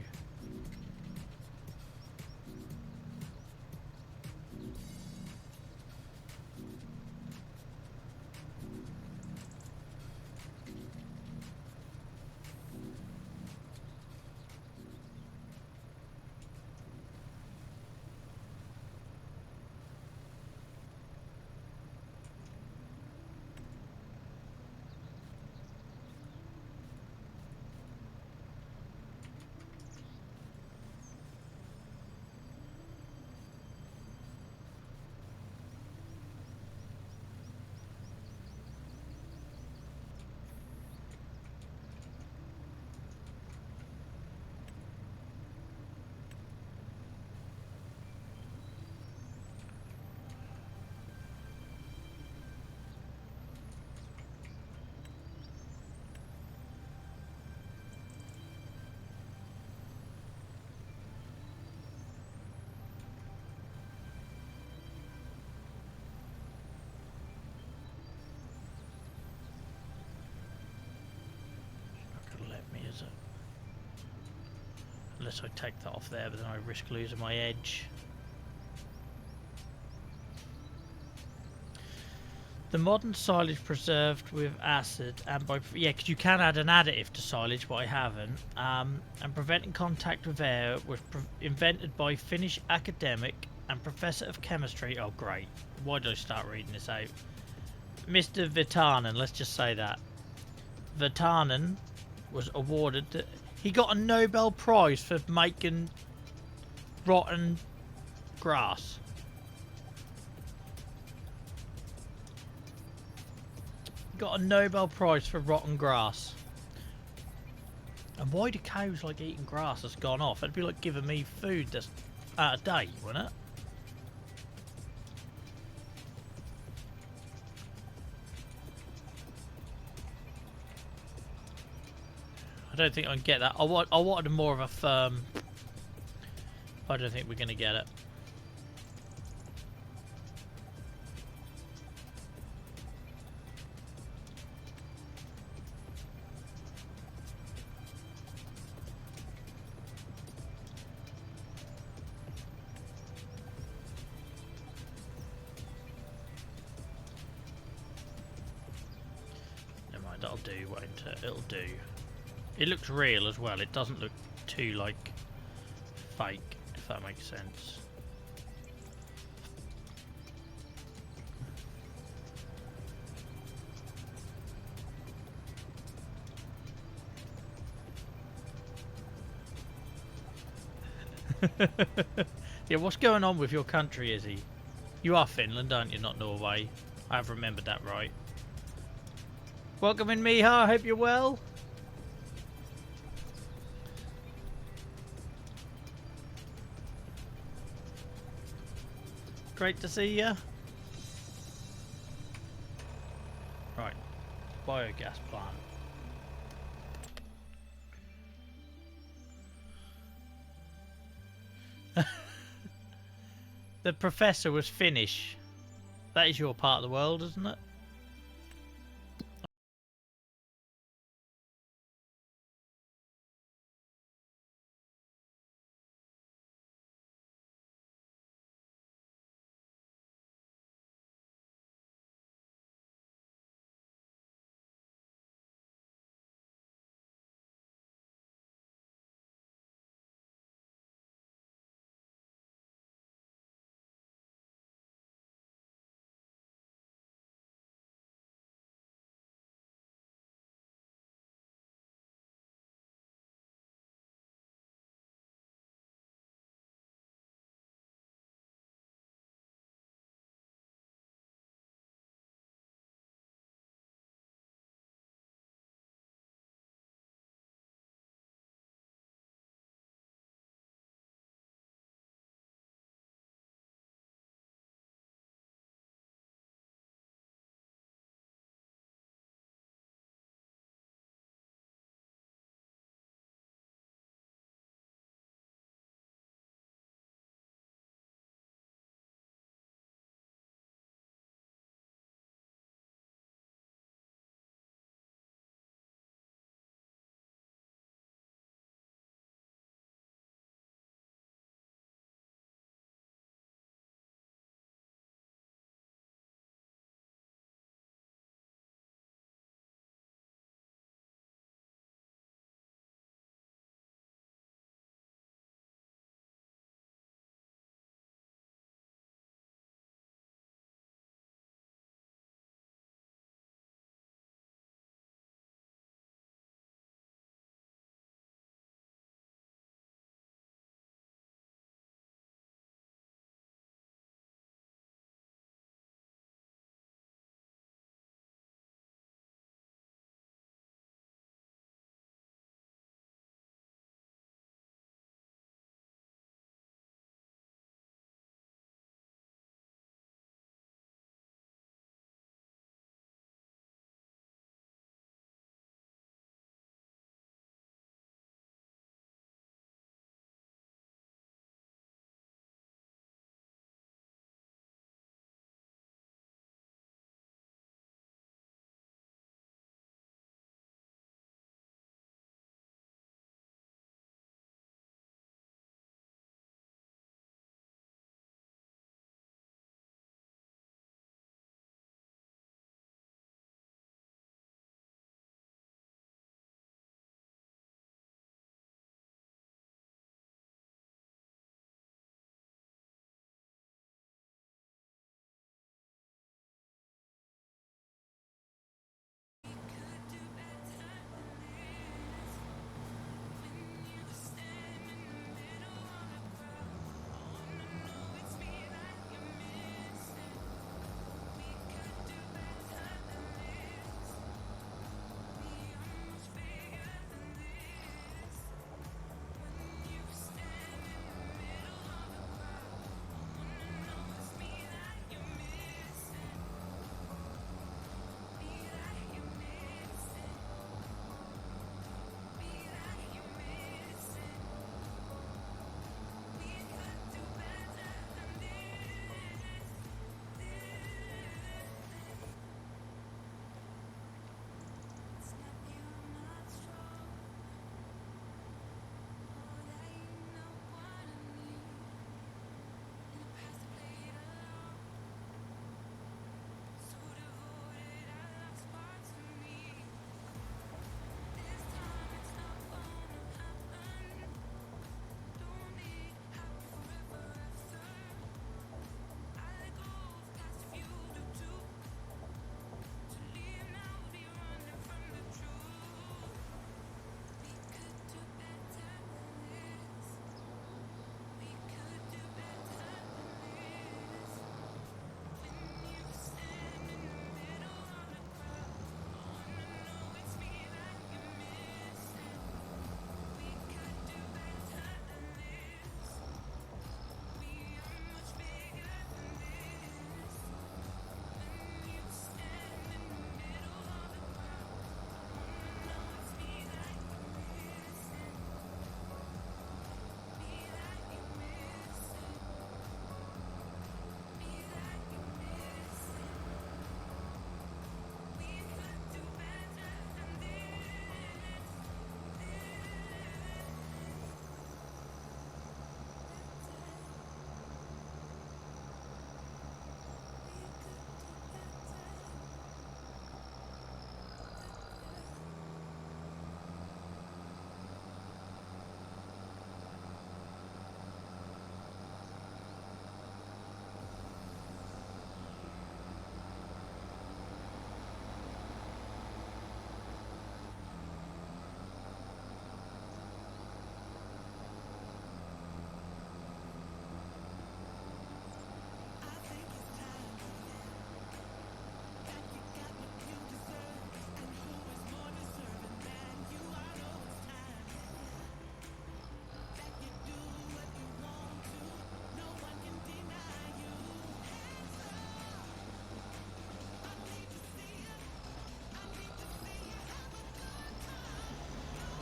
is it? Unless I take that off there, but then I risk losing my edge. The modern silage preserved with acid and by because you can add an additive to silage, but I haven't. And preventing contact with air was invented by Finnish academic and professor of chemistry. Oh great! Why did I start reading this out? Mr. Vitanen. Let's just say that Vitanen was awarded. He got a Nobel Prize for making rotten grass. Got a Nobel Prize for rotten grass. And why do cows like eating grass that's gone off? It'd be like giving me food that's out of date, wouldn't it? I don't think I can get that. I wanted more of a firm. I don't think we're going to get it. Never mind, that'll do, won't it? It'll do. It looks real as well. It doesn't look too, like, fake, if that makes sense. Yeah, what's going on with your country, Izzy? You are Finland, aren't you? Not Norway. I have remembered that right. Welcome in, Miha. I hope you're well. Great to see you. Right, biogas plant. The professor was Finnish. That is your part of the world, isn't it?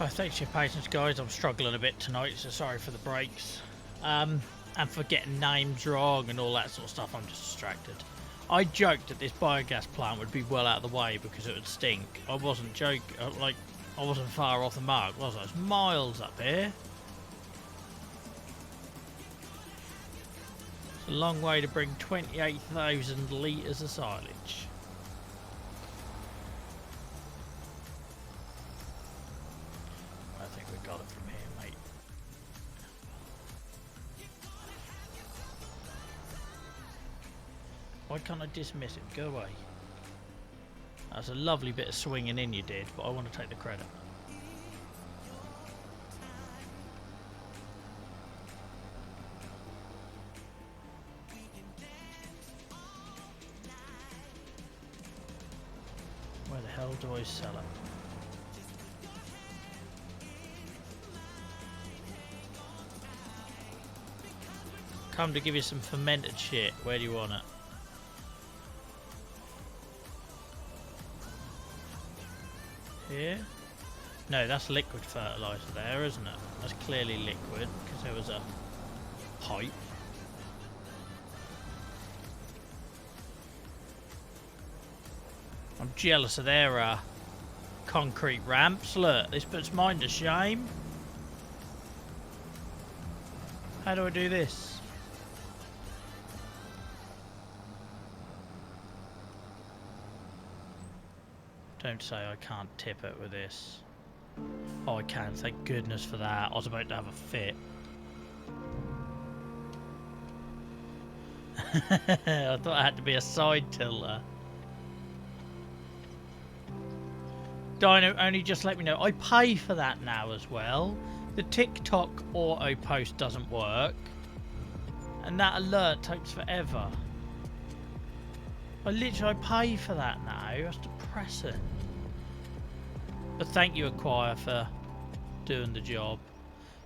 Well, thanks for your patience, guys. I'm struggling a bit tonight, so sorry for the breaks. And for getting names wrong and all that sort of stuff, I'm just distracted. I joked that this biogas plant would be well out of the way because it would stink. I wasn't joking, like, I wasn't far off the mark, was I? It's miles up here. It's a long way to bring 28,000 litres of silage. I think we got it from here, mate. Why can't I dismiss it? Go away. That's a lovely bit of swinging in you did, but I want to take the credit. Where the hell do I sell it? Come to give you some fermented shit. Where do you want it? Here? No, that's liquid fertilizer there, isn't it? That's clearly liquid because there was a pipe. I'm jealous of their concrete ramps. Look, this puts mine to shame. How do I do this? Don't say I can't tip it with this. Oh, I can. Thank goodness for that. I was about to have a fit. I thought it had to be a side tilter. Dino only just let me know. I pay for that now as well. The TikTok auto post doesn't work. And that alert takes forever. I pay for that now. That's depressing. But thank you, Acquire, for doing the job.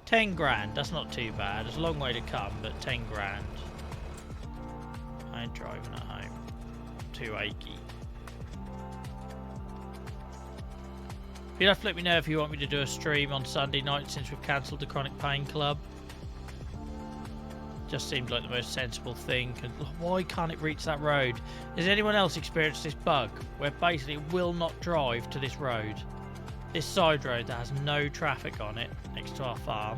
10 grand, that's not too bad. It's a long way to come, but 10 grand. I ain't driving at home. Too achy. You'll have to let me know if you want me to do a stream on Sunday night since we've cancelled the Chronic Pain Club. Just seemed like the most sensible thing. Why can't it reach that road? Has anyone else experienced this bug where basically it will not drive to this road? This side road that has no traffic on it next to our farm.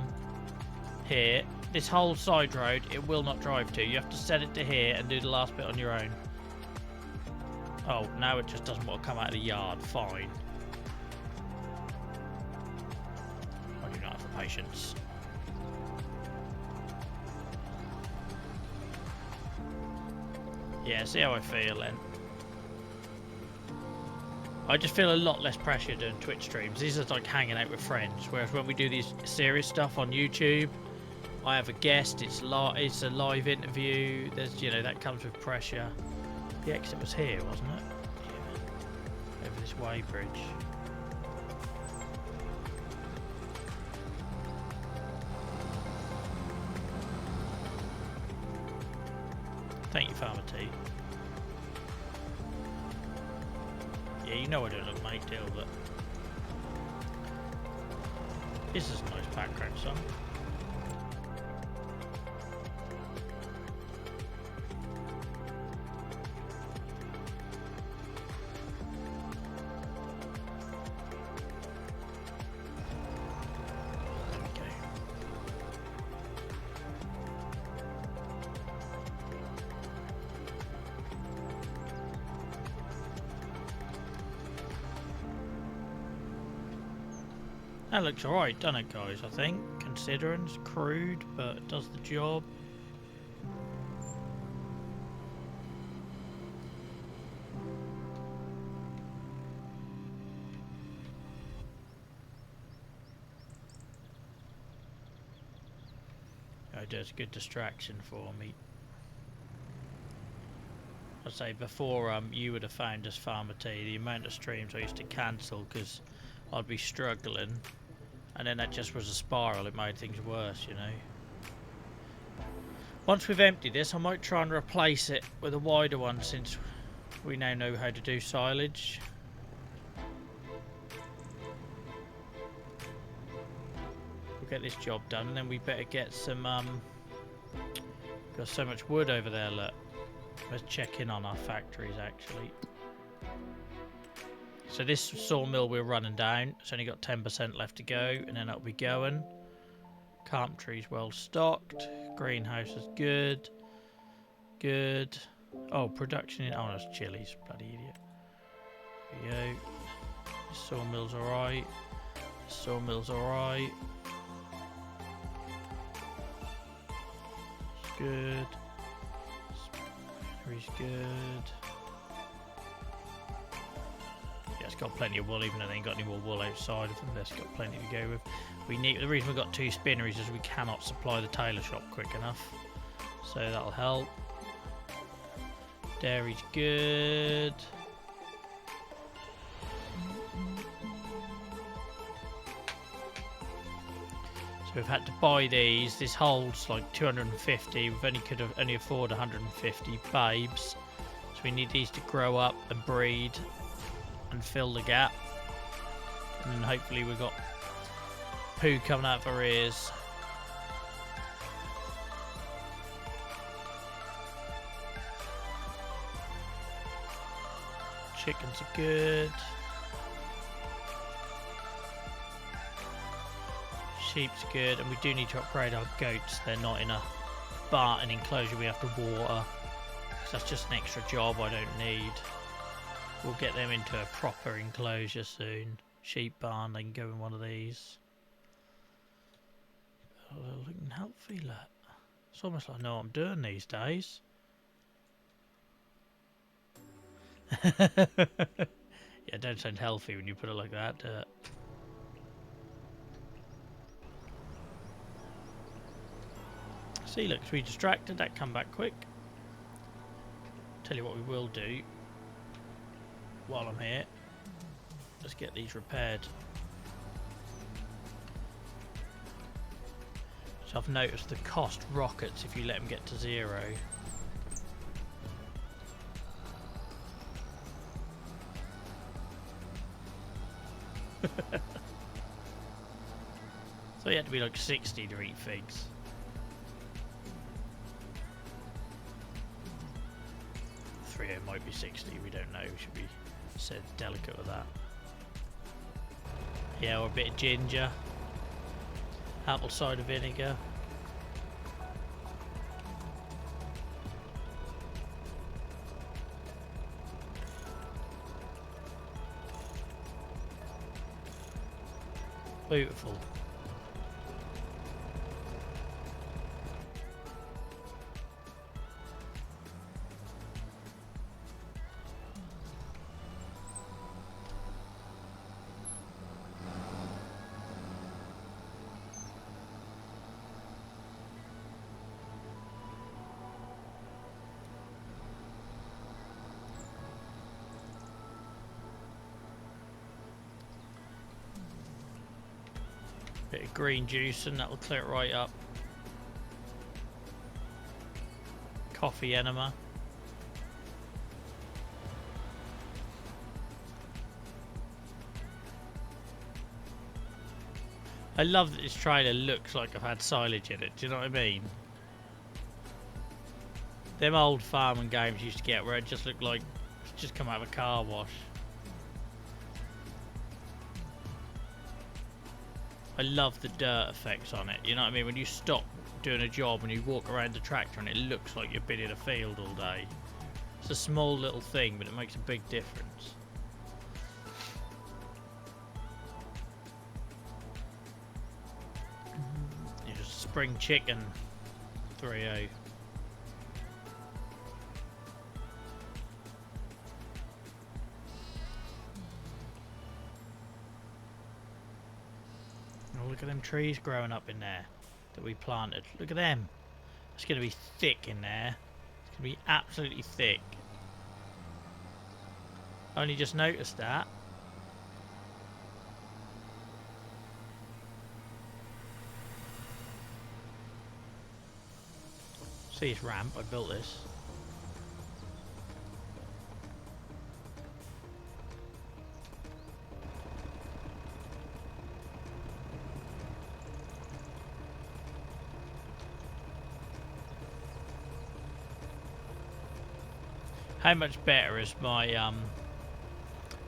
Here, this whole side road it will not drive to. You have to set it to here and do the last bit on your own. Oh, now it just doesn't want to come out of the yard. Fine. I do not have the patience. Yeah, see how I feel then. I just feel a lot less pressure doing Twitch streams. These are like hanging out with friends. Whereas when we do these serious stuff on YouTube, I have a guest. It's a live interview. There's, you know, that comes with pressure. The exit was here, wasn't it? Yeah. Over this way bridge. Thank you, Farmer T. Yeah, you know I don't look mate deal, but this is a nice background song. That looks alright, doesn't it, guys? I think, considering it's crude, but it does the job. Oh, it does a good distraction for me. I'd say before you would have found us, Farmer T, the amount of streams I used to cancel because I'd be struggling. And then that just was a spiral, it made things worse, you know. Once we've emptied this, I might try and replace it with a wider one since we now know how to do silage. get this job done, and then we better get some. Got so much wood over there. Look, let's check in on our factories actually. So this sawmill we're running down. It's only got 10% left to go, and then that'll be going. Carpentry's well stocked. Greenhouse is good. Good. Oh, production in. Oh, that's chilies. Bloody idiot. There we go. Sawmill's alright. Sawmill's alright. It's good. Spinnery's good. Yeah, it's got plenty of wool, even though they ain't got any more wool outside of them. It's got plenty to go with. We need. The reason we've got 2 spinneries is we cannot supply the tailor shop quick enough. So that'll help. Dairy's good. So we've had to buy these. This holds like 250. We've only afford 150 babes. So we need these to grow up and breed and fill the gap. And then hopefully we've got poo coming out of our ears. Chickens are good. Sheep's good, and we do need to upgrade our goats. They're not in a an enclosure we have to water, because that's just an extra job I don't need. We'll get them into a proper enclosure soon. Sheep barn, they can go in one of these. Oh, they're looking healthy, look. It's almost like I know what I'm doing these days. Yeah, don't sound healthy when you put it like that. See, look, we distracted. That come back quick. Tell you what we will do while I'm here. Let's get these repaired. So I've noticed the cost rockets if you let them get to 0. So you had to be like 60 to eat figs. It might be 60, we don't know. We should be said delicate with that. Yeah, or a bit of ginger, apple cider vinegar. Beautiful. Bit of green juice and that'll clear it right up. Coffee enema. I love that this trailer looks like I've had silage in it, do you know what I mean? Them old farming games used to get where it just looked like it's just come out of a car wash. I love the dirt effects on it, you know what I mean? When you stop doing a job and you walk around the tractor and it looks like you've been in a field all day. It's a small little thing, but it makes a big difference. You're just spring chicken 3-0. Look at them trees growing up in there that we planted. Look at them. It's going to be thick in there. It's going to be absolutely thick. I only just noticed that. See this ramp? I built this. How much better is my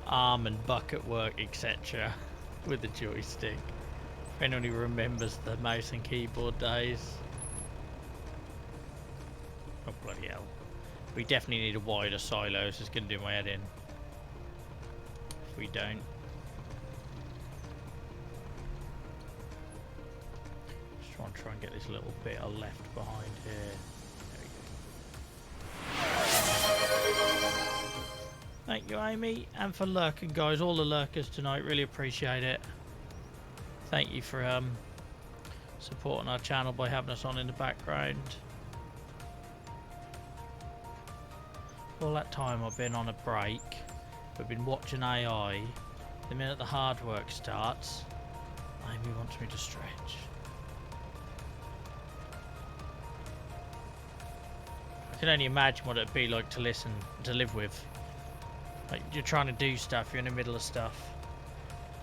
arm and bucket work, etc. with the joystick? If anyone who remembers the mouse and keyboard days. Oh bloody hell. We definitely need a wider silo, so it's going to do my head in. If we don't. Just try and get this little bit I left behind here. There we go. Thank you, Amy, and for lurking, guys. All the lurkers tonight, really appreciate it. Thank you for supporting our channel by having us on in the background. All that time I've been on a break, we've been watching AI. The minute the hard work starts, Amy wants me to stretch. I can only imagine what it'd be like to listen, to live with. Like, you're trying to do stuff, you're in the middle of stuff.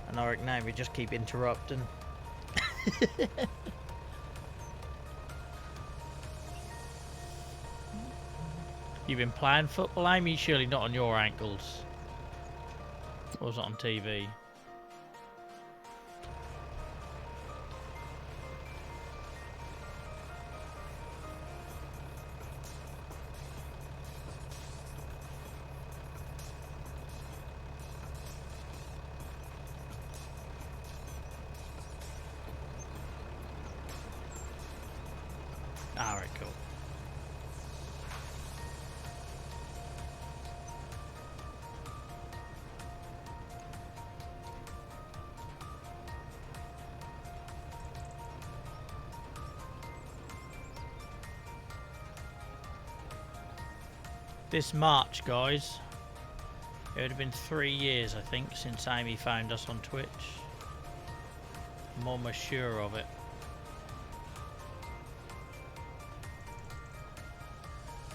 And I reckon now we just keep interrupting. You've been playing football, Amy? Surely not on your ankles. Or was it on TV? Alright, cool. This March, guys, it would have been 3 years, I think, since Amy found us on Twitch. I'm almost sure of it.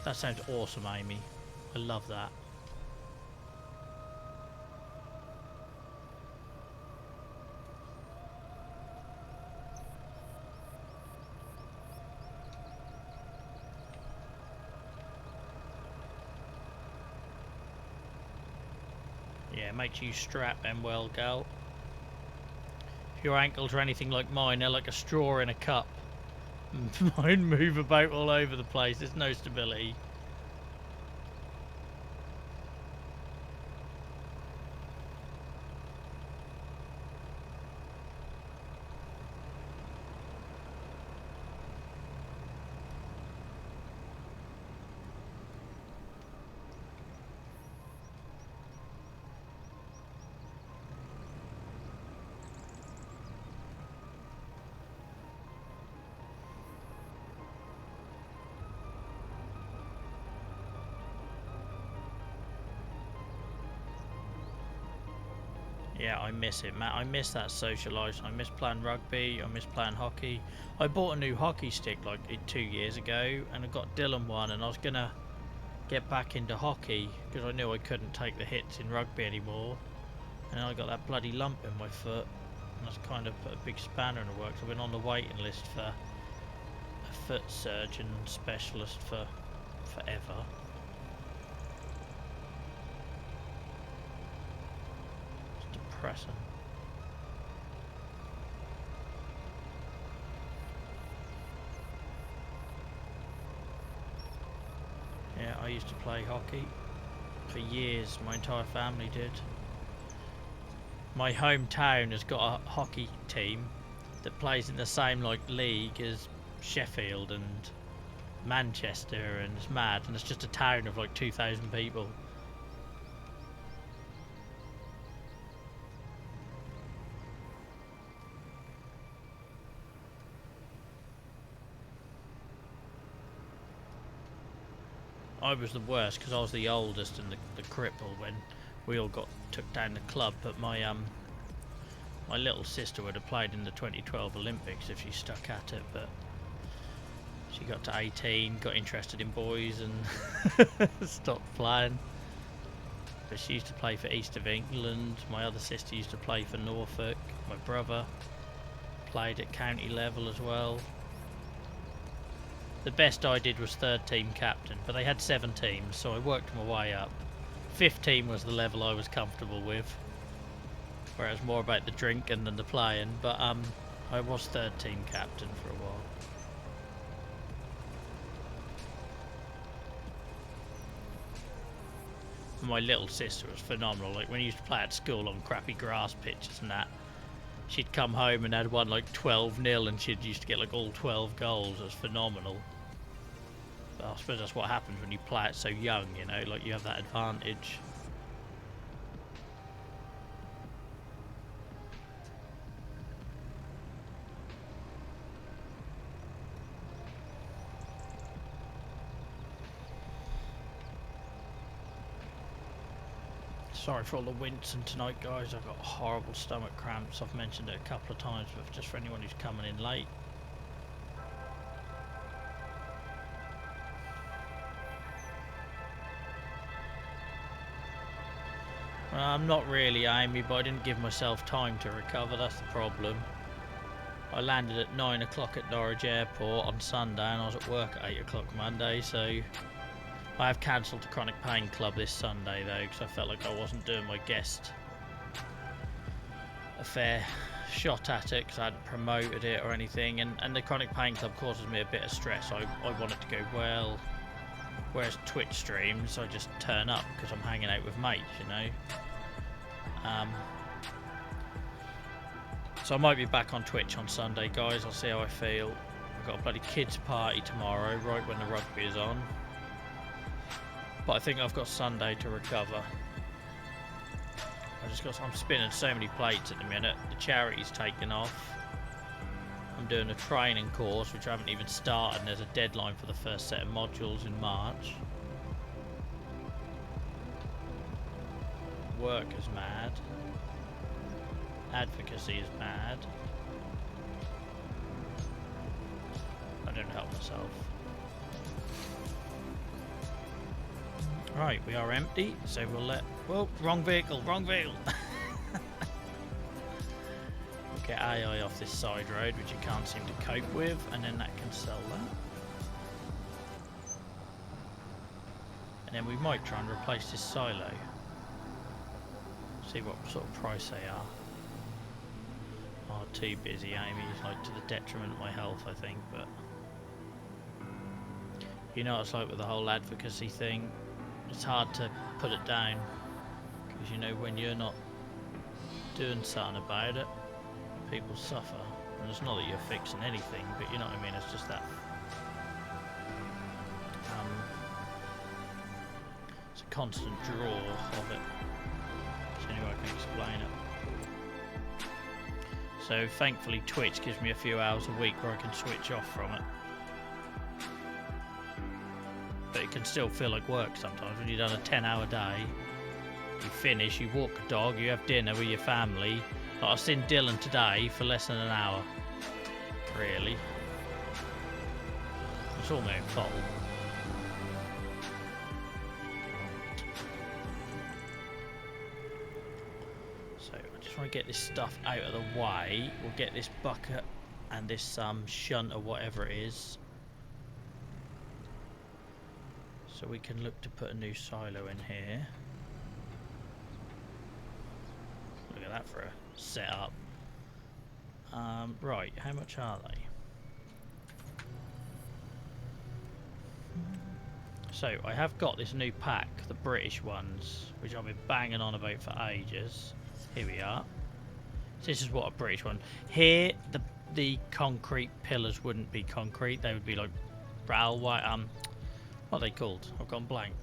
That sounds awesome, Amy. I love that. Yeah, makes you strap them well, gal. If your ankles are anything like mine, they're like a straw in a cup. Mine move about all over the place. There's no stability. Yeah, I miss it, Matt. I miss that social life. I miss playing rugby. I miss playing hockey. I bought a new hockey stick like 2 years ago, and I got Dylan one, and I was gonna get back into hockey because I knew I couldn't take the hits in rugby anymore. And then I got that bloody lump in my foot, and that's kind of put a big spanner in the works. I've been on the waiting list for a foot surgeon specialist for forever. Depressing. Yeah, I used to play hockey for years. My entire family did. My hometown has got a hockey team that plays in the same like league as Sheffield and Manchester, and it's mad. And it's just a town of like 2,000 people. I was the worst because I was the oldest and the cripple when we all got took down the club. But my my little sister would have played in the 2012 Olympics if she stuck at it. But she got to 18, got interested in boys, and stopped playing. But she used to play for East of England. My other sister used to play for Norfolk. My brother played at county level as well. The best I did was 3rd team captain, but they had 7 teams, so I worked my way up. 15 was the level I was comfortable with, where it was more about the drinking than the playing, but I was 3rd team captain for a while. My little sister was phenomenal. Like when we used to play at school on crappy grass pitches and that, she'd come home and had won like 12-0 and she'd used to get like all 12 goals. It was phenomenal. But I suppose that's what happens when you play it so young, you know, like you have that advantage. Sorry for all the wincing tonight, guys. I've got horrible stomach cramps. I've mentioned it a couple of times, but just for anyone who's coming in late. Well, I'm not really, Amy, but I didn't give myself time to recover. That's the problem. I landed at 9 o'clock at Norwich Airport on Sunday, and I was at work at 8 o'clock Monday, so I have cancelled the Chronic Pain Club this Sunday though, because I felt like I wasn't doing my guest a fair shot at it, because I hadn't promoted it or anything, and the Chronic Pain Club causes me a bit of stress. I want it to go well, whereas Twitch streams I just turn up because I'm hanging out with mates, you know. So I might be back on Twitch on Sunday, guys. I'll see how I feel. I've got a bloody kids party tomorrow, right when the rugby is on. But I think I've got Sunday to recover. I'm spinning so many plates at the minute. The charity's taken off. I'm doing a training course, which I haven't even started, and there's a deadline for the first set of modules in March. Work is mad. Advocacy is mad. I don't help myself. Right, we are empty, so we'll let... Whoa, wrong vehicle, wrong vehicle! We'll get AI off this side road, which it can't seem to cope with, and then that can sell that. And then we might try and replace this silo. See what sort of price they are. Oh, too busy, Amy. It's like to the detriment of my health, I think, but... You know what it's like with the whole advocacy thing. It's hard to put it down, because you know when you're not doing something about it, people suffer. And it's not that you're fixing anything, but you know what I mean, it's just that it's a constant draw of it. That's the only way I can explain it. So thankfully Twitch gives me a few hours a week where I can switch off from it. But it can still feel like work sometimes when you've done a 10-hour day. You finish, you walk a dog, you have dinner with your family. Like I've seen Dylan today for less than an hour. Really. It's all my own fault. So I just want to get this stuff out of the way. We'll get this bucket and this shunt or whatever it is. So we can look to put a new silo in here. Look at that for a setup. Right, how much are they? So I have got this new pack, the British ones, which I've been banging on about for ages. Here we are. So this is what a British one. Here, the concrete pillars wouldn't be concrete; they would be like railway. What are they called? I've gone blank.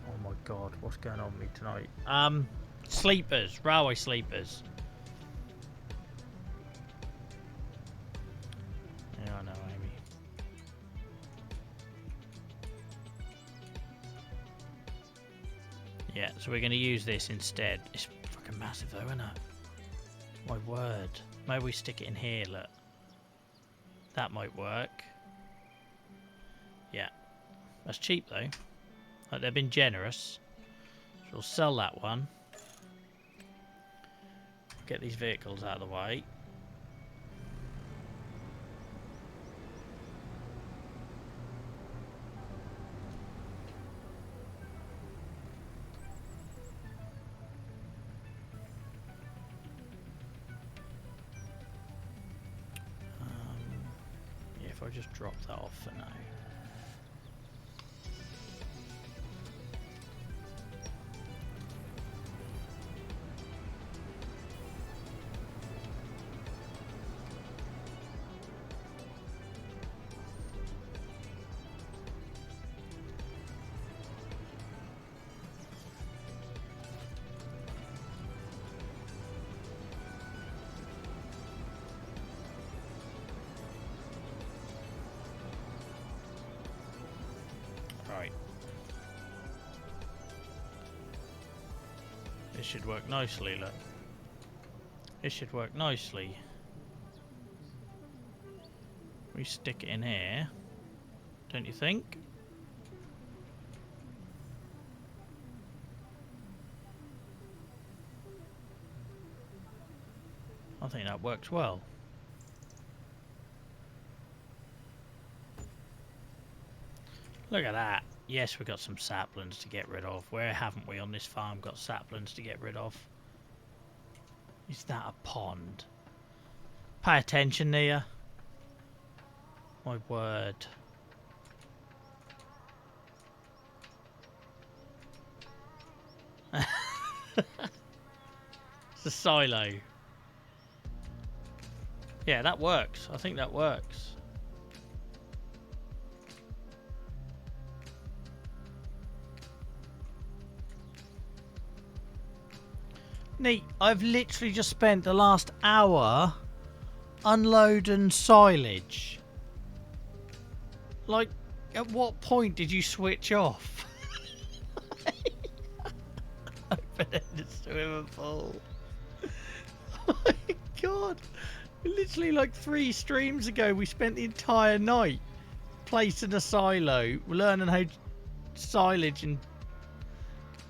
Oh my god, what's going on with me tonight? Sleepers, railway sleepers. Yeah, I know, Amy. Yeah, so we're going to use this instead. It's fucking massive though, isn't it? My word. Maybe we stick it in here, look. That might work. Yeah. That's cheap though. Like they've been generous. So we'll sell that one. Get these vehicles out of the way. I just drop that off for now? Right. This should work nicely, look. This should work nicely. We stick it in here, don't you think? I think that works well. Look at that. Yes, we've got some saplings to get rid of. Where haven't we on this farm got saplings to get rid of? Is that a pond? Pay attention, Nia. My word. It's a silo. Yeah, that works. I think that works. Neat. I've literally just spent the last hour unloading silage. Like, at what point did you switch off? Open-ended swimming pool. Oh my god. Literally like 3 streams ago we spent the entire night placing a silo, learning how silage and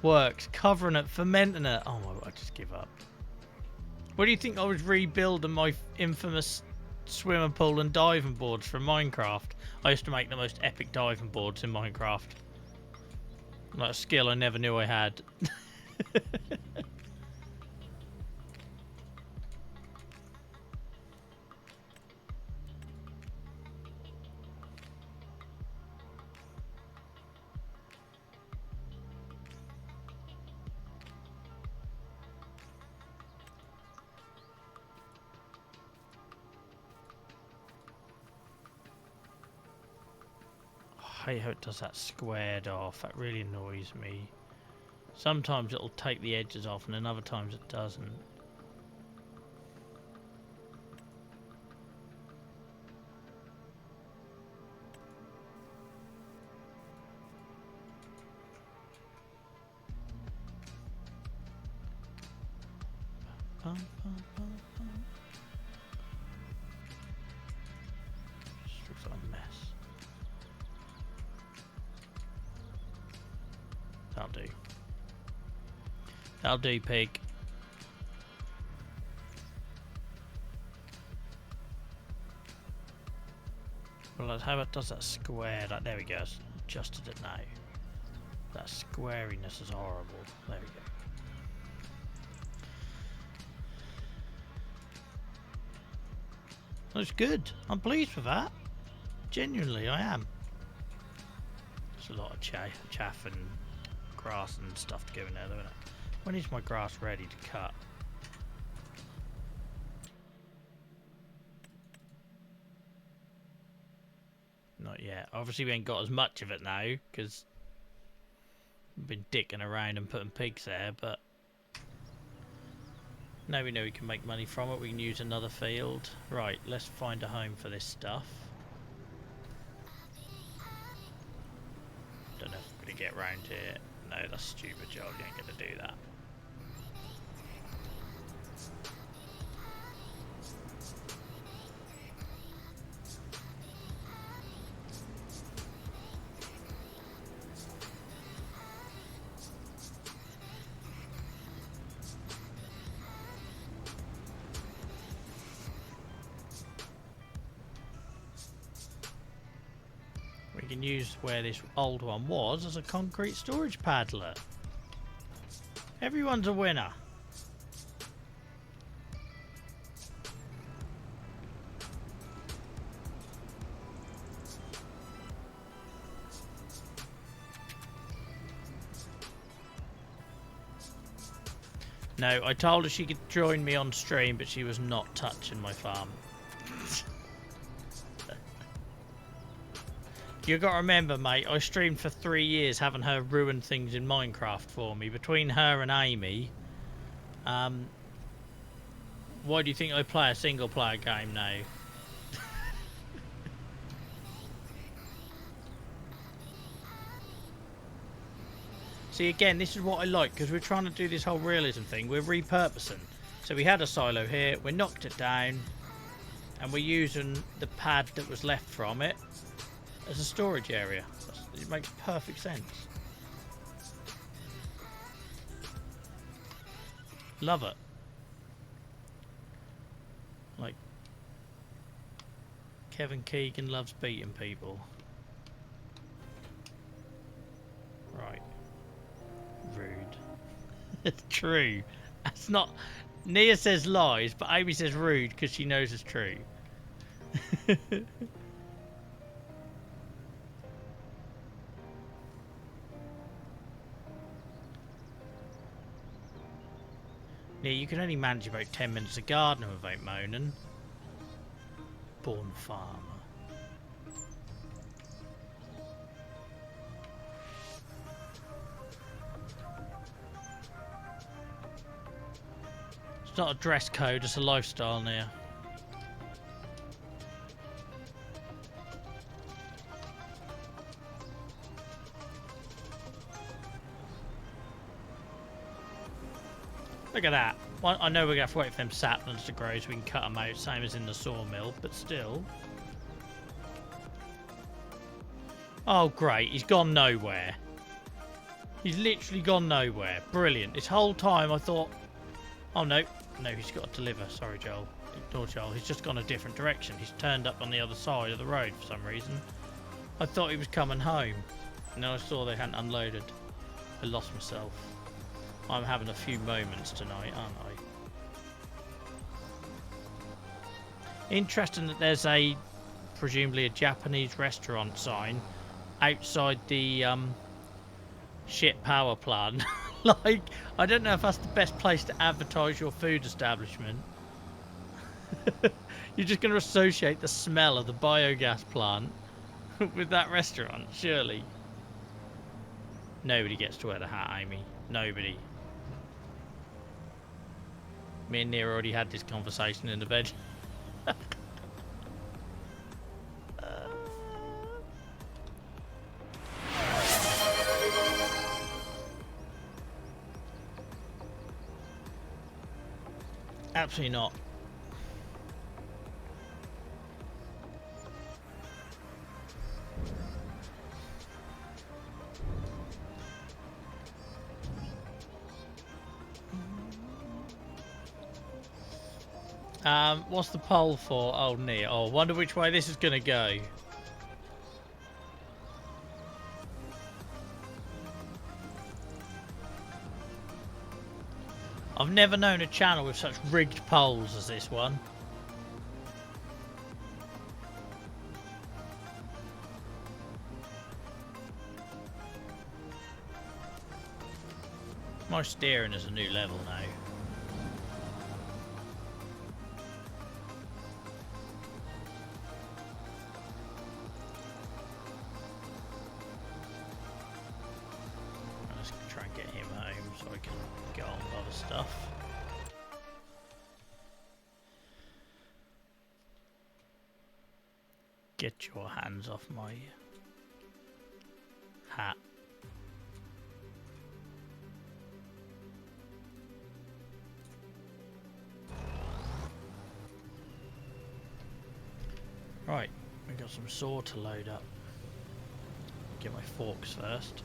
works, covering it, fermenting it. Oh my god, I just give up. What do you think I was rebuilding my infamous swimming pool and diving boards from Minecraft? I used to make the most epic diving boards in Minecraft. Like a skill I never knew I had. I hate how it does that squared off. That really annoys me. Sometimes it'll take the edges off and then other times it doesn't. Bum, bum, bum, bum. Just looks like a mess. That'll do. That'll do, pig. Well, how it does that square? Like, there we go. It's adjusted it now. That squariness is horrible. There we go. That's good. I'm pleased with that. Genuinely, I am. There's a lot of chaff and grass and stuff to go in there, though, isn't it? When is my grass ready to cut? Not yet. Obviously, we ain't got as much of it now because we've been dicking around and putting pigs there, but now we know we can make money from it. We can use another field. Right, let's find a home for this stuff. Don't know if I'm going to get round here. No, that's stupid, Joel. You ain't going to do that. We can use where this old one was as a concrete storage padlet. Everyone's a winner. No, I told her she could join me on stream, but she was not touching my farm. You got to remember, mate, I streamed for 3 years having her ruin things in Minecraft for me. Between her and Amy, why do you think I play a single player game now? See, again, this is what I like, because we're trying to do this whole realism thing. We're repurposing. So we had a silo here, we knocked it down, and we're using the pad that was left from it as a storage area. It makes perfect sense. Love it. Like, Kevin Keegan loves beating people. Right. Rude. It's true. That's not... Nia says lies, but Amy says rude because she knows it's true. Yeah, you can only manage about 10 minutes of gardening without moaning. Born farmer. It's not a dress code, it's a lifestyle now. Look at that. Well, I know we're going to have to wait for them saplings to grow so we can cut them out, same as in the sawmill, but still. Oh, great. He's gone nowhere. He's literally gone nowhere. Brilliant. This whole time I thought, oh, no. No, he's got to deliver. Sorry, Joel. Ignore Joel. He's just gone a different direction. He's turned up on the other side of the road for some reason. I thought he was coming home. And then I saw they hadn't unloaded. I lost myself. I'm having a few moments tonight, aren't I? Interesting that there's presumably a Japanese restaurant sign outside the shit power plant. Like, I don't know if that's the best place to advertise your food establishment. You're just going to associate the smell of the biogas plant with that restaurant, surely. Nobody gets to wear the hat, Amy. Nobody. Me and Nia already had this conversation in the bed. Absolutely not. What's the poll for? Oh, Nia. Oh, wonder which way this is going to go. I've never known a channel with such rigged polls as this one. My steering is a new level now. Let's try and get him home so I can get on with other stuff. Get your hands off my hat. Right, we got some saw to load up. Get my forks first.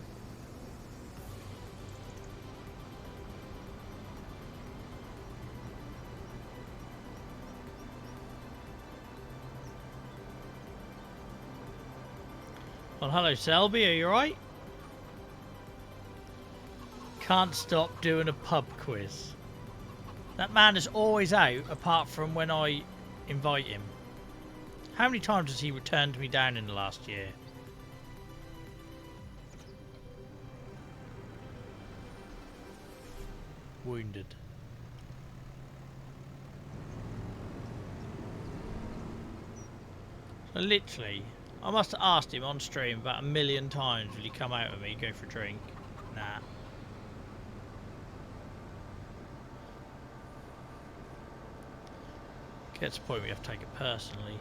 Well, hello Selby, are you alright? Can't stop doing a pub quiz. That man is always out apart from when I invite him. How many times has he returned me down in the last year? Wounded. Literally, I must have asked him on stream about 1,000,000 times, will you come out with me, go for a drink? Nah. Gets to the point where you have to take it personally.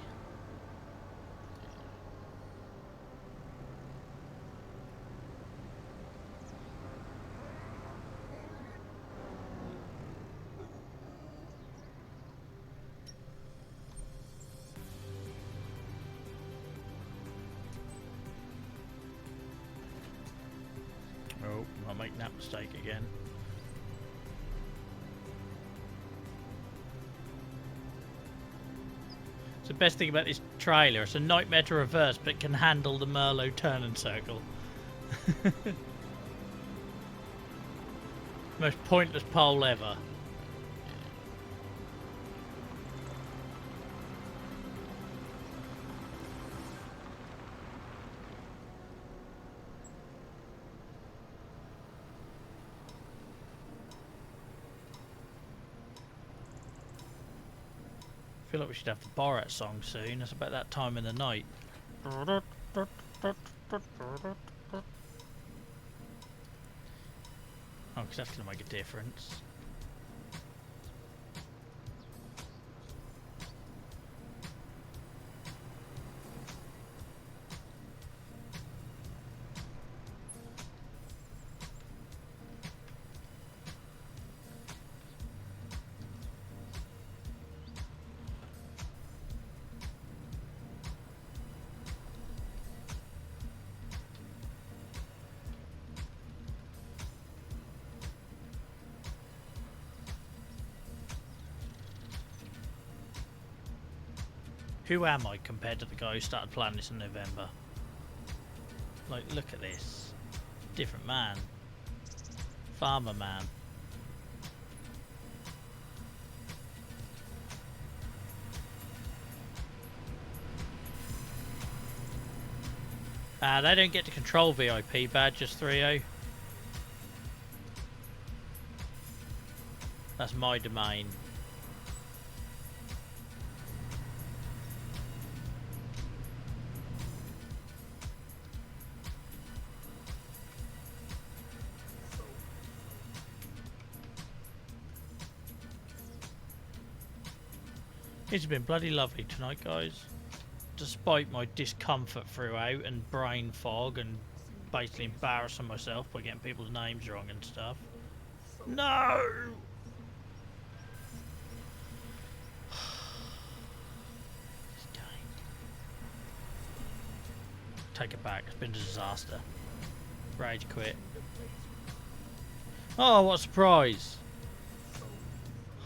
Oh, I'll make that mistake again. It's the best thing about this trailer. It's a nightmare to reverse, but it can handle the Merlot turn and circle. Most pointless pole ever. I feel like we should have the Borat song soon. It's about that time in the night. Oh, because that's going to make a difference. Who am I compared to the guy who started planning this in November? Like, look at this. Different man. Farmer man. They don't get to control VIP badge, just 3-0. That's my domain. It's been bloody lovely tonight, guys. Despite my discomfort throughout and brain fog and basically embarrassing myself by getting people's names wrong and stuff. No! Take it back. It's been a disaster. Rage quit. Oh, what a surprise!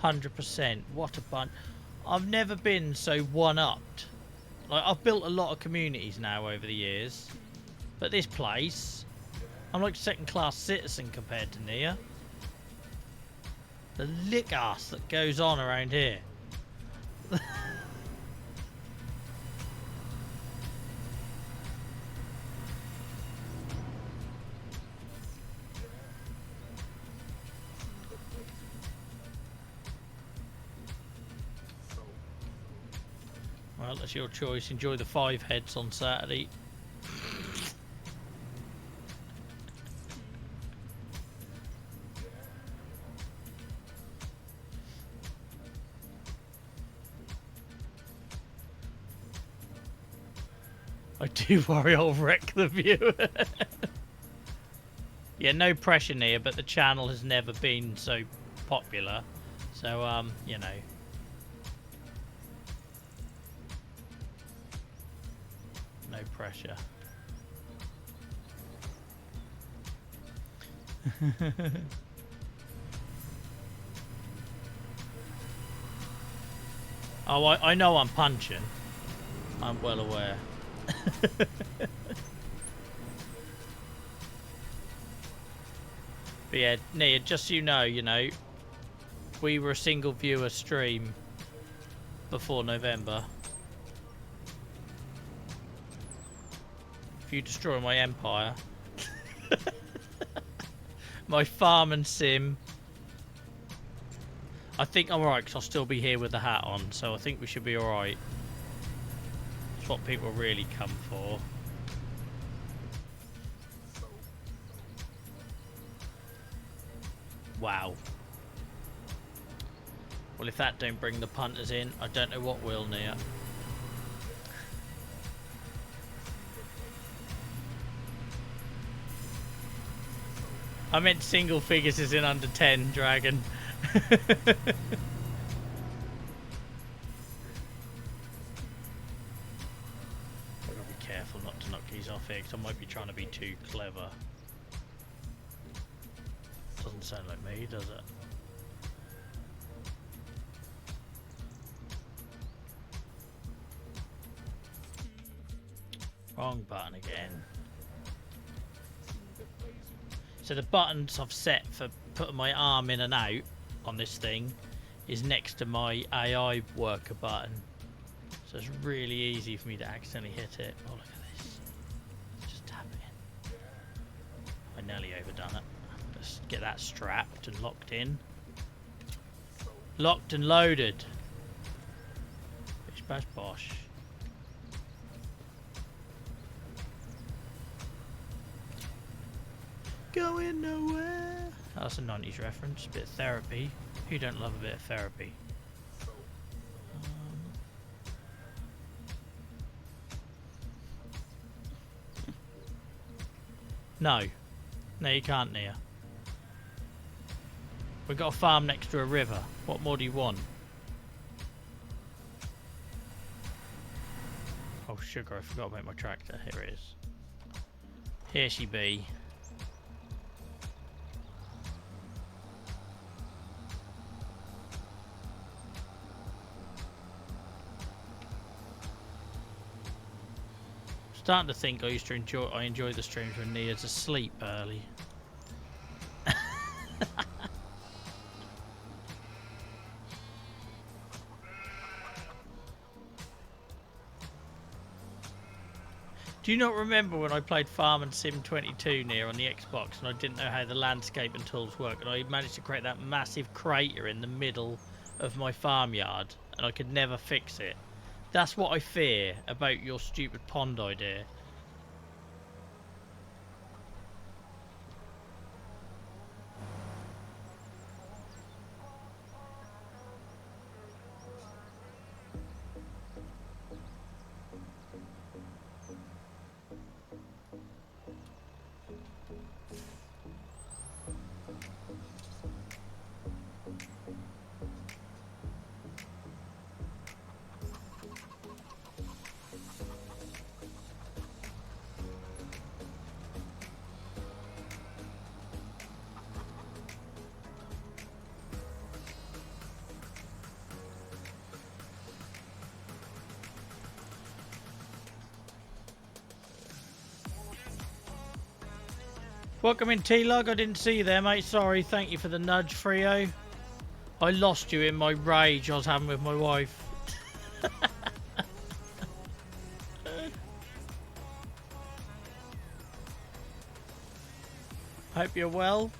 100%. What a bunch. I've never been so one-upped. Like, I've built a lot of communities now over the years, but this place, I'm like second-class citizen compared to Nia. The lick ass that goes on around here. Well, that's your choice. Enjoy the 5 heads on Saturday. I do worry I'll wreck the view. Yeah, no pressure Nia, but the channel has never been so popular. So, you know. No pressure. Oh, I know I'm punching. I'm well aware. But yeah, Nia, just so you know, we were a single viewer stream before November. If you destroy my empire, my farm and sim, I think I'm alright because I'll still be here with the hat on, so I think we should be alright. That's what people really come for. Wow. Well, if that don't bring the punters in, I don't know what will, Nia. I meant single figures is in under 10, Dragon. I've got to be careful not to knock these off here, because I might be trying to be too clever. Doesn't sound like me, does it? Wrong button again. So the buttons I've set for putting my arm in and out on this thing is next to my AI worker button. So it's really easy for me to accidentally hit it. Oh, look at this. Just tap it in. I nearly overdone it. Let's get that strapped and locked in. Locked and loaded. Bish bash bosh. Going nowhere. Oh, that's a 90s reference. A bit of therapy. Who don't love a bit of therapy? No. No, you can't, Nia. We've got a farm next to a river. What more do you want? Oh, sugar. I forgot about my tractor. Here it is. Here she be. Starting to think I enjoy the streams when Nia's asleep early. Do you not remember when I played Farm and Sim 22 Nia on the Xbox and I didn't know how the landscape and tools work, and I managed to create that massive crater in the middle of my farmyard and I could never fix it? That's what I fear about your stupid pond idea. Welcome in, T-Lug. I didn't see you there, mate. Sorry. Thank you for the nudge, Frio. I lost you in my rage I was having with my wife. Hope you're well.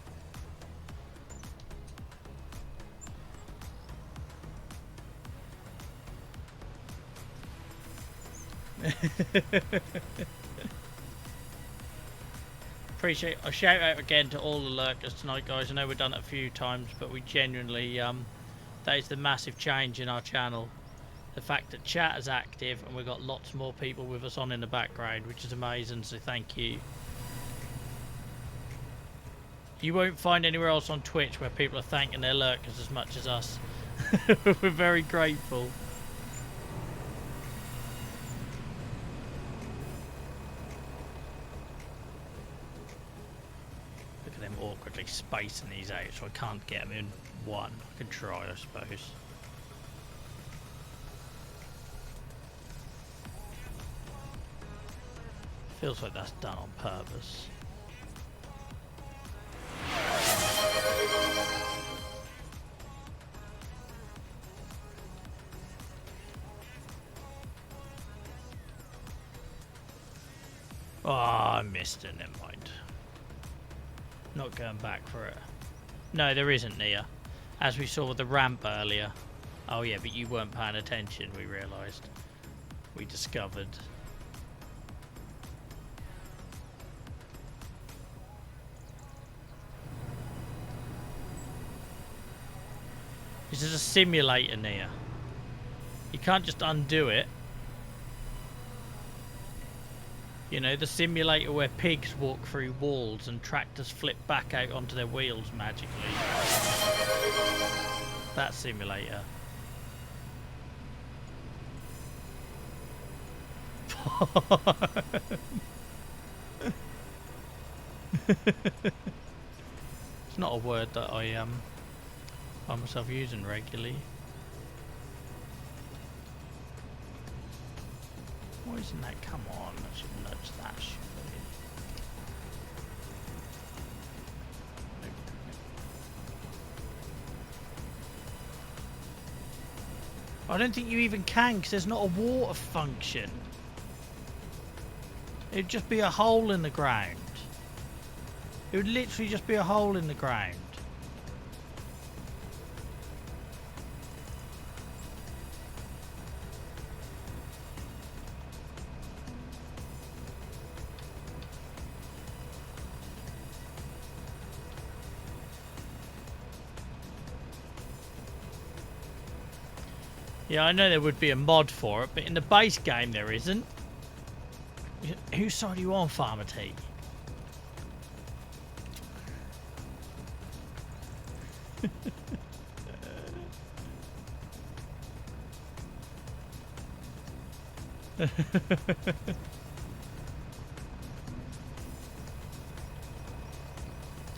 Appreciate a shout out again to all the lurkers tonight, guys. I know we've done it a few times, but we genuinely that is the massive change in our channel. The fact that chat is active and we've got lots more people with us on in the background, which is amazing, so thank you. You won't find anywhere else on Twitch where people are thanking their lurkers as much as us. We're very grateful. Look at them awkwardly spacing these out, so I can't get them in one. I can try, I suppose. Feels like that's done on purpose. Oh, I missed it, never mind. Not going back for it. No, there isn't, Nia. As we saw with the ramp earlier. Oh yeah, but you weren't paying attention, we realised. we discovered. This is a simulator near. You can't just undo it. You know, the simulator where pigs walk through walls and tractors flip back out onto their wheels magically. That simulator. It's not a word that I find myself using regularly. Why isn't that? Come on, I should nudge that, surely. Nope. I don't think you even can, because there's not a water function. It'd just be a hole in the ground. It would literally just be a hole in the ground. Yeah, I know there would be a mod for it, but in the base game there isn't. Whose side are you on, Farmer T?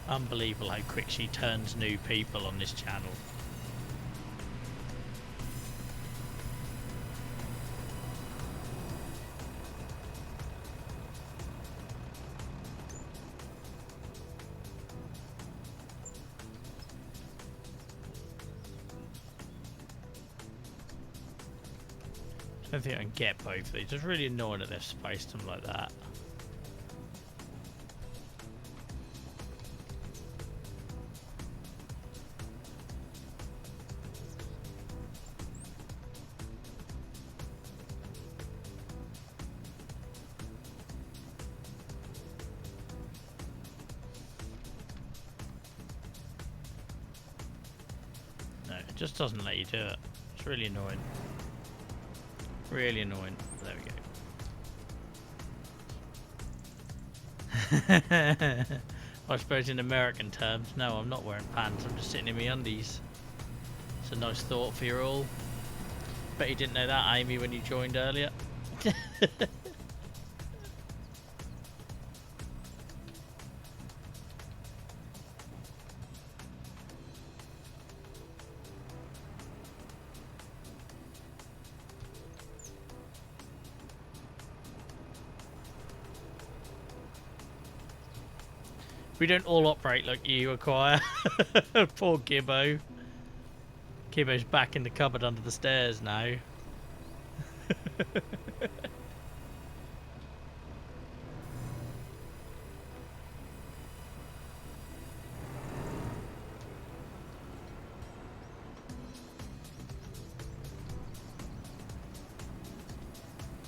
Unbelievable how quick she turns new people on this channel. I don't think I can get both of these. It's really annoying that they've spaced them like that. No, it just doesn't let you do it. It's really annoying. Really annoying. There we go. I suppose in American terms, no, I'm not wearing pants. I'm just sitting in my undies. It's a nice thought for you all. Bet you didn't know that, Amy, when you joined earlier. We don't all operate like you, Acquire. Poor Gibbo. Gibbo's back in the cupboard under the stairs now.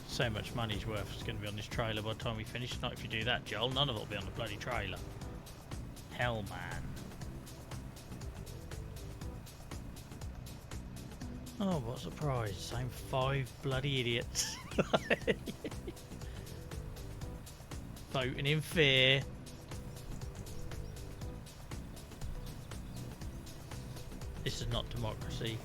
So much money's worth is going to be on this trailer by the time we finish. Not if you do that, Joel. None of it will be on the bloody trailer. Hell, man. Oh, what a surprise. Same 5 bloody idiots. Voting in fear. This is not democracy.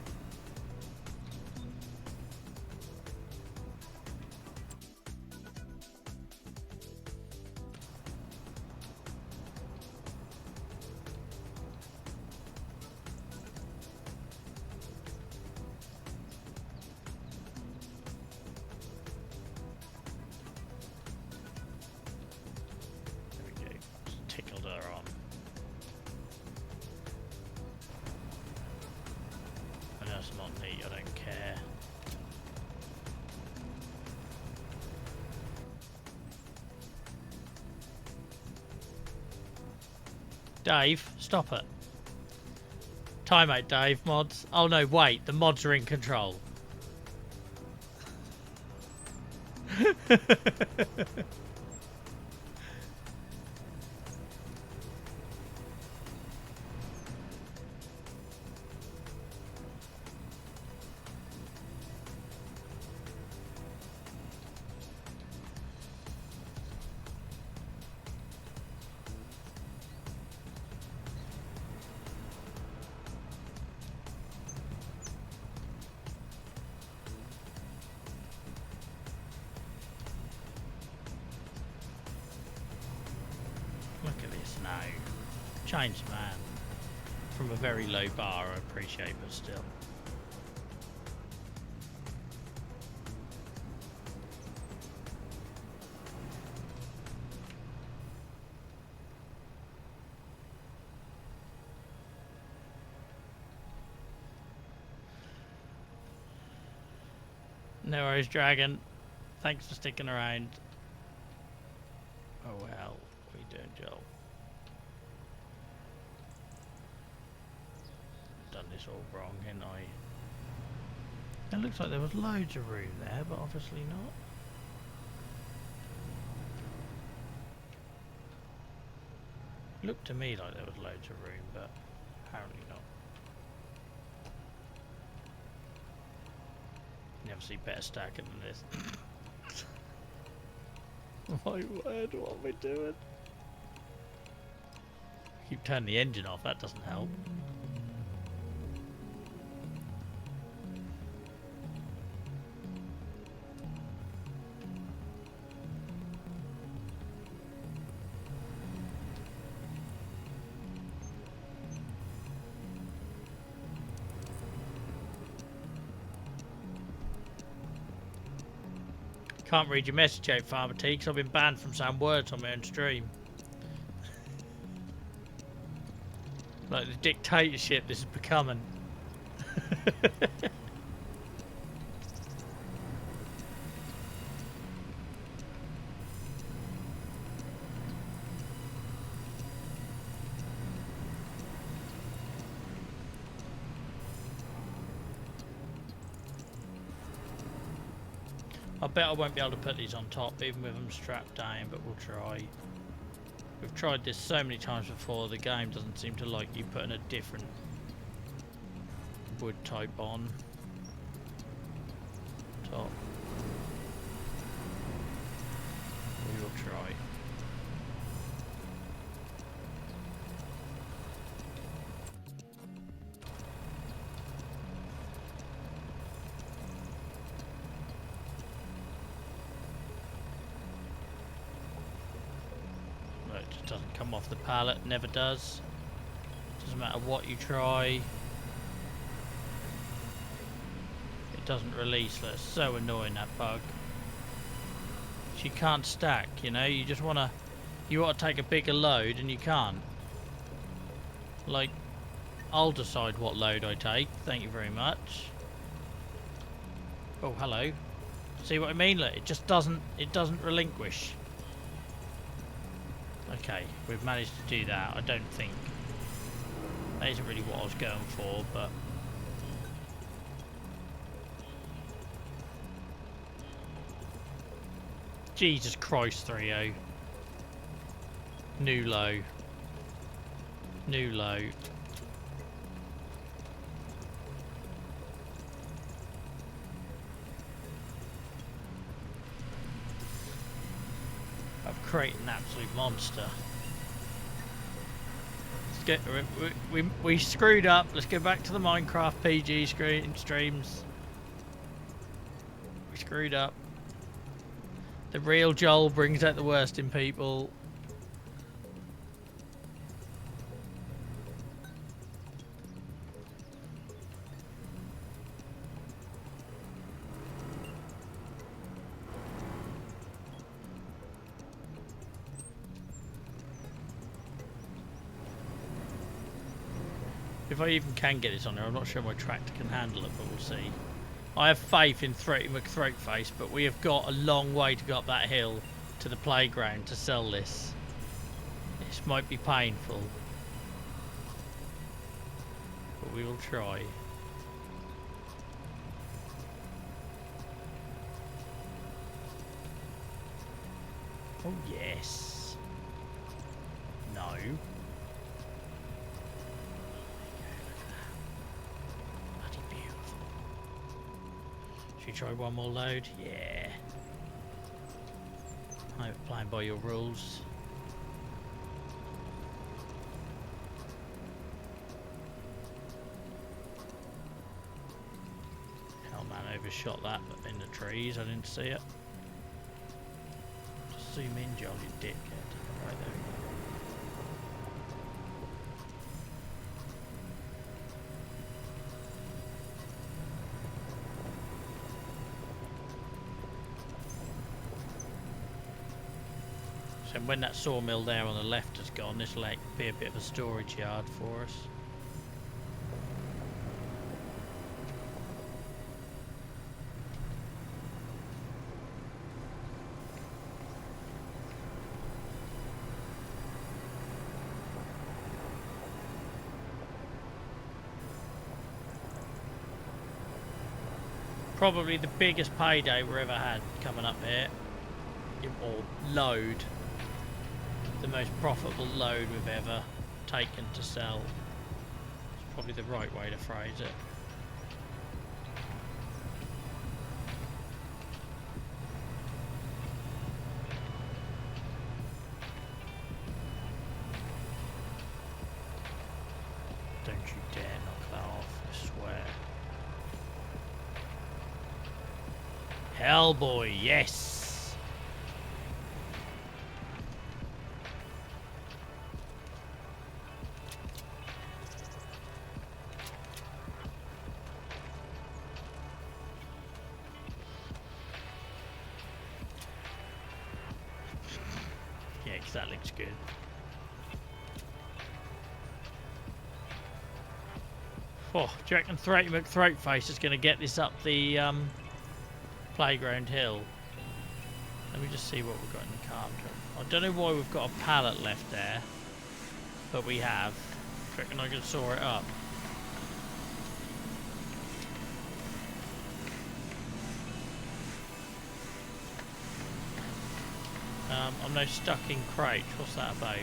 Dave, stop it. Timeout, Dave, mods. Oh no, wait, the mods are in control. Look at this now. Changed man. From a very low bar, I appreciate, but still. No worries, Dragon. Thanks for sticking around. Oh well, what are you doing, Joel? Done this all wrong, haven't I? It looks like there was loads of room there, but obviously not. Looked to me like there was loads of room, but apparently not. Never see better stacking than this. My word, what are we doing? Keep turning the engine off, that doesn't help. Can't read your message out, Farmer T, because I've been banned from saying words on my own stream. Like the dictatorship this is becoming. I bet I won't be able to put these on top even with them strapped down, but we'll try. We've tried this so many times before, the game doesn't seem to like you putting a different wood type on top. We will try. It just doesn't come off the pallet, never does. Doesn't matter what you try. It doesn't release. That's so annoying, that bug. She can't stack, you know, you just wanna take a bigger load and you can't. Like, I'll decide what load I take, thank you very much. Oh, hello. See what I mean? Look, it doesn't relinquish. Okay, we've managed to do that. I don't think that isn't really what I was going for, but Jesus Christ, 3-0. New low. New low. I've created an absolute monster. Let's get, we screwed up. Let's go back to the Minecraft PG streams. We screwed up. The real Joel brings out the worst in people. If I even can get this on there, I'm not sure my tractor can handle it, but we'll see. I have faith in McThroatface, but we have got a long way to go up that hill to the playground to sell this. This might be painful, but we will try. Oh, yes. No. Bloody beautiful. Should we try one more load? Yeah. I'm playing by your rules. Hell man, overshot that in the trees. I didn't see it. Just zoom in, Joel, you dickhead. Right there. So when that sawmill there on the left has gone, this will be a bit of a storage yard for us. Probably the biggest payday we've ever had coming up here. Or load. The most profitable load we've ever taken to sell. It's probably the right way to phrase it. Don't you dare knock that off, I swear. Hellboy, yes! Yeah, because that looks good. Oh, do you reckon Throaty McThroatface is going to get this up the playground hill? Let me just see what we've got in the carpenter. I don't know why we've got a pallet left there, but we have. Do you reckon I can saw it up? I'm now stuck in crate. What's that about?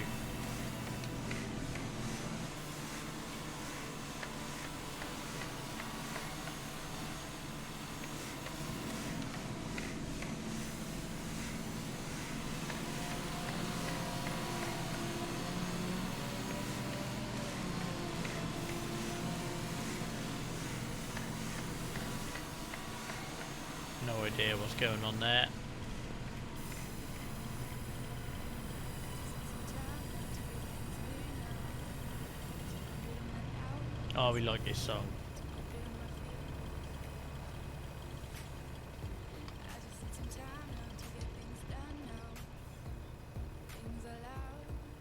No idea what's going on there. Oh, we like this song.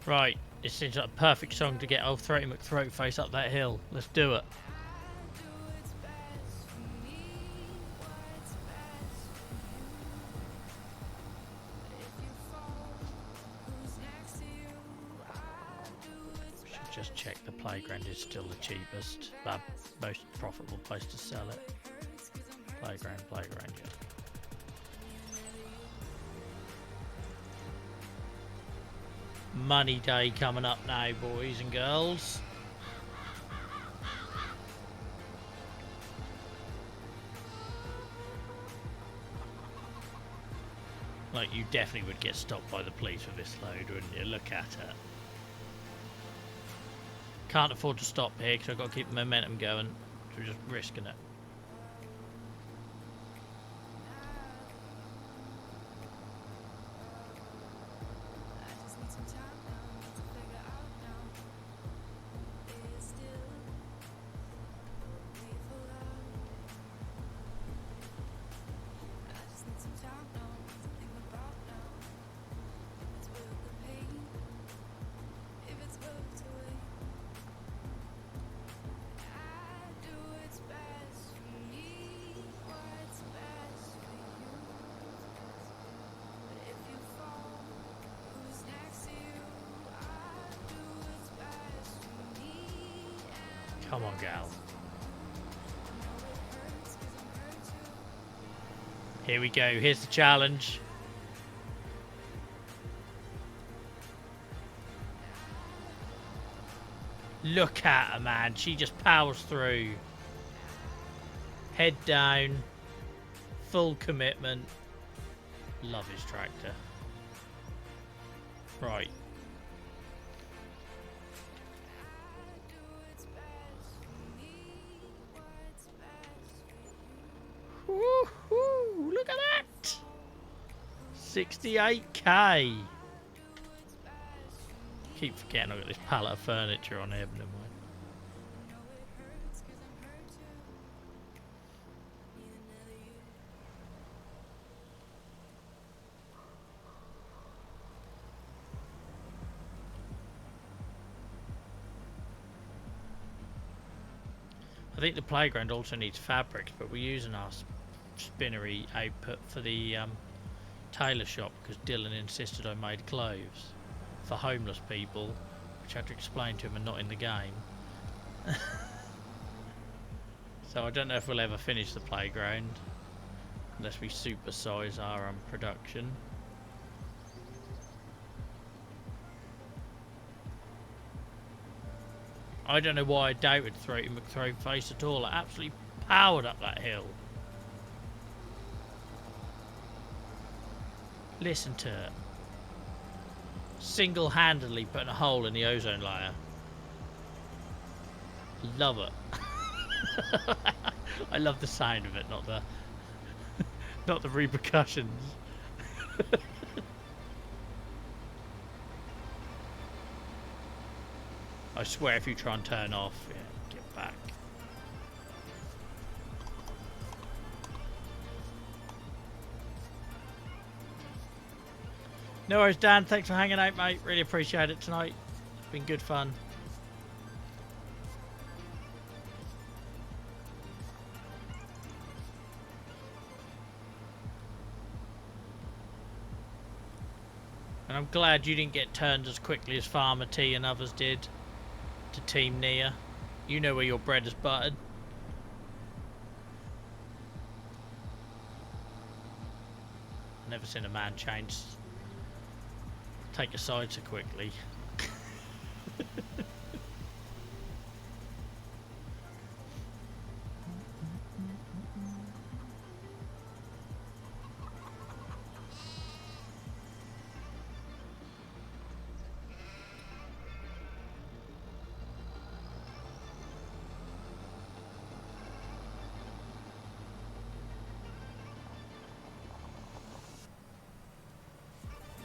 Right, this seems like a perfect song to get old Throaty McThroatface up that hill. Let's do it. Should just check the playground is still the cheapest, most profitable place to sell it. Playground, yeah. Money day coming up now, boys and girls. Like, you definitely would get stopped by the police with this load, wouldn't you? Look at it. Can't afford to stop here because I've got to keep the momentum going, so we're just risking it. Come on, gal. Here we go. Here's the challenge. Look at her, man. She just powers through. Head down. Full commitment. Love his tractor. Right. Woohoo! Look at that! 68k. Keep forgetting I've got this pallet of furniture on here, but never mind. I think the playground also needs fabrics, but we're using our spinnery output for the tailor shop because Dylan insisted I made clothes for homeless people, which I had to explain to him and not in the game. So I don't know if we'll ever finish the playground unless we supersize our production. I don't know why I doubted Throaty McThroatface at all. I absolutely powered up that hill. Listen to it. Single-handedly putting a hole in the ozone layer. Love it. I love the sound of it, not the not the repercussions. I swear if you try and turn off, yeah, get back. No worries, Dan. Thanks for hanging out, mate. Really appreciate it tonight. It's been good fun. And I'm glad you didn't get turned as quickly as Farmer T and others did to Team Nia. You know where your bread is buttered. Never seen a man take a side so quickly.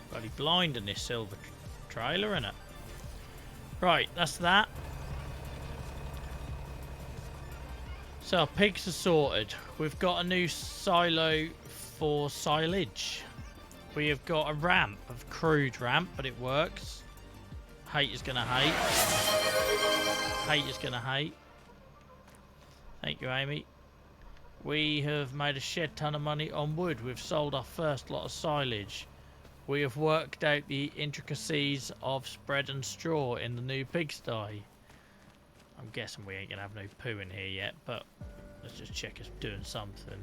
Bloody blind in this silver trailer, innit? Right, that's that. So our pigs are sorted. We've got a new silo for silage. We have got a ramp, a crude ramp, but it works. Hate is gonna hate. Hate is gonna hate. Thank you, Amy. We have made a shed ton of money on wood. We've sold our first lot of silage. We have worked out the intricacies of spread and straw in the new pigsty. I'm guessing we ain't gonna have no poo in here yet, but let's just check it's doing something.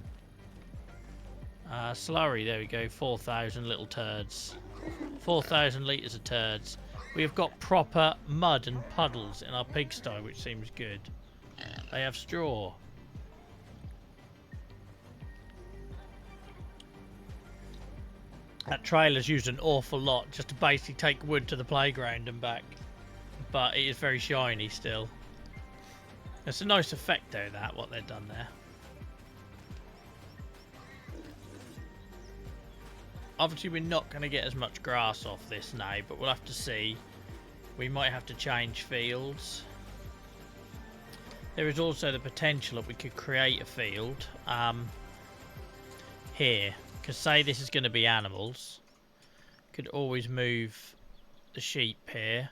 Slurry, there we go, 4,000 little turds. 4,000 litres of turds. We have got proper mud and puddles in our pigsty, which seems good. They have straw. That trailer's used an awful lot just to basically take wood to the playground and back. But it is very shiny still. It's a nice effect though, that, what they've done there. Obviously we're not going to get as much grass off this now, but we'll have to see. We might have to change fields. There is also the potential that we could create a field here. Because say this is going to be animals. Could always move the sheep here.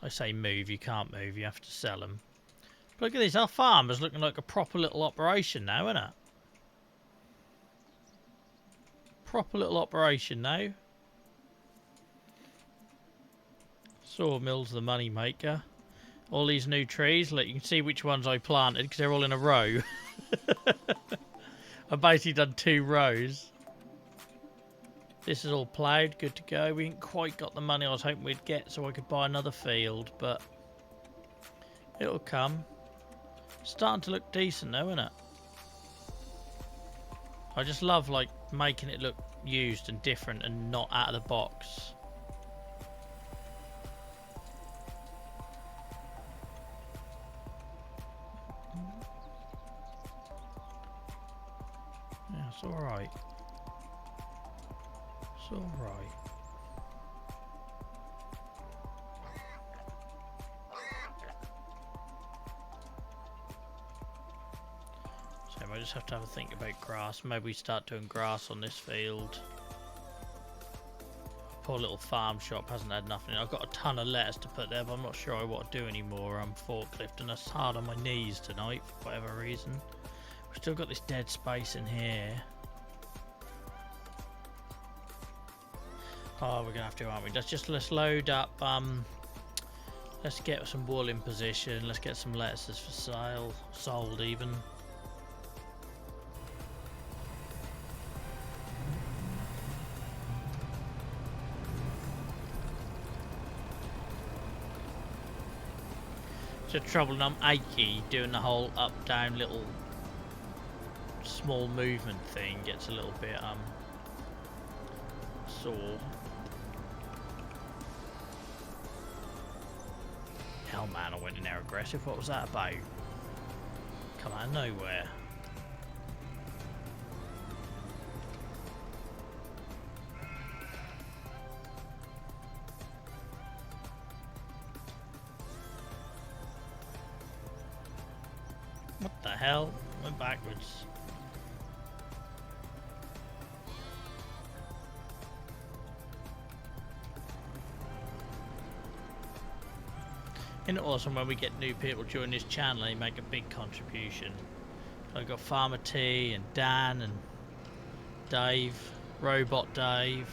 I say move, you can't move, you have to sell them. But look at this, our farm is looking like a proper little operation now, isn't it? Proper little operation now. Sawmill's the money maker. All these new trees, look, you can see which ones I planted because they're all in a row. I've basically done 2 rows. This is all ploughed, good to go. We ain't quite got the money I was hoping we'd get so I could buy another field, but It'll come. Starting to look decent though, isn't it? I just love like making it look used and different and not out of the box. Yeah, it's alright. It's alright. So I just have to have a think about grass. Maybe we start doing grass on this field. Poor little farm shop hasn't had nothing. I've got a ton of lettuce to put there, but I'm not sure I want to do anymore. I'm forklifting us hard on my knees tonight for whatever reason. We've still got this dead space in here. Oh, we're gonna have to, aren't we? Let's load up. Let's get some wool in position. Let's get some lettuces for sale, sold even. The trouble, I'm achy doing the whole up down little small movement thing gets a little bit sore. Hell man, I went in there aggressive. What was that about? Come out of nowhere. What the hell? Went backwards. Isn't it awesome when we get new people join this channel and they make a big contribution? I've got Farmer T and Dan and Dave, Robot Dave.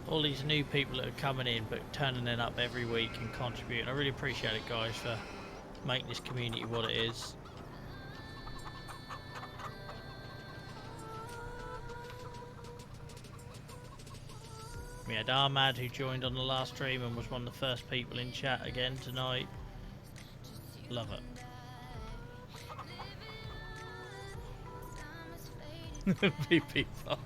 All these new people that are coming in but turning it up every week and contributing. I really appreciate it, guys, for making this community what it is. We had Ahmad who joined on the last stream and was one of the first people in chat again tonight. Love it. PP fuck.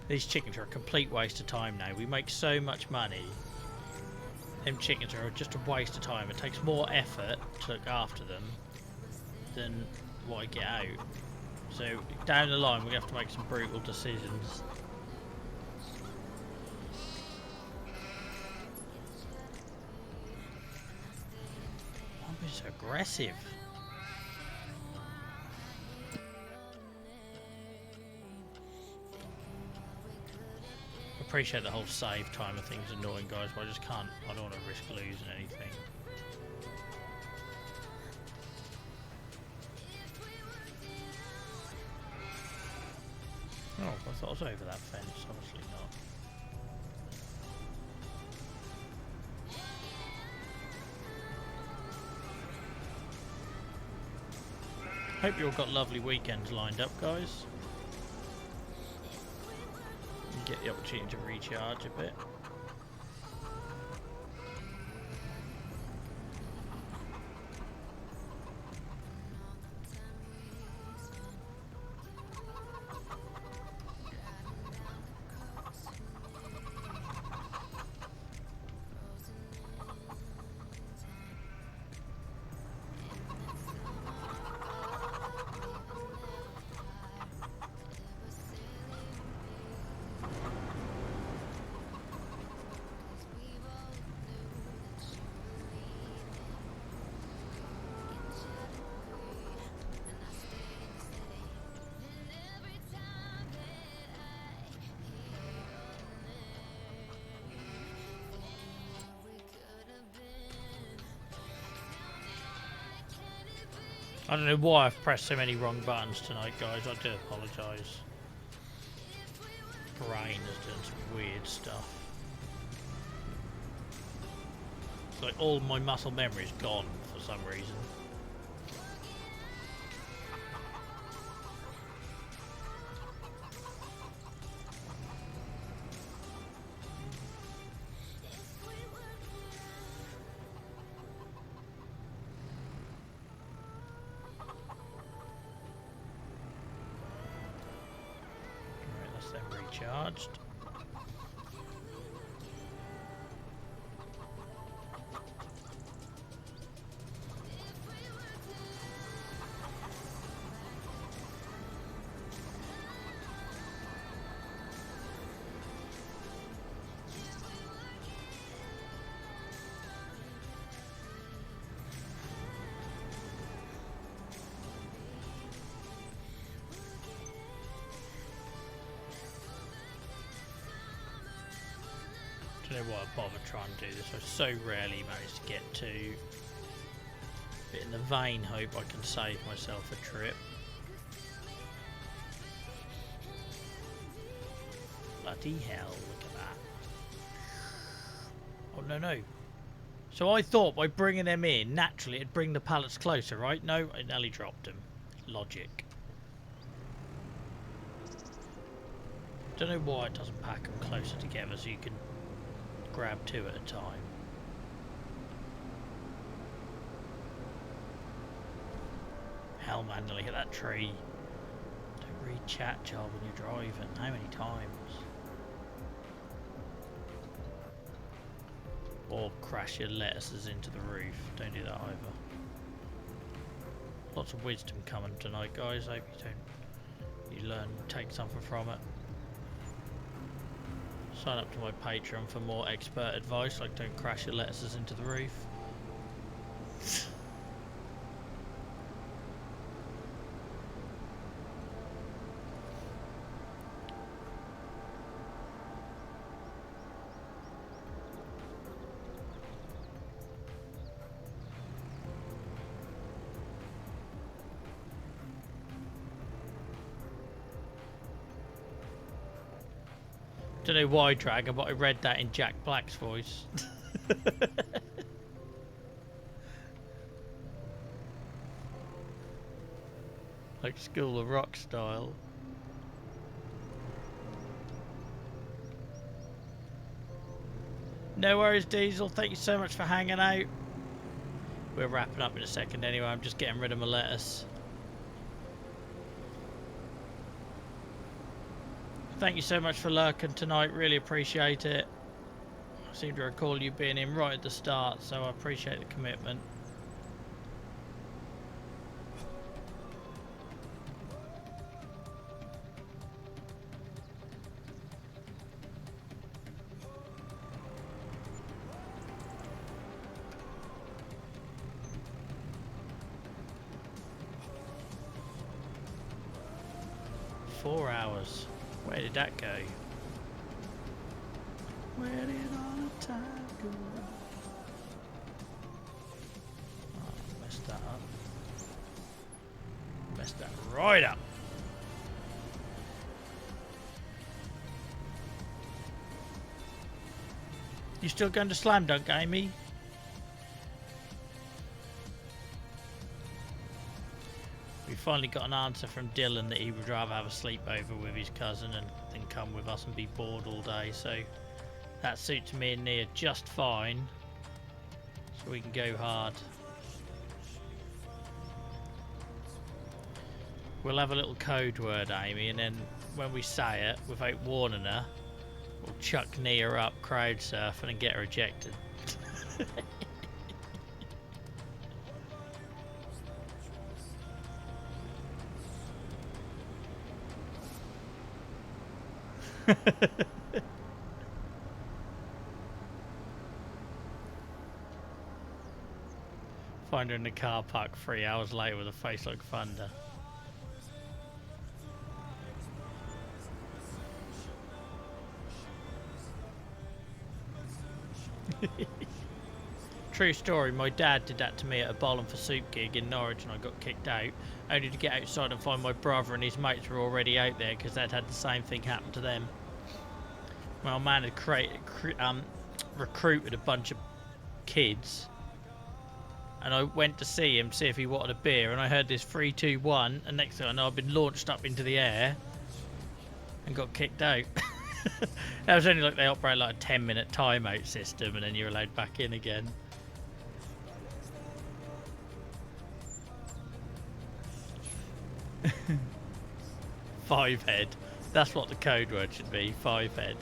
These chickens are a complete waste of time now. We make so much money. Them chickens are just a waste of time. It takes more effort to look after them than what I get out. So down the line we have to make some brutal decisions. I'm being so aggressive. I appreciate the whole save time of things annoying, guys, but I just can't. I don't want to risk losing anything. Oh, I thought I was over that fence, obviously not. Hope you all got lovely weekends lined up, guys. You get the opportunity to recharge a bit. I don't know why I've pressed so many wrong buttons tonight, guys. I do apologise. Brain is doing some weird stuff. It's like all my muscle memory is gone for some reason. them recharged. I don't know why I bothered trying to do this. I so rarely manage to get to. But in the vain hope I can save myself a trip. Bloody hell, look at that. Oh, no, no. So I thought by bringing them in, naturally it'd bring the pallets closer, right? No, it nearly dropped them. Logic. Don't know why it doesn't pack them closer together so you can grab two at a time. Hell man, look at that tree. Don't read chat, child, when you're driving. How many times? Or crash your lettuces into the roof. Don't do that either. Lots of wisdom coming tonight, guys. Hope you learn, take something from it. Sign up to my Patreon for more expert advice, like don't crash your lettuces into the roof. 'Don't know why, Dragon, but I read that in Jack Black's voice. Like School of Rock style. No worries, Diesel. Thank you so much for hanging out. We're wrapping up in a second anyway. I'm just getting rid of my lettuce. Thank you so much for lurking tonight. Really appreciate it. I seem to recall you being in right at the start, so I appreciate the commitment. Four hours. Where did that go? Where did all the time go? Oh, messed that up. Messed that right up. You still going to Slam Dunk, Amy? We finally got an answer from Dylan that he would rather have a sleepover with his cousin and than come with us and be bored all day, so that suits me and Nia just fine, so we can go hard. We'll have a little code word, Amy, and then when we say it without warning her, we'll chuck Nia up crowd surfing and get her ejected. Find her in the car park 3 hours later with a face like thunder. True story, my dad did that to me at a bowling for soup gig in Norwich and I got kicked out, only to get outside and find my brother and his mates were already out there because they'd had the same thing happen to them. My man had recruited a bunch of kids, and I went to see him, see if he wanted a beer, and I heard this 3, 2, 1, and next thing I know I've been launched up into the air and got kicked out. That was only like they operate like a 10-minute timeout system and then you're allowed back in again. Five head. That's what the code word should be, 5 head.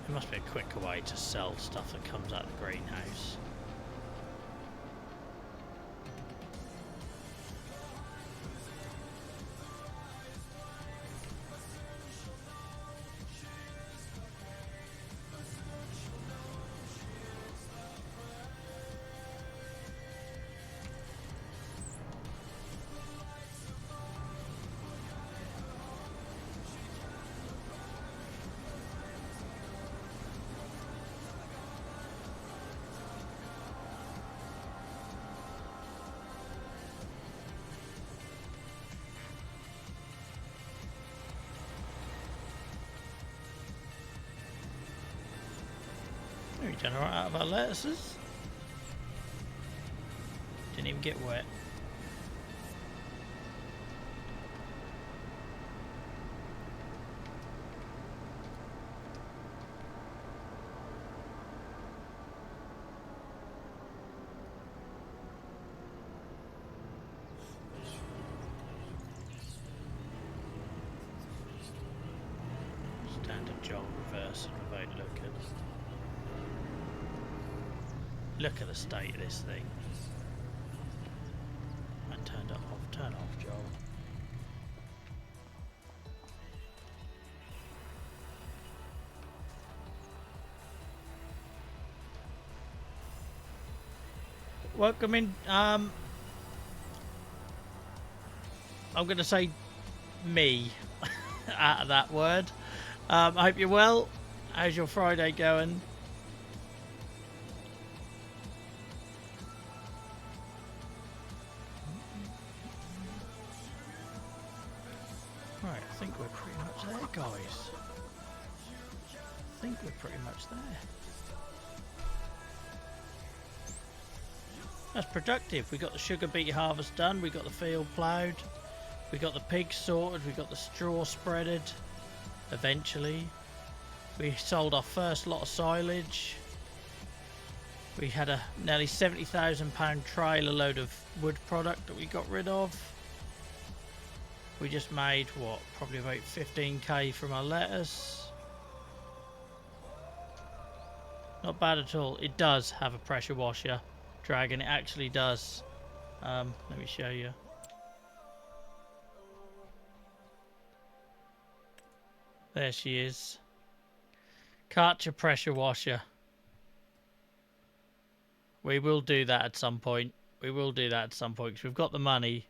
There must be a quicker way to sell stuff that comes out of the greenhouse. We done alright out of our lettuces. Didn't even get wet. Standard job reverse and remote looking. Look at the state of this thing. I turned it off. Turn it off, Joel. Welcome in. I'm going to say me out of that word. I hope you're well. How's your Friday going? Right, I think we're pretty much there, guys. I think we're pretty much there. That's productive. We got the sugar beet harvest done. We got the field ploughed. We got the pigs sorted. We got the straw spreaded. Eventually, we sold our first lot of silage. We had a nearly £70,000 trailer load of wood product that we got rid of. We just made what, probably about 15k from our lettuce. Not bad at all. It does have a pressure washer, Dragon. It actually does. Let me show you. There she is. Karcher pressure washer. We will do that at some point. We will do that at some point because we've got the money.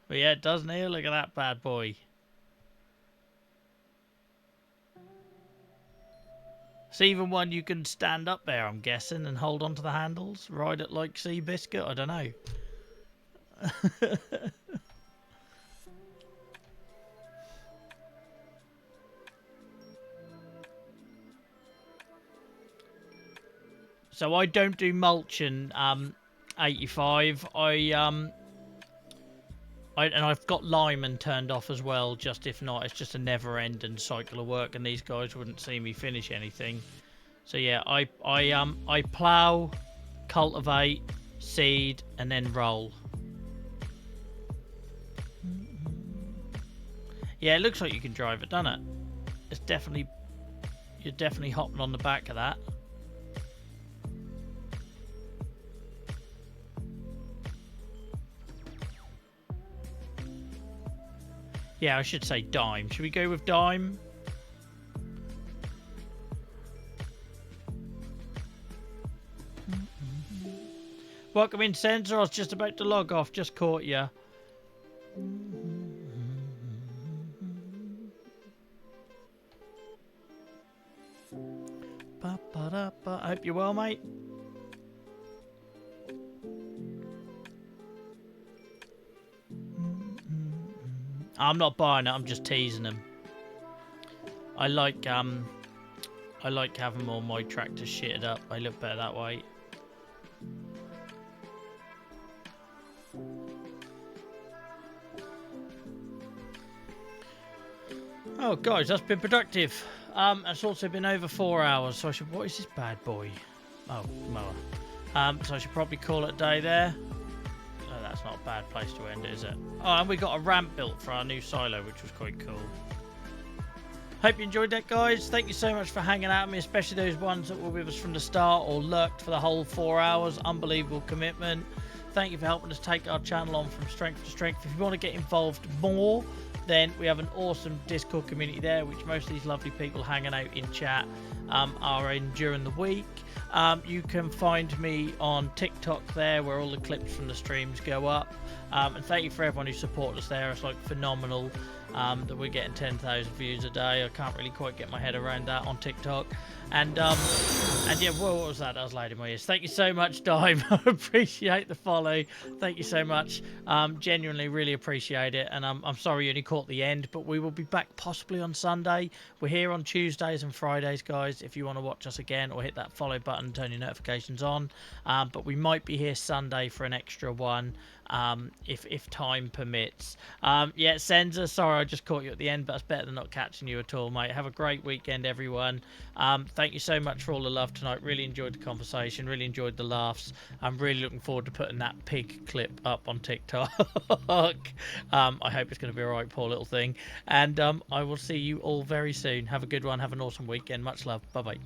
But yeah, it doesn't it? Look at that bad boy. It's even one you can stand up there, I'm guessing, and hold onto the handles. Ride it like Seabiscuit. I don't know. So I don't do mulch in 85. And I've got Lyman turned off as well. Just if not, it's just a never-ending cycle of work, and these guys wouldn't see me finish anything. So yeah, I plough, cultivate, seed, and then roll. Yeah, it looks like you can drive it, doesn't it? It's definitely, you're definitely hopping on the back of that. Yeah, I should say dime. Should we go with dime? Welcome in, Sensor. I was just about to log off. Just caught you. I hope you're well, mate. I'm not buying it. I'm just teasing him. I like having all my tractors shitted up. They look better that way. Oh, guys, that's been productive. It's also been over 4 hours, so I should... What is this bad boy? Oh, mower. So I should probably call it a day there. Oh, that's not a bad place to end it, is it? Oh, and we got a ramp built for our new silo, which was quite cool. Hope you enjoyed that, guys. Thank you so much for hanging out with me, especially those ones that were with us from the start or lurked for the whole 4 hours. Unbelievable commitment. Thank you for helping us take our channel on from strength to strength. If you want to get involved more, then we have an awesome Discord community there, which most of these lovely people hanging out in chat are in during the week. You can find me on TikTok there, where all the clips from the streams go up. And thank you for everyone who supported us there. It's like phenomenal that we're getting 10,000 views a day. I can't really quite get my head around that on TikTok. And yeah, well, what was that? That was loud in my ears. Thank you so much, Dime. I appreciate the follow. Thank you so much. Genuinely, really appreciate it. And I'm sorry you only caught the end, but we will be back possibly on Sunday. We're here on Tuesdays and Fridays, guys, if you want to watch us again, or hit that follow button and turn your notifications on. But we might be here Sunday for an extra one. If time permits. Yeah, Senza, sorry I just caught you at the end, but it's better than not catching you at all, mate. Have a great weekend, everyone. Thank you so much for all the love tonight. Really enjoyed the conversation, really enjoyed the laughs. I'm really looking forward to putting that pig clip up on TikTok. I hope it's going to be alright, poor little thing. And I will see you all very soon. Have a good one. Have an awesome weekend. Much love. Bye-bye.